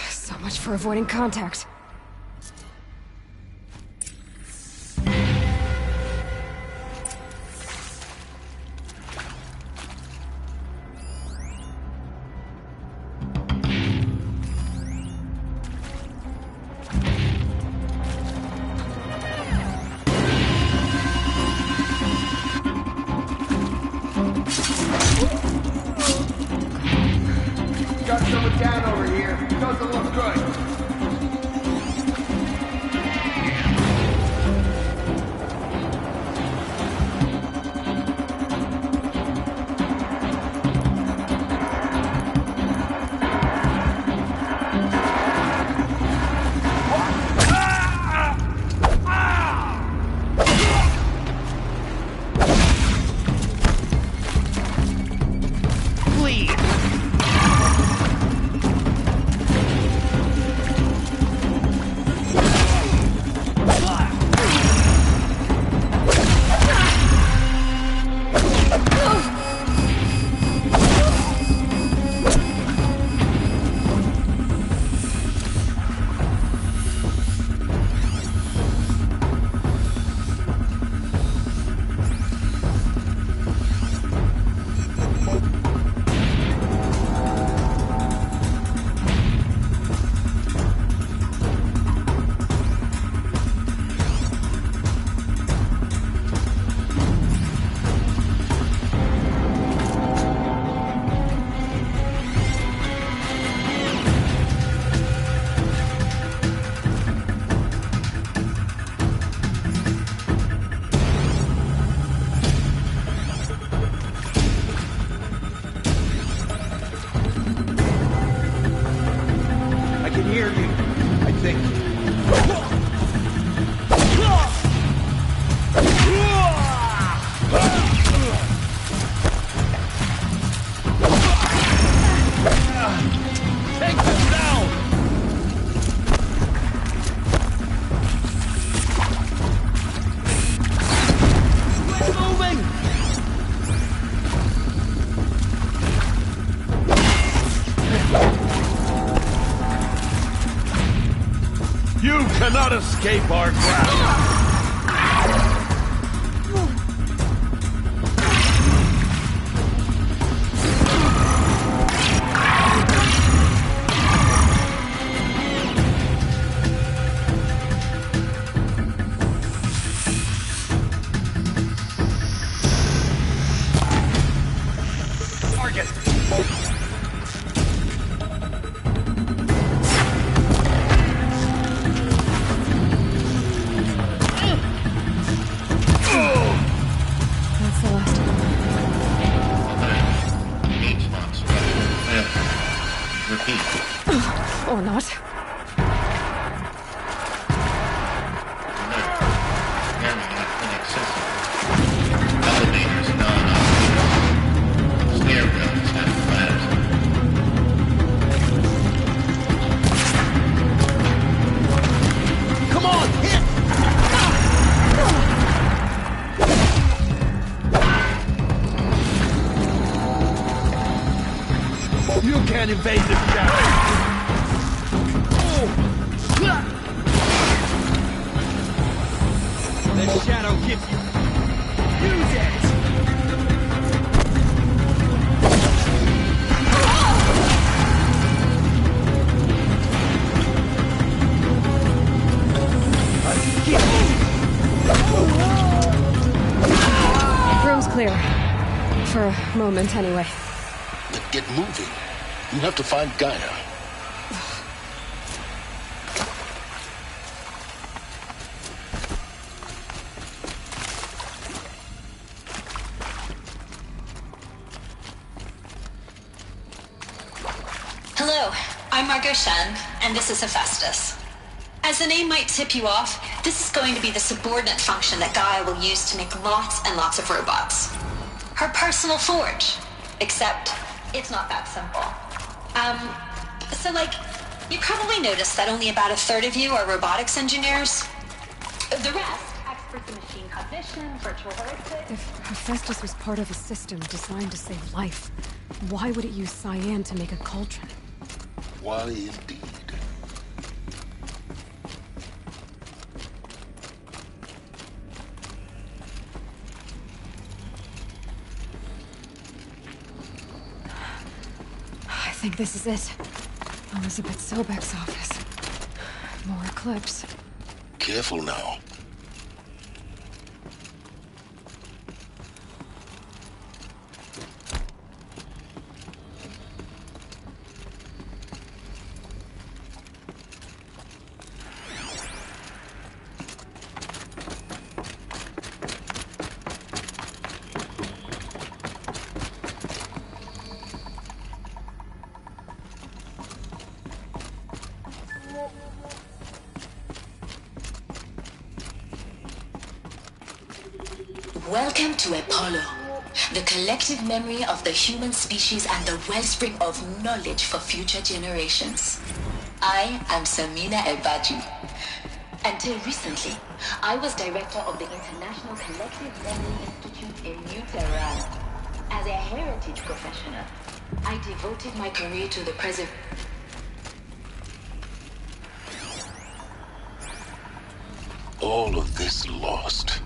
So much for avoiding contact. Got someone down over here. Doesn't look good. escape our grasp. Or not. Elevators non-operational. Stairwells have collapsed. Come on, hit! You can't evade this shadow. The shadow gives you. Use it! Room's clear. For a moment, anyway. Then get moving. You have to find Gaia. Hello, I'm Margot Shen, and this is Hephaestus. As the name might tip you off, this is going to be the subordinate function that Gaia will use to make lots and lots of robots. Her personal forge. Except, it's not that simple. You probably noticed that only about a third of you are robotics engineers. The rest, experts in machine cognition, virtual arithmetic. If Hephaestus was part of a system designed to save life, why would it use cyan to make a cauldron? Why indeed? I think this is it. Elizabeth Sobek's office. More clips. Careful now. Welcome to Apollo, the collective memory of the human species and the wellspring of knowledge for future generations. I am Samina Elbaji. Until recently, I was director of the International Collective Memory Institute in New Tehran. As a heritage professional, I devoted my career to the preservation. All of this lost.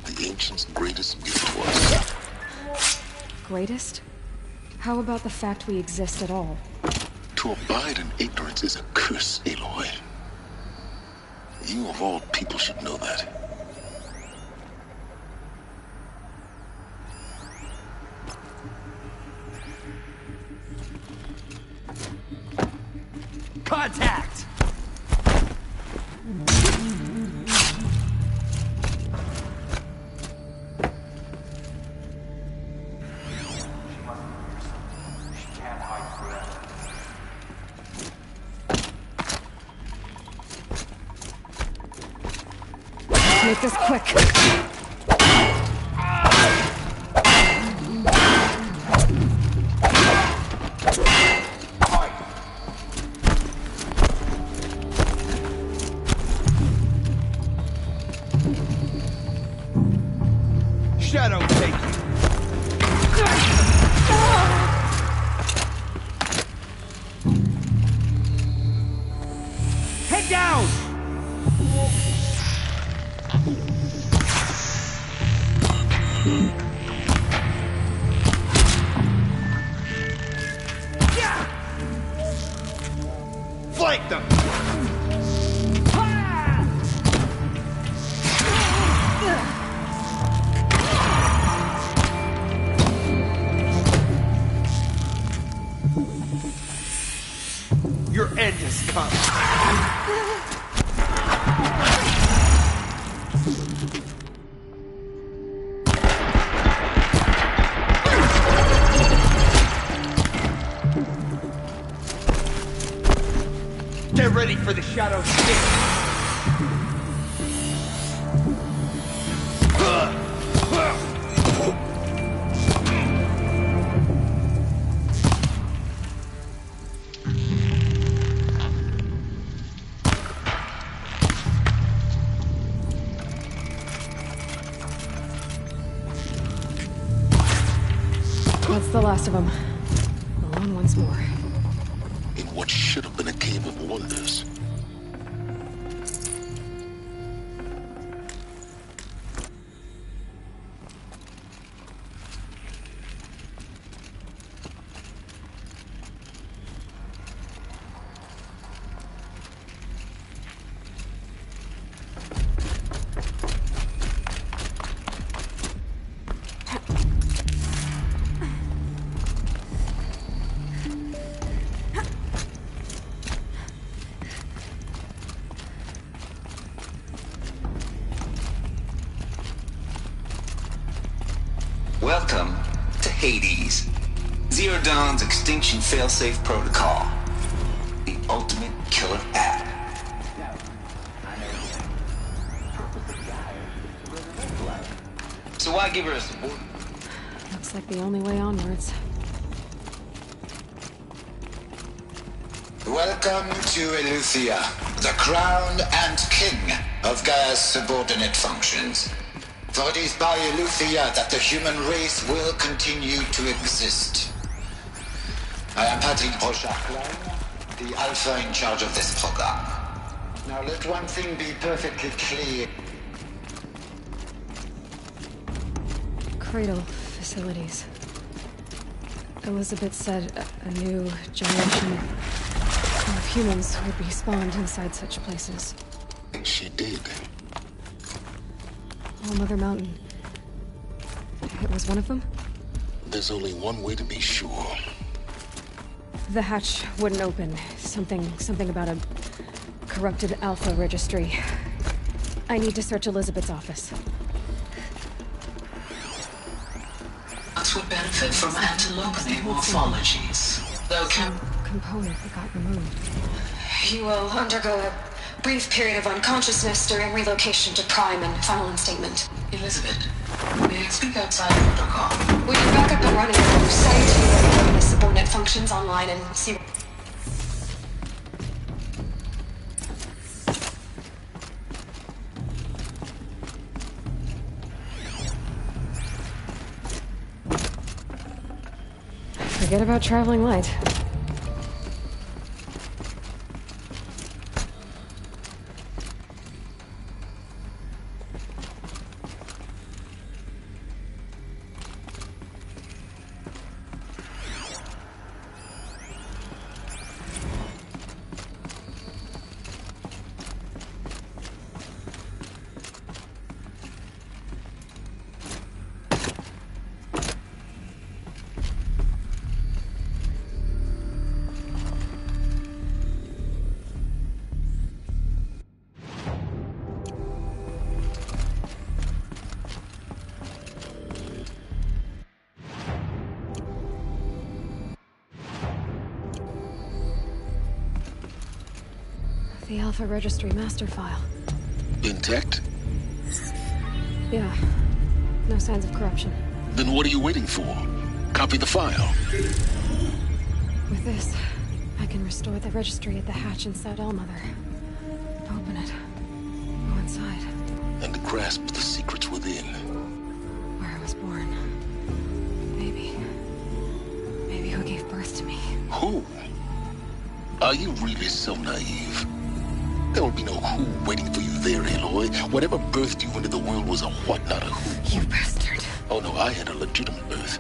The ancients' greatest gift was. Greatest? How about the fact we exist at all? To abide in ignorance is a curse, Aloy. You of all people should know that. Contact! Make this quick. Shadow take you. Head down! Flank them! Your end has come. Get ready for the shadow stick. That's the last of them. Alone once more. In what should have been a cave of wonders. Welcome to Hades. Zero Dawn's Extinction Failsafe Protocol. The ultimate killer app. So why give her a support? Looks like the only way onwards. Welcome to Eleuthia, the crown and king of Gaia's subordinate functions. For it is by Eleuthia that the human race will continue to exist. I am Patrick Rochard, the Alpha in charge of this program. Now let one thing be perfectly clear. Cradle facilities. Elizabeth said a new generation of humans would be spawned inside such places. She did. All Mother Mountain. It was one of them? There's only one way to be sure. The hatch wouldn't open. Something about a corrupted Alpha registry. I need to search Elizabeth's office. Us would benefit from antilopinate morphologies. Though component that got removed. You will undergo a brief period of unconsciousness during relocation to Prime and final instatement. Elizabeth, may I speak outside protocol? When you're back up and running at the site, you will bring the subordinate functions online and see... Forget about traveling light. The Alpha Registry master file. Intact? Yeah. No signs of corruption. Then what are you waiting for? Copy the file. With this, I can restore the registry at the hatch inside Allmother. Open it. Go inside. And grasp the secrets within. Where I was born. Maybe who gave birth to me. Who? Are you really so naive? There will be no who waiting for you there, Aloy. Whatever birthed you into the world was a what, not a who. You bastard. Oh no, I had a legitimate birth.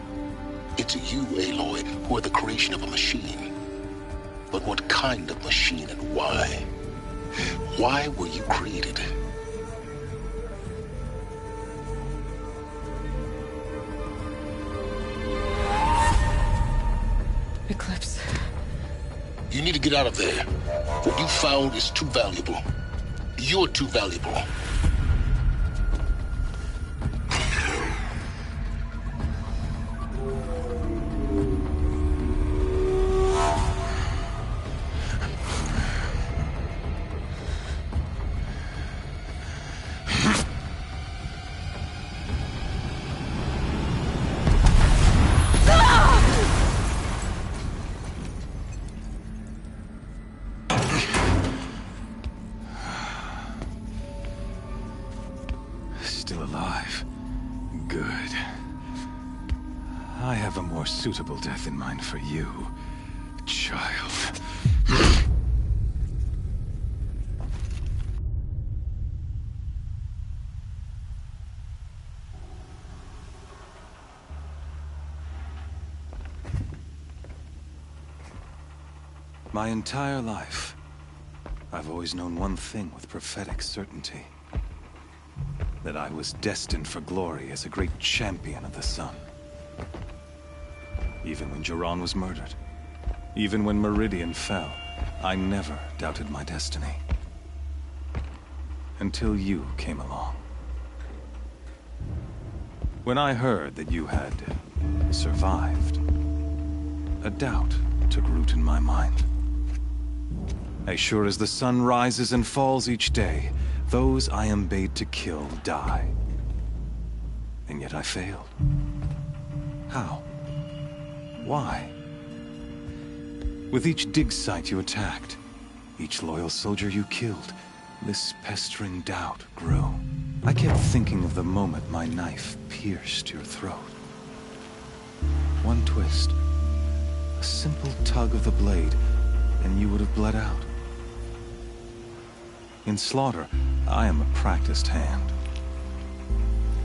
It's you, Aloy, who are the creation of a machine. But what kind of machine and why? Why were you created? Eclipse. You need to get out of there. What you found is too valuable. You're too valuable. Still alive. Good. I have a more suitable death in mind for you, child. My entire life, I've always known one thing with prophetic certainty. That I was destined for glory as a great champion of the sun. Even when Jiran was murdered, even when Meridian fell, I never doubted my destiny. Until you came along. When I heard that you had survived, a doubt took root in my mind. As sure as the sun rises and falls each day, those I am bade to kill die. And yet I failed. How? Why? With each dig site you attacked, each loyal soldier you killed, this pestering doubt grew. I kept thinking of the moment my knife pierced your throat. One twist, a simple tug of the blade, and you would have bled out. In slaughter, I am a practiced hand.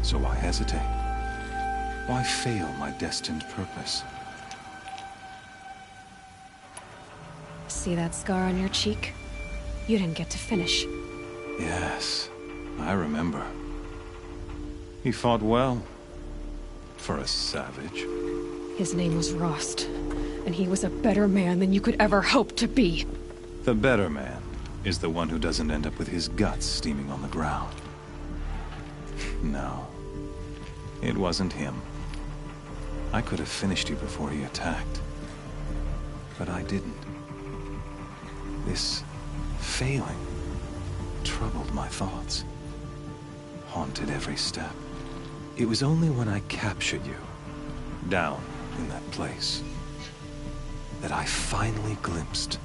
So why hesitate? Why fail my destined purpose? See that scar on your cheek? You didn't get to finish. Yes, I remember. He fought well. For a savage. His name was Rost, and he was a better man than you could ever hope to be. The better man is the one who doesn't end up with his guts steaming on the ground. No, it wasn't him. I could have finished you before he attacked. But I didn't. This failing troubled my thoughts, haunted every step. It was only when I captured you, down in that place, that I finally glimpsed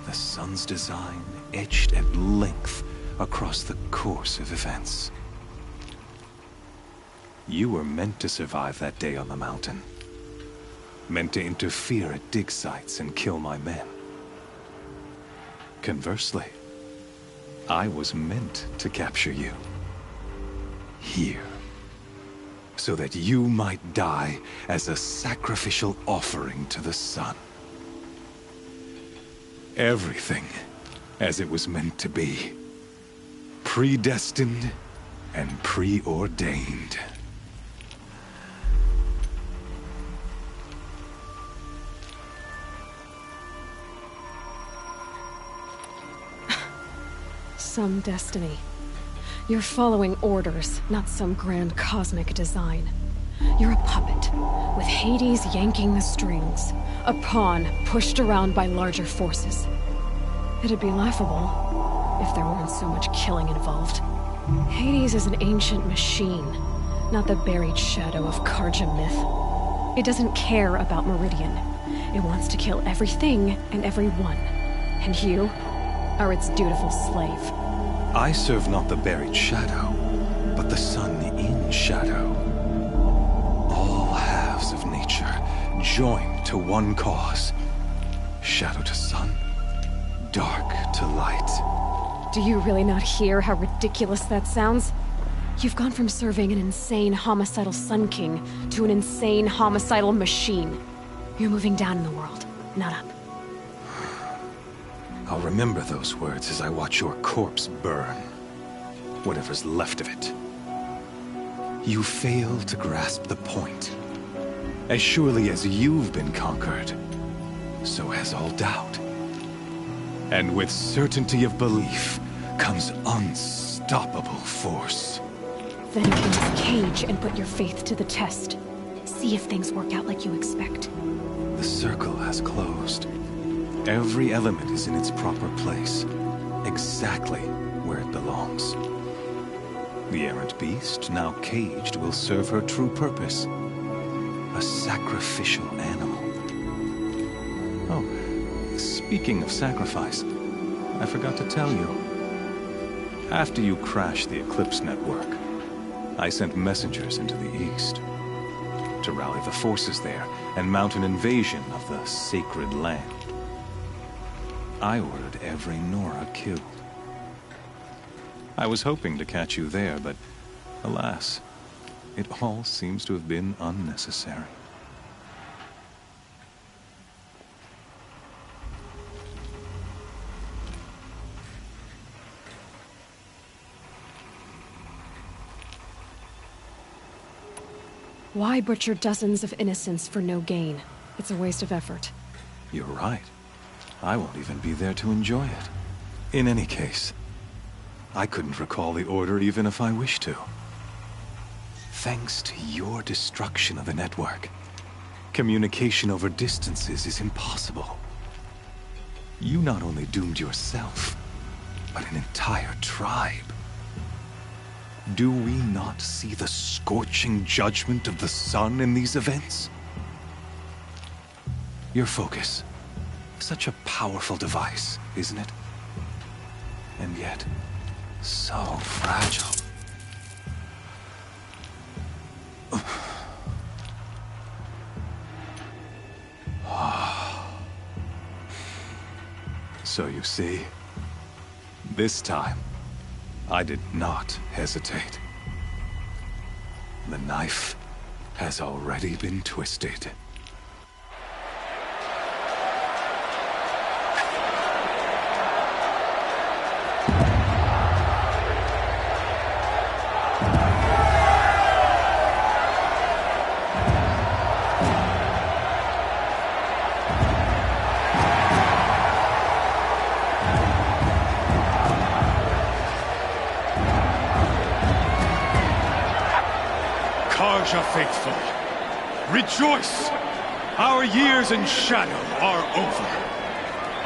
the sun's design etched at length across the course of events. You were meant to survive that day on the mountain. Meant to interfere at dig sites and kill my men. Conversely, I was meant to capture you. Here. So that you might die as a sacrificial offering to the sun. Everything as it was meant to be. Predestined and preordained. Some destiny. You're following orders, not some grand cosmic design. You're a puppet, with Hades yanking the strings. A pawn pushed around by larger forces. It'd be laughable if there weren't so much killing involved. Hades is an ancient machine, not the buried shadow of Karja myth. It doesn't care about Meridian. It wants to kill everything and everyone. And you are its dutiful slave. I serve not the buried shadow, but the sun in shadow. All halves of nature joined to one cause. Shadow to sun, dark to light. Do you really not hear how ridiculous that sounds? You've gone from serving an insane homicidal Sun King to an insane homicidal machine. You're moving down in the world, not up. I'll remember those words as I watch your corpse burn. Whatever's left of it. You fail to grasp the point. As surely as you've been conquered, so has all doubt. And with certainty of belief comes unstoppable force. Then open this cage and put your faith to the test. See if things work out like you expect. The circle has closed. Every element is in its proper place, exactly where it belongs. The errant beast, now caged, will serve her true purpose. A sacrificial animal. Oh, speaking of sacrifice, I forgot to tell you. After you crashed the Eclipse network, I sent messengers into the east to rally the forces there and mount an invasion of the sacred land. I ordered every Nora killed. I was hoping to catch you there, but alas, it all seems to have been unnecessary. Why butcher dozens of innocents for no gain? It's a waste of effort. You're right. I won't even be there to enjoy it. In any case, I couldn't recall the order even if I wished to. Thanks to your destruction of the network, communication over distances is impossible. You not only doomed yourself, but an entire tribe. Do we not see the scorching judgment of the sun in these events? Your focus. Such a powerful device, isn't it? And yet, so fragile. So you see, this time, I did not hesitate. The knife has already been twisted. Karja faithful, rejoice! Our years in shadow are over.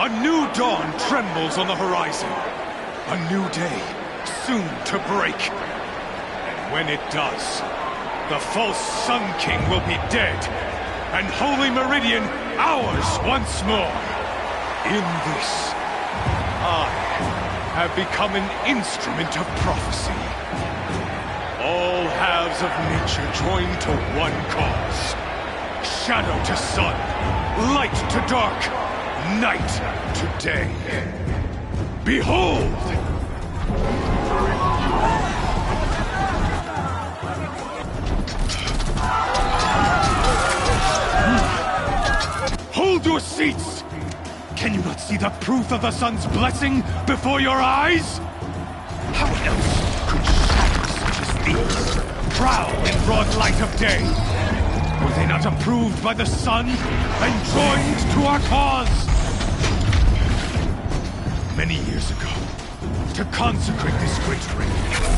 A new dawn trembles on the horizon. A new day, soon to break. And when it does, the false Sun King will be dead, and Holy Meridian ours once more. In this, I have become an instrument of prophecy. All halves of nature join to one cause. Shadow to sun, light to dark, night to day. Behold! Hold your seats! Can you not see the proof of the sun's blessing before your eyes? How else could shadows such as these prowl in broad light of day? Were they not approved by the sun and joined to our cause? Many years ago, to consecrate this great ring,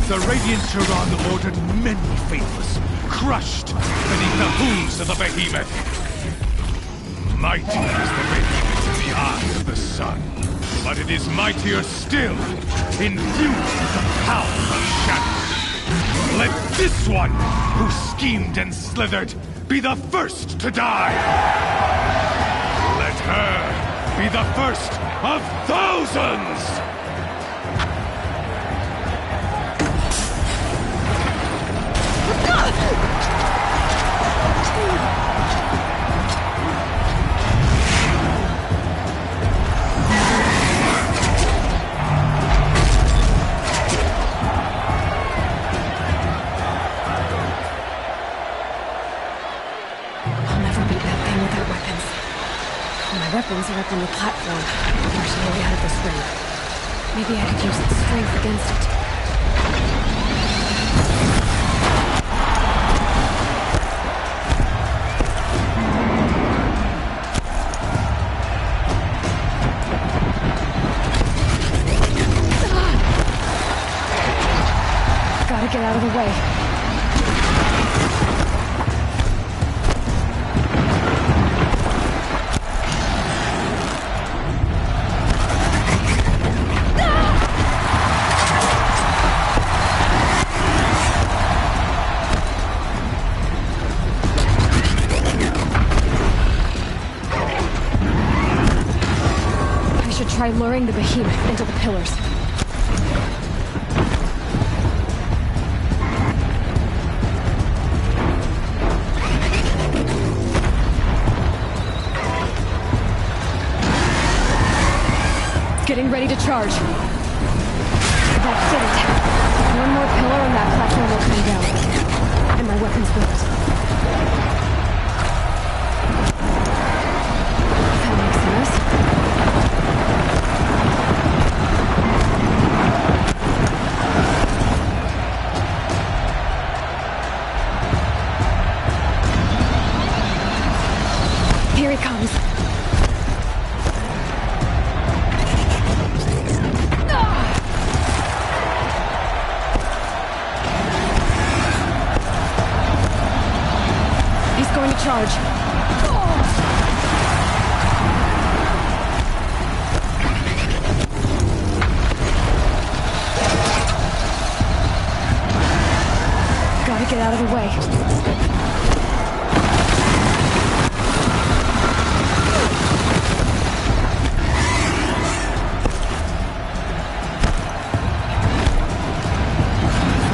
the Radiant Tyrann ordered many faithless, crushed beneath the hooves of the behemoth. Mighty is the behemoth in the eye of the sun, but it is mightier still, infused with the power of shadow. Let this one, who schemed and slithered, be the first to die! Let her be the first of thousands! I'll never beat that thing without weapons. My weapons are up on the platform, partially way out of this ring. Maybe I could use its strength against it. Gotta get out of the way. I should try luring the behemoth into the pillars. Getting ready to charge. That's it. One more pillar and that platform will come down. And my weapon's built. That makes sense. Here he comes. Charge. Gotta get out of the way.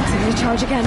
Ready to charge again.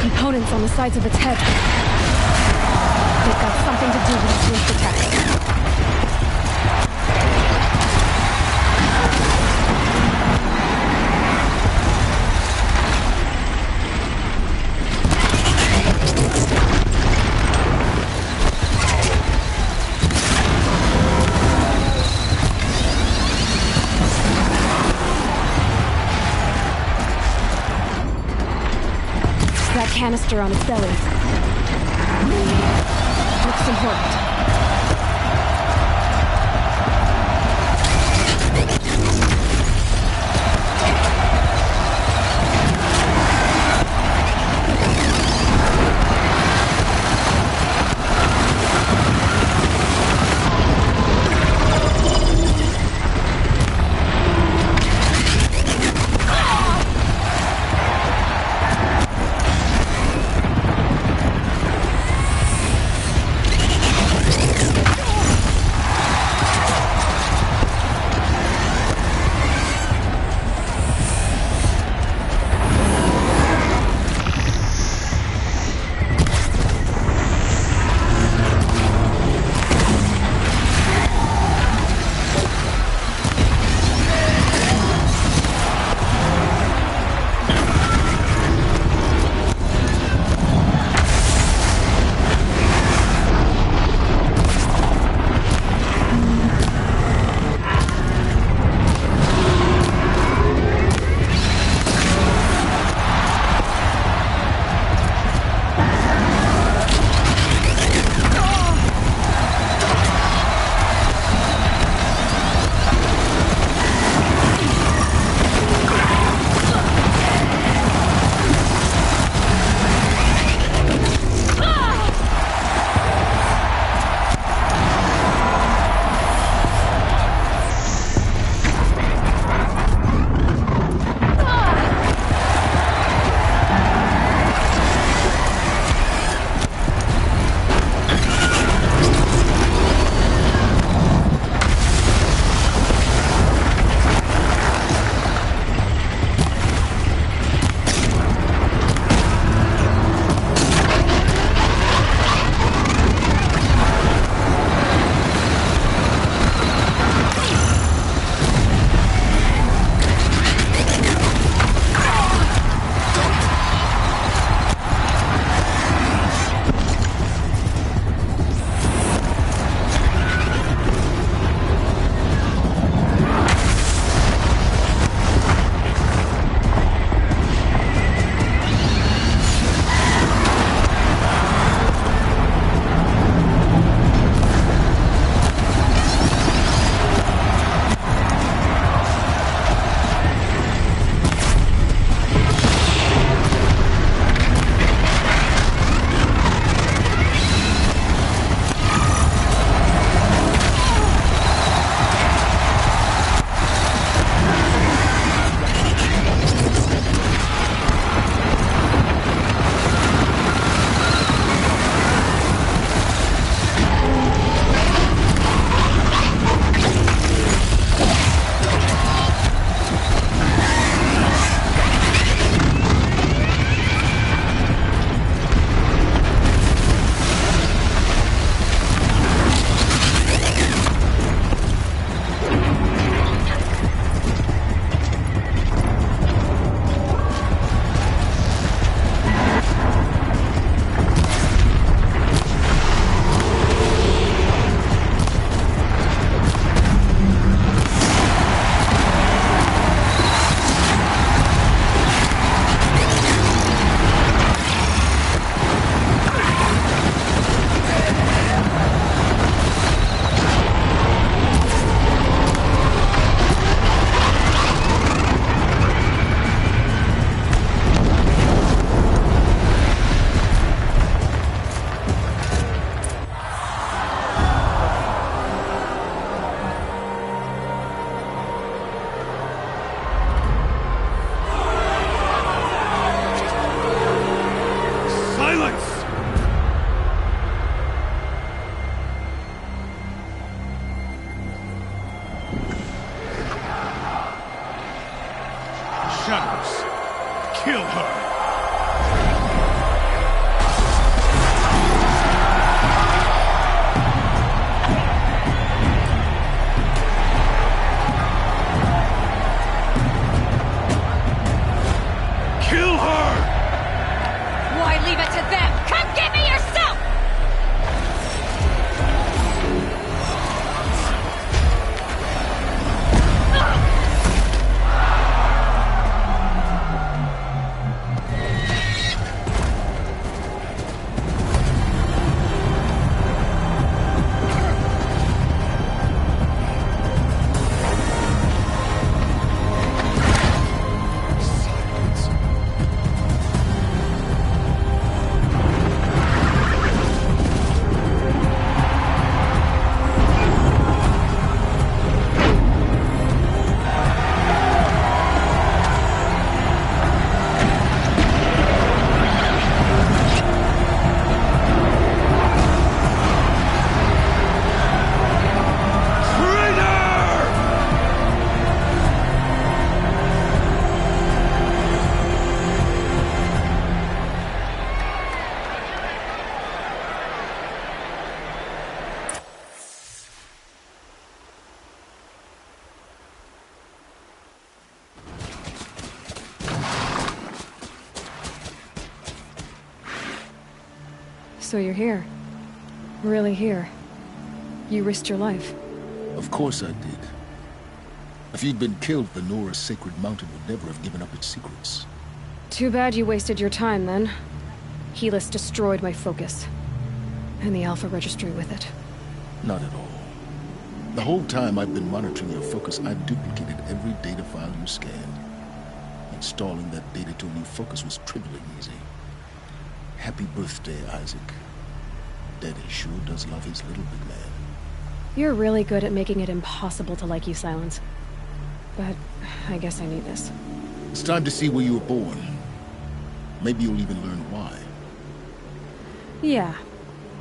Components on the sides of its head. They've got something to do with its swift attack. Canister on its belly. Looks important. leave it to them! Come get me yourself! So you're here. Really here. You risked your life. Of course I did. If you'd been killed, the Nora's sacred mountain would never have given up its secrets. Too bad you wasted your time, then. Helis destroyed my focus. And the Alpha Registry with it. Not at all. The whole time I've been monitoring your focus, I've duplicated every data file you scanned. Installing that data to a new focus was trivially easy. Happy birthday, Isaac. Daddy sure does love his little big man. You're really good at making it impossible to like you, Silence. But I guess I need this. It's time to see where you were born. Maybe you'll even learn why. Yeah.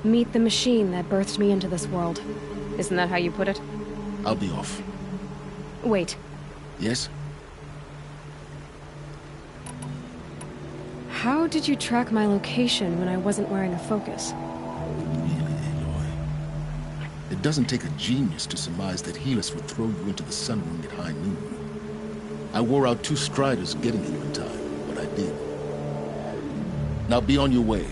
Meet the machine that birthed me into this world. Isn't that how you put it? I'll be off. Wait. Yes? How did you track my location when I wasn't wearing a focus? Really, Aloy? It doesn't take a genius to surmise that Helis would throw you into the sun ring at high noon. I wore out 2 striders getting you in time, but I did. Now be on your way.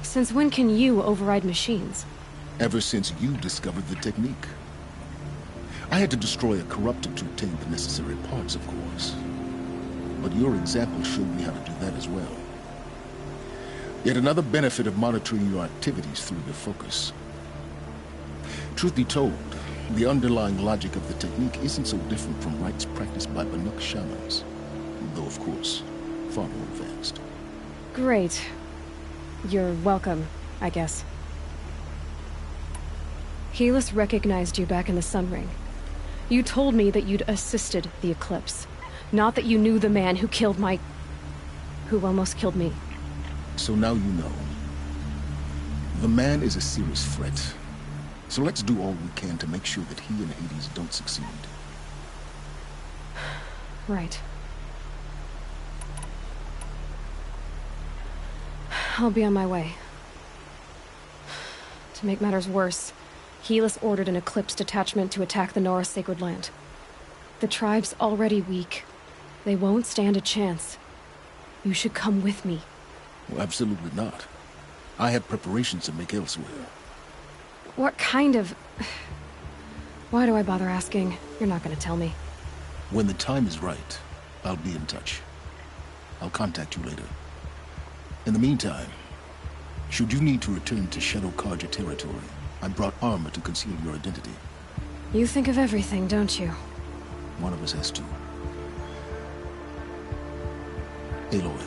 Since when can you override machines? Ever since you discovered the technique. I had to destroy a corruptor to obtain the necessary parts, of course. But your example showed me how to do that as well. Yet another benefit of monitoring your activities through your focus. Truth be told, the underlying logic of the technique isn't so different from rites practiced by Banuk shamans. Though, of course, far more advanced. Great. You're welcome, I guess. Helis recognized you back in the Sun Ring. You told me that you'd assisted the Eclipse. Not that you knew the man who killed who almost killed me. So now you know. The man is a serious threat. So let's do all we can to make sure that he and Hades don't succeed. Right. I'll be on my way. To make matters worse, Helis ordered an Eclipse detachment to attack the Nora Sacred Land. The tribe's already weak. They won't stand a chance. You should come with me. Well, absolutely not. I have preparations to make elsewhere. What kind of... Why do I bother asking? You're not gonna tell me. When the time is right, I'll be in touch. I'll contact you later. In the meantime, should you need to return to Shadow Karja territory, I brought armor to conceal your identity. You think of everything, don't you? One of us has to. Aloy,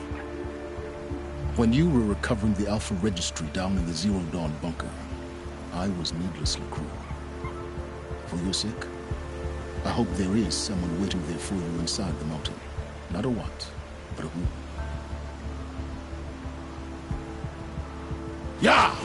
when you were recovering the Alpha Registry down in the Zero Dawn bunker, I was needlessly cruel. For your sake, I hope there is someone waiting there for you inside the mountain. Not a what, but a who. Yeah!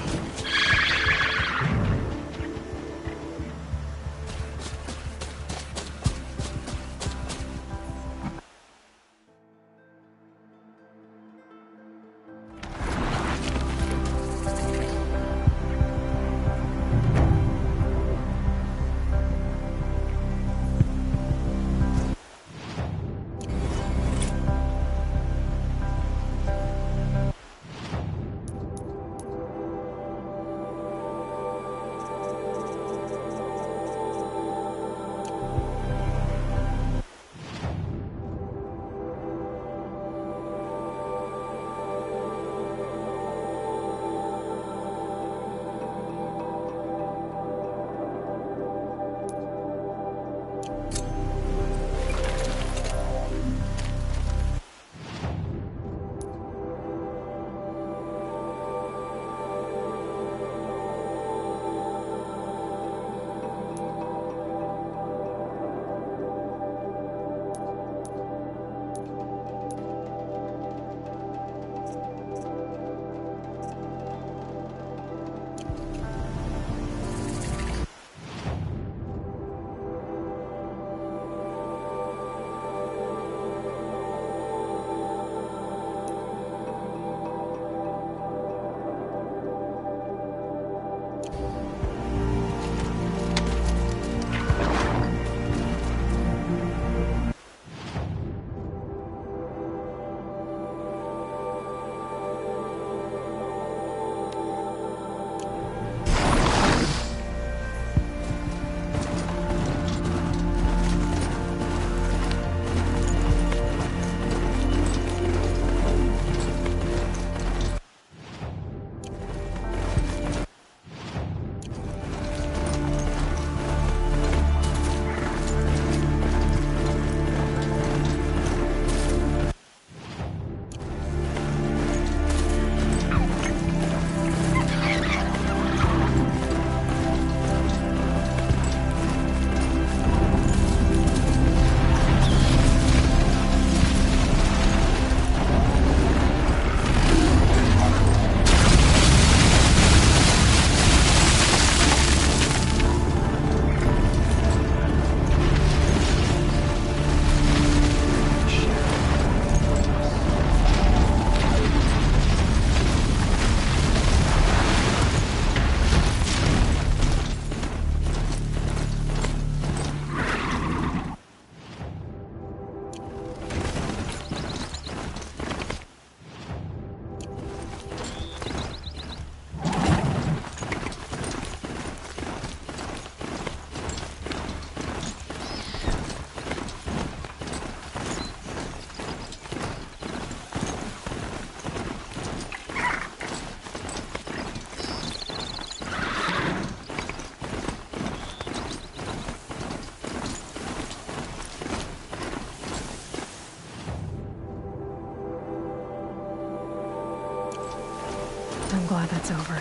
glad that's over.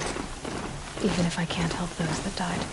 Even if I can't help those that died.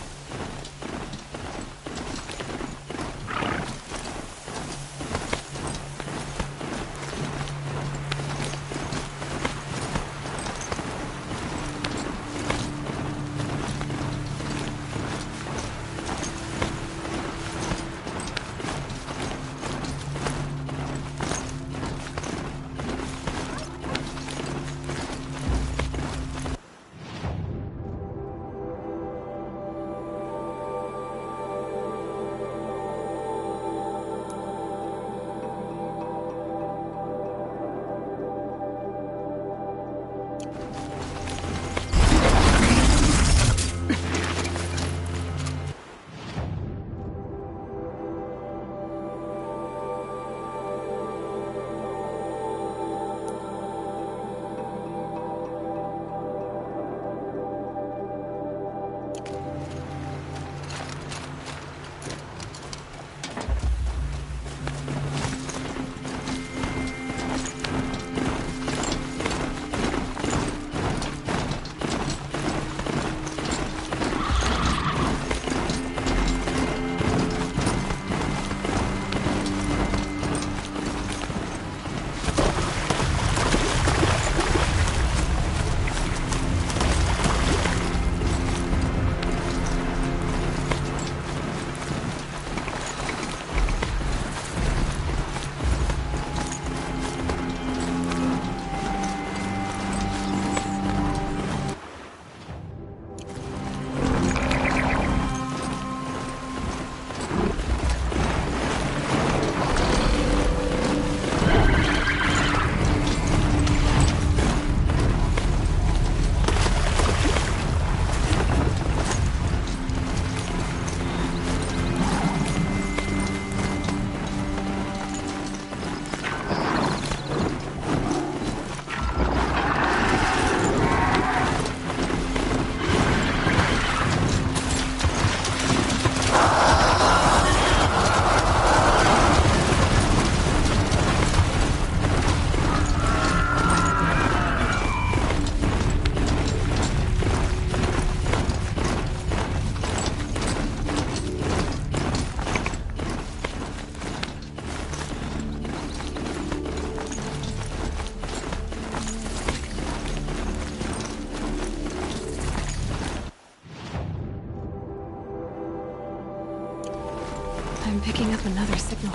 I'm picking up another signal.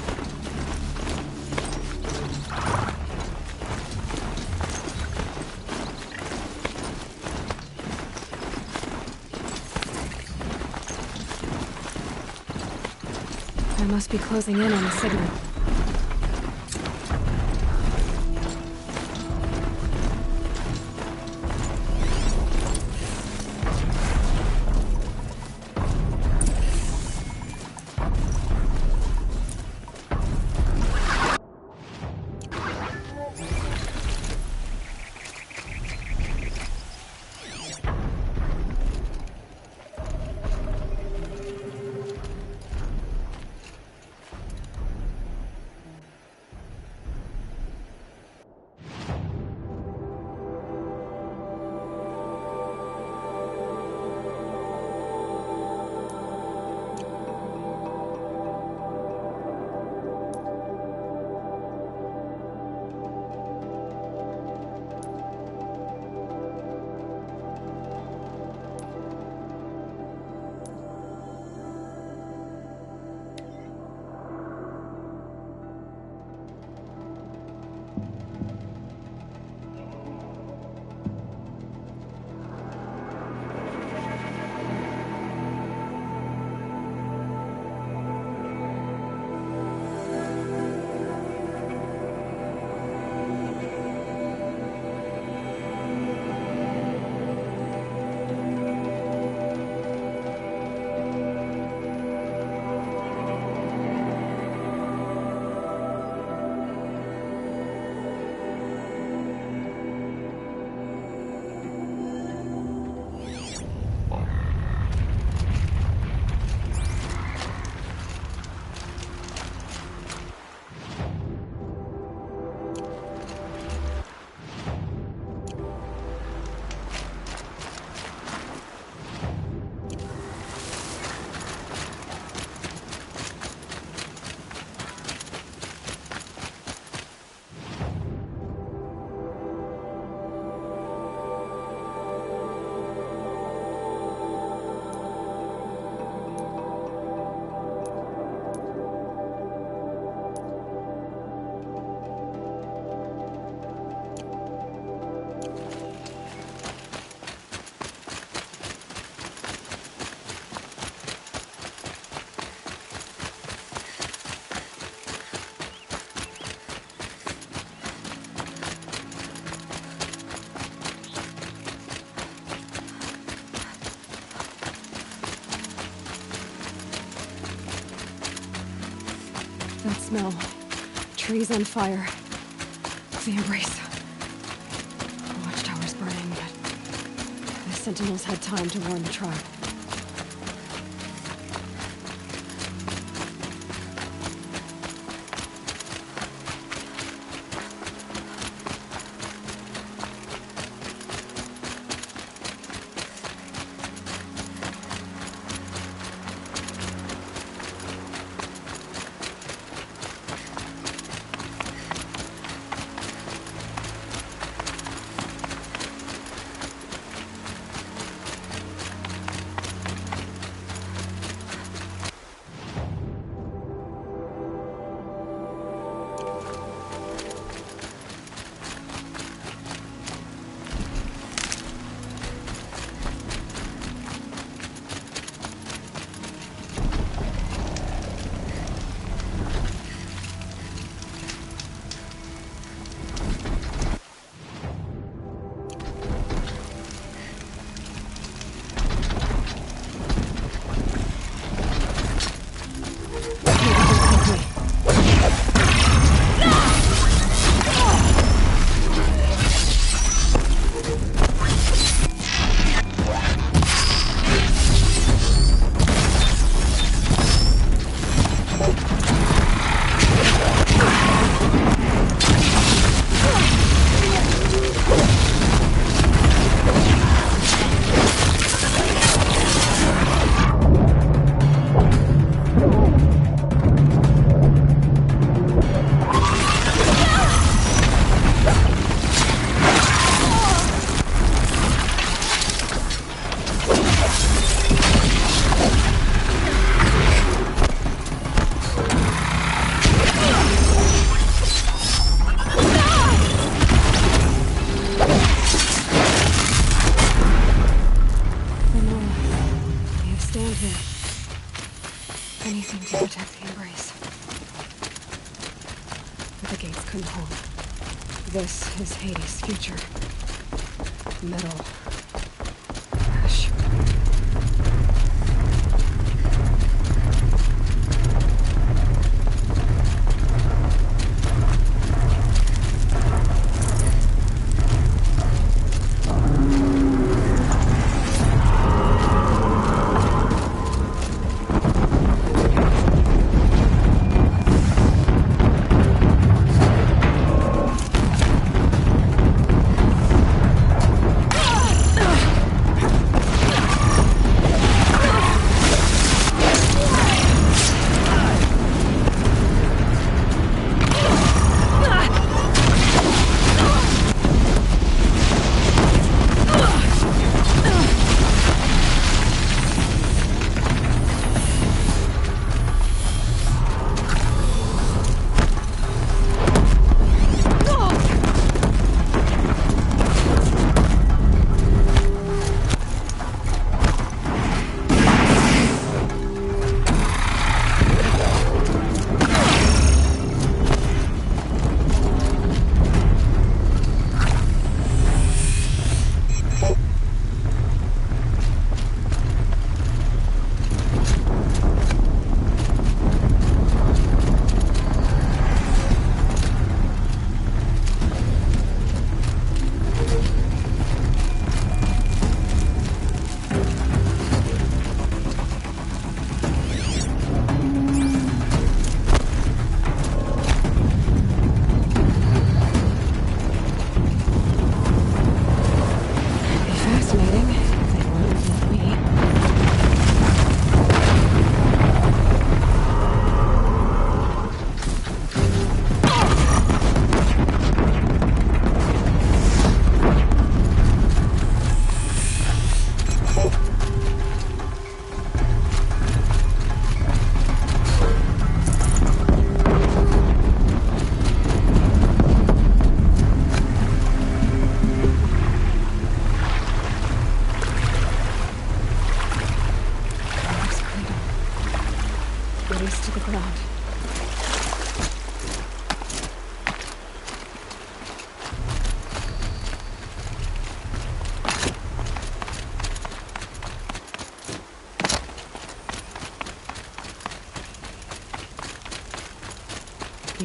I must be closing in on the signal. smell. Trees on fire. The embrace. The watchtower's burning, but the sentinels had time to warn the tribe. Anything to protect the embrace. But the gates couldn't hold. This is Hades' future. Metal. Ash.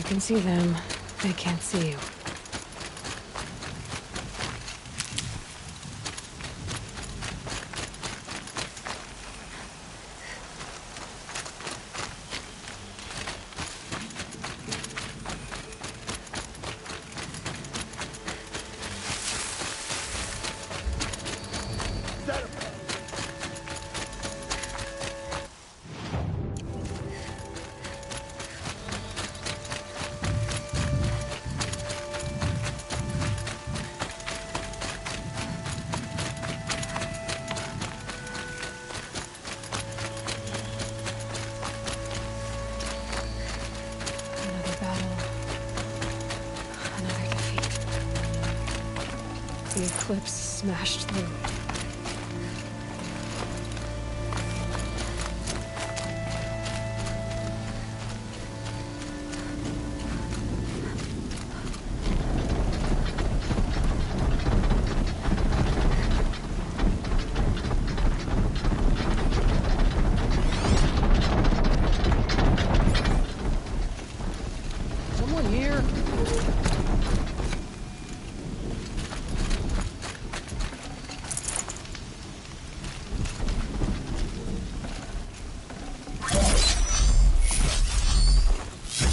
can see them, they can't see you. The eclipse smashed through. Someone here?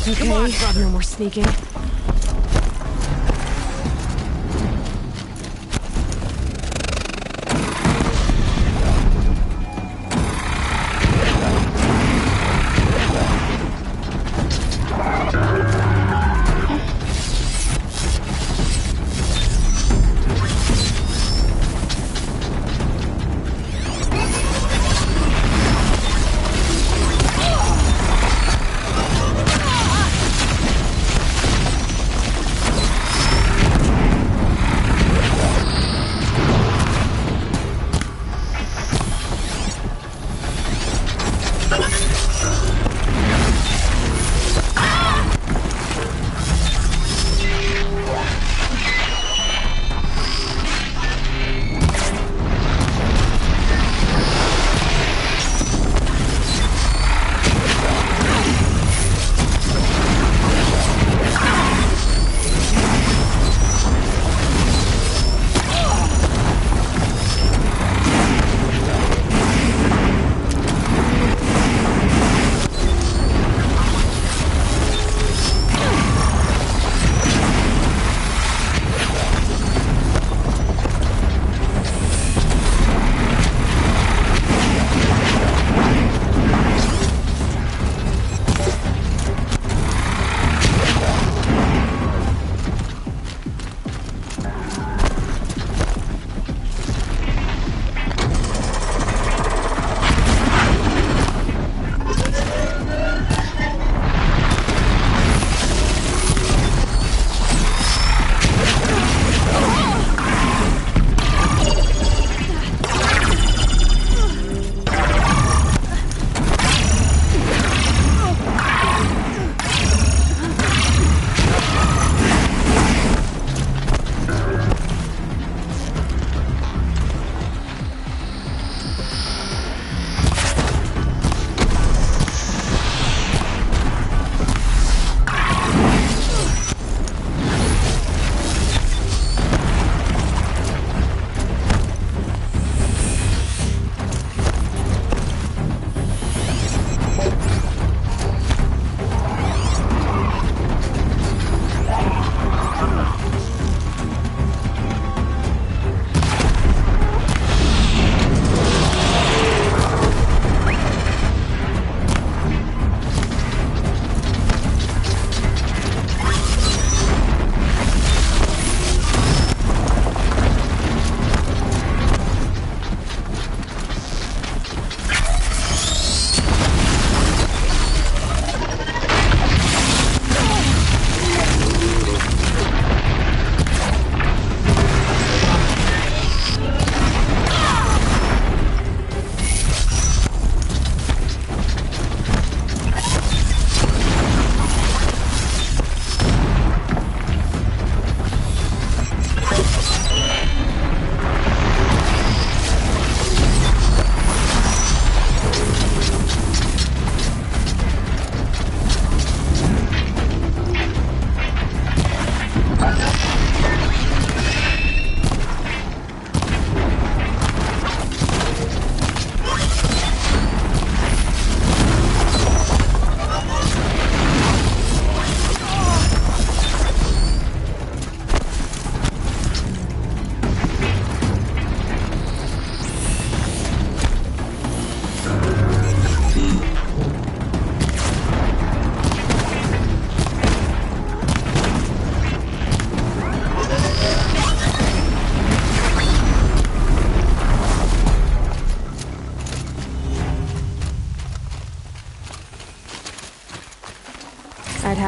Okay, come on, no more sneaking.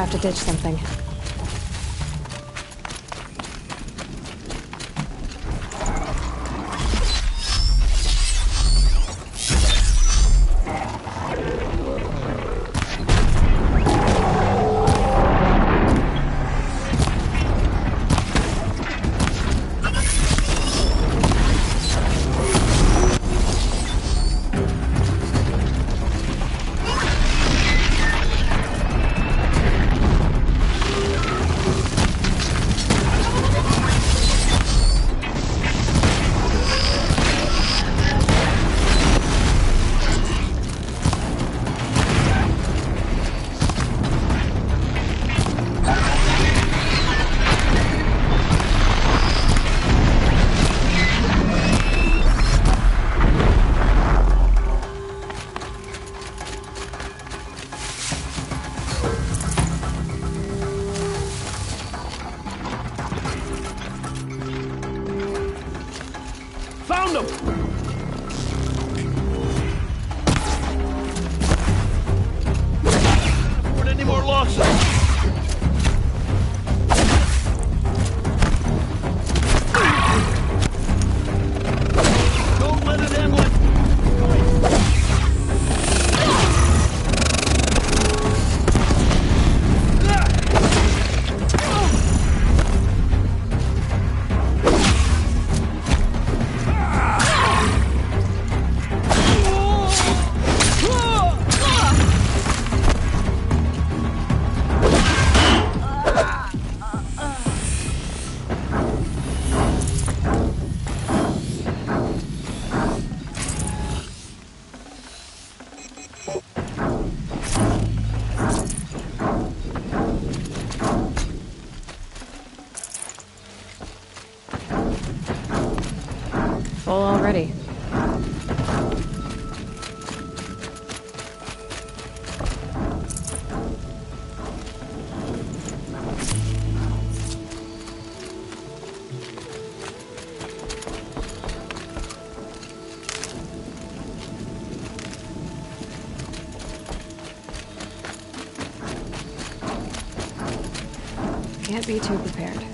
have to ditch something. Found them! Can't any more losses. Don't let it end like... Full already. Can't be too prepared.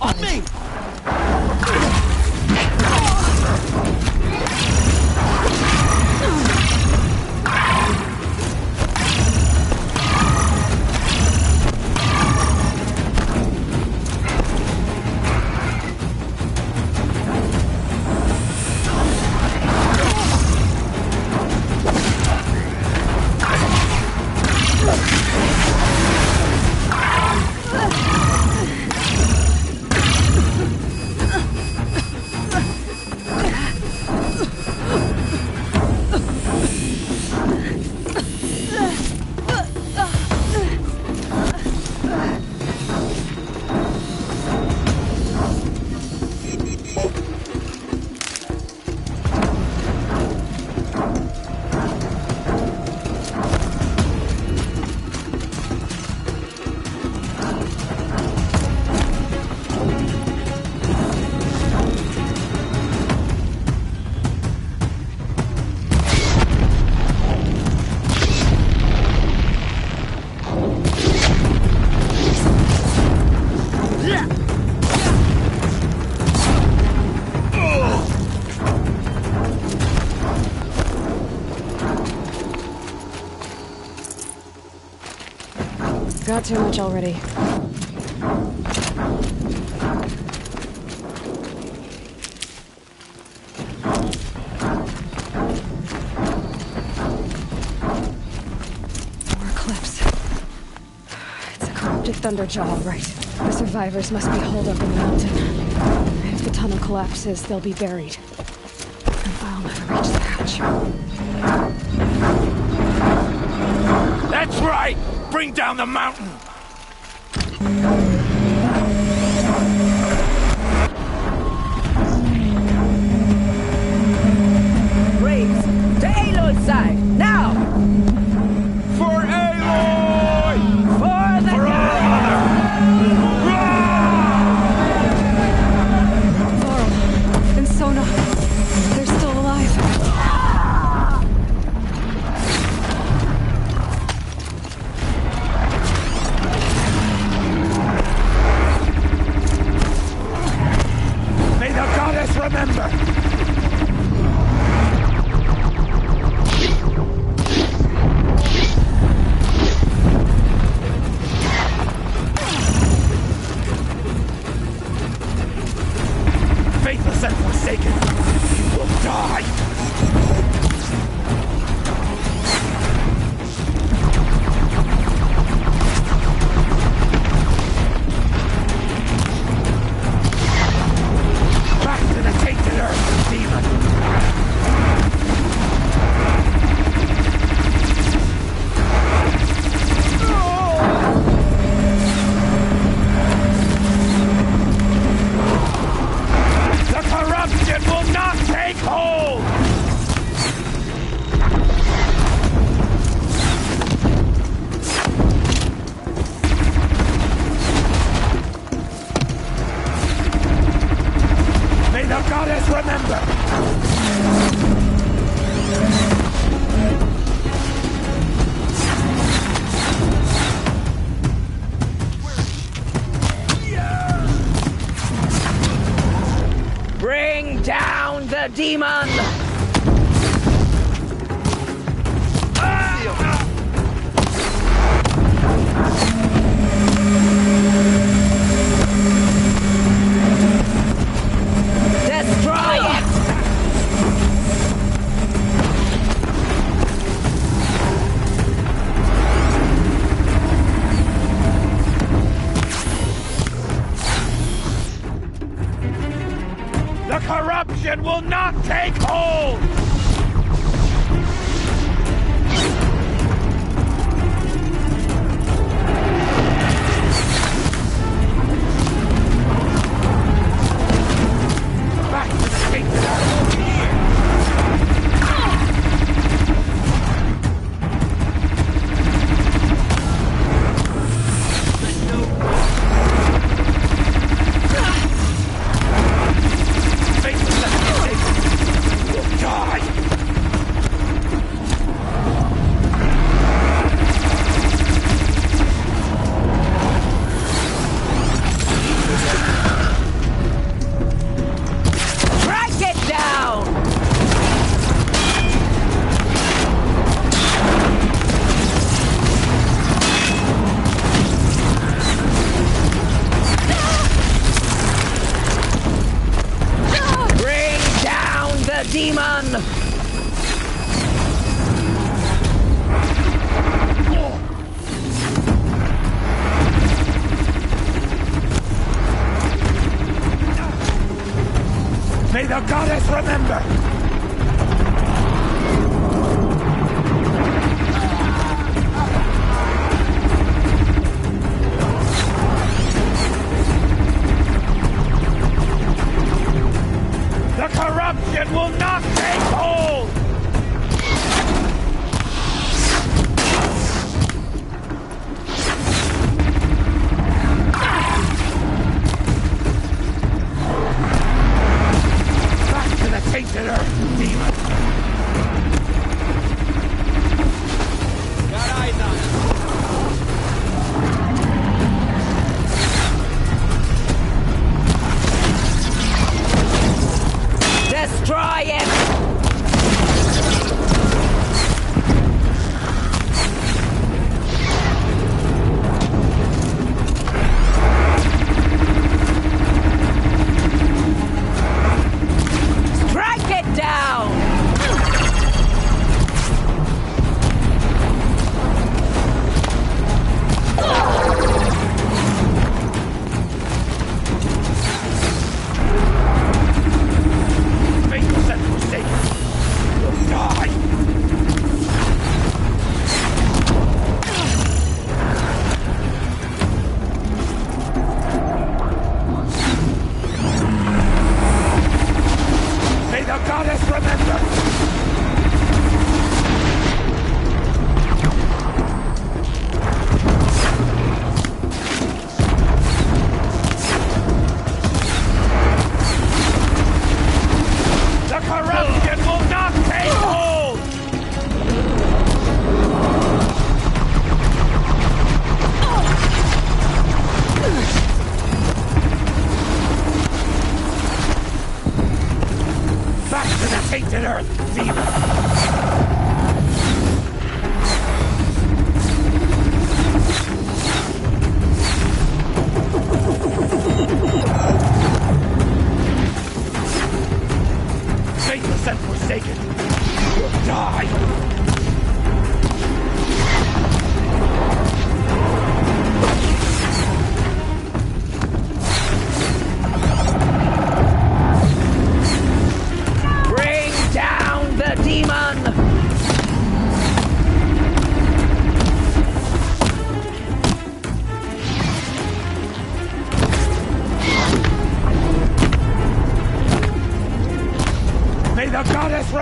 On me! Got too much already. More Eclipse. It's a corrupted Thunderjaw, right? The survivors must be holed up in the mountain. And if the tunnel collapses, they'll be buried. I'll never reach the hatch. That's right! Bring down the mountain! Braves, to Aloy's side, now! For Aloy! For the Laurel and Sona, they're still alive. May the goddess remember! Faithless and forsaken, you will die! Back to the tainted earth, demon! The corruption will not take hold! May the goddess remember! Bring down the demon! Destroy it! The corruption will not take hold! Back to the tainted earth! Faithless and forsaken, you will die! Strike it down! Bring down the demon! May the goddess remember! The corruption will not take hold! Back to the tainted earth!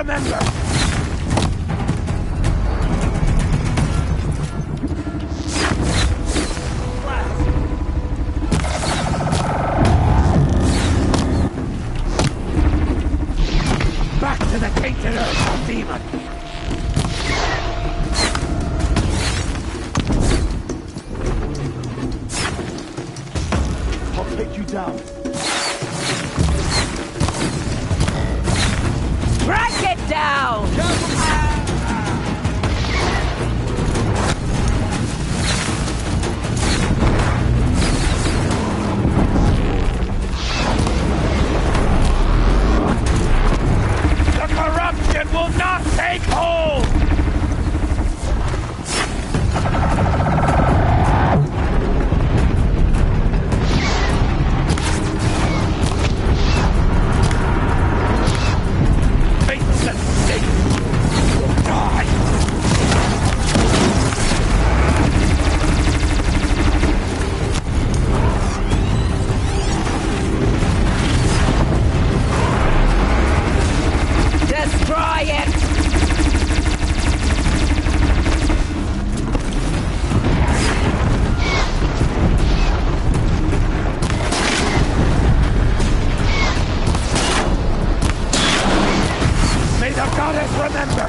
remember! Back to the tainted earth, demon! I'll take you down. Track it down! The corruption will not take hold! Destroy it! May the goddess remember!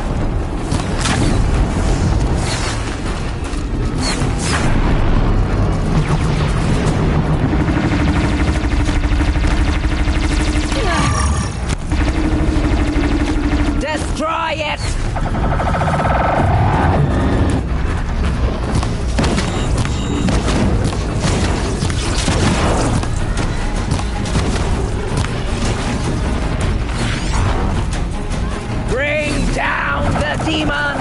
Destroy it! Bring down the demon!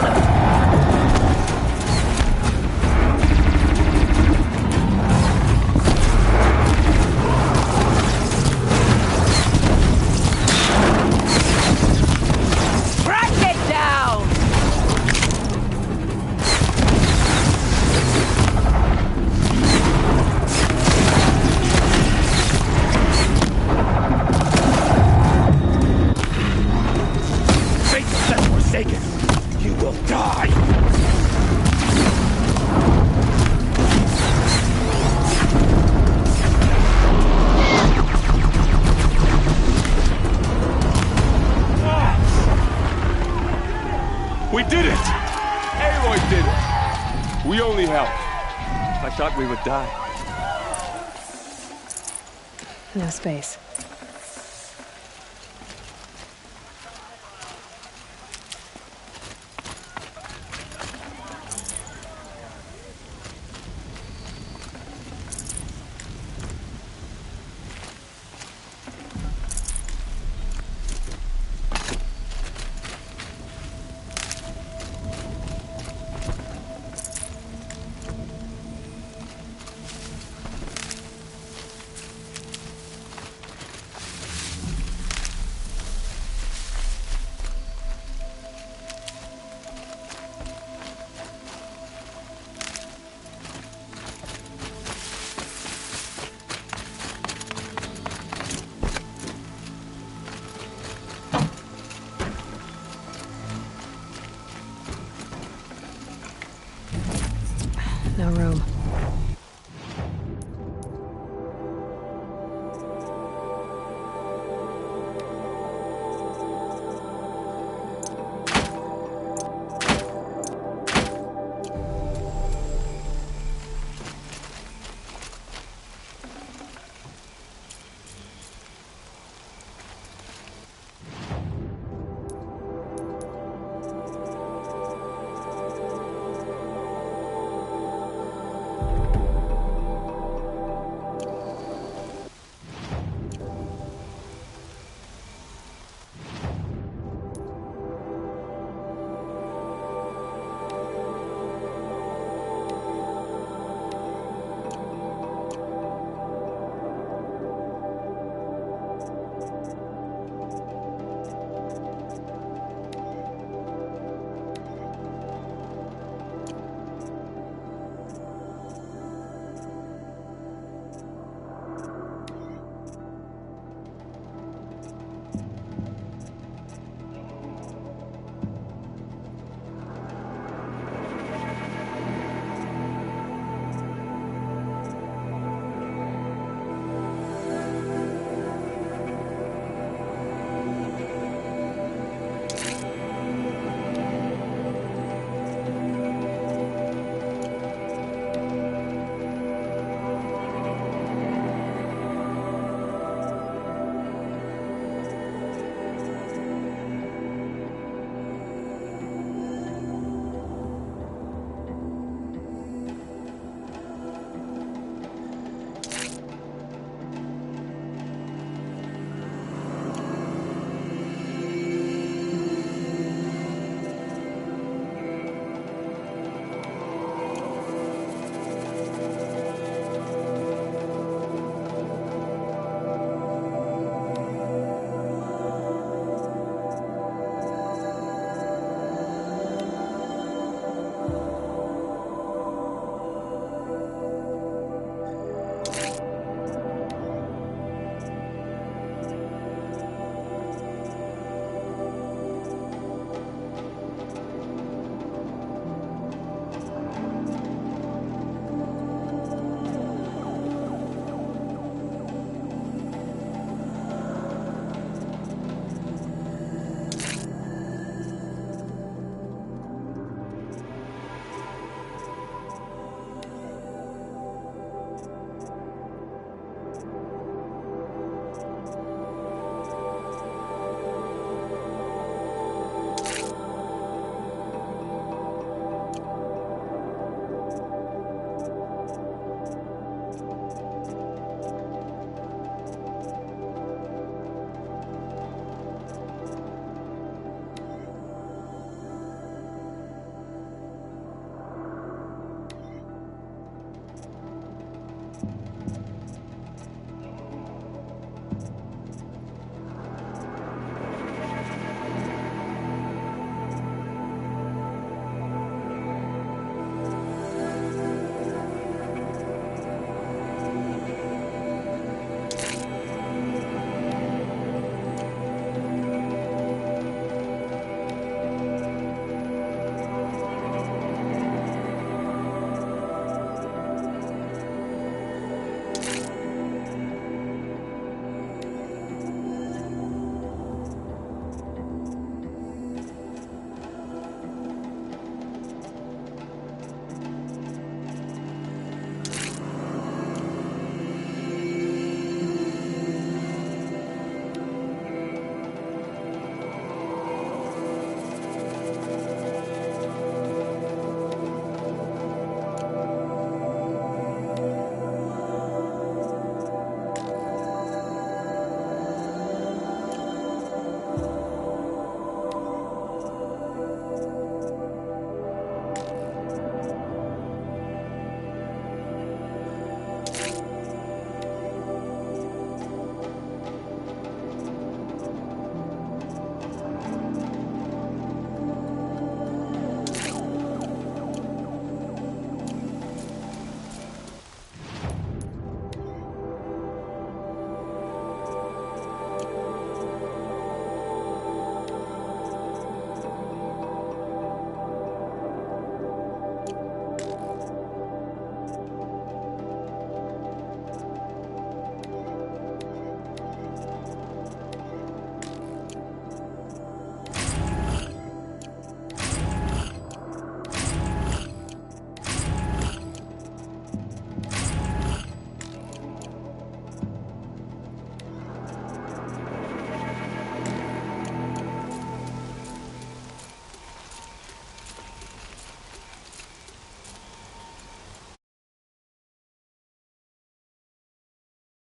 You will die! We did it! Aloy did it! We only helped. I thought we would die. No space. No room.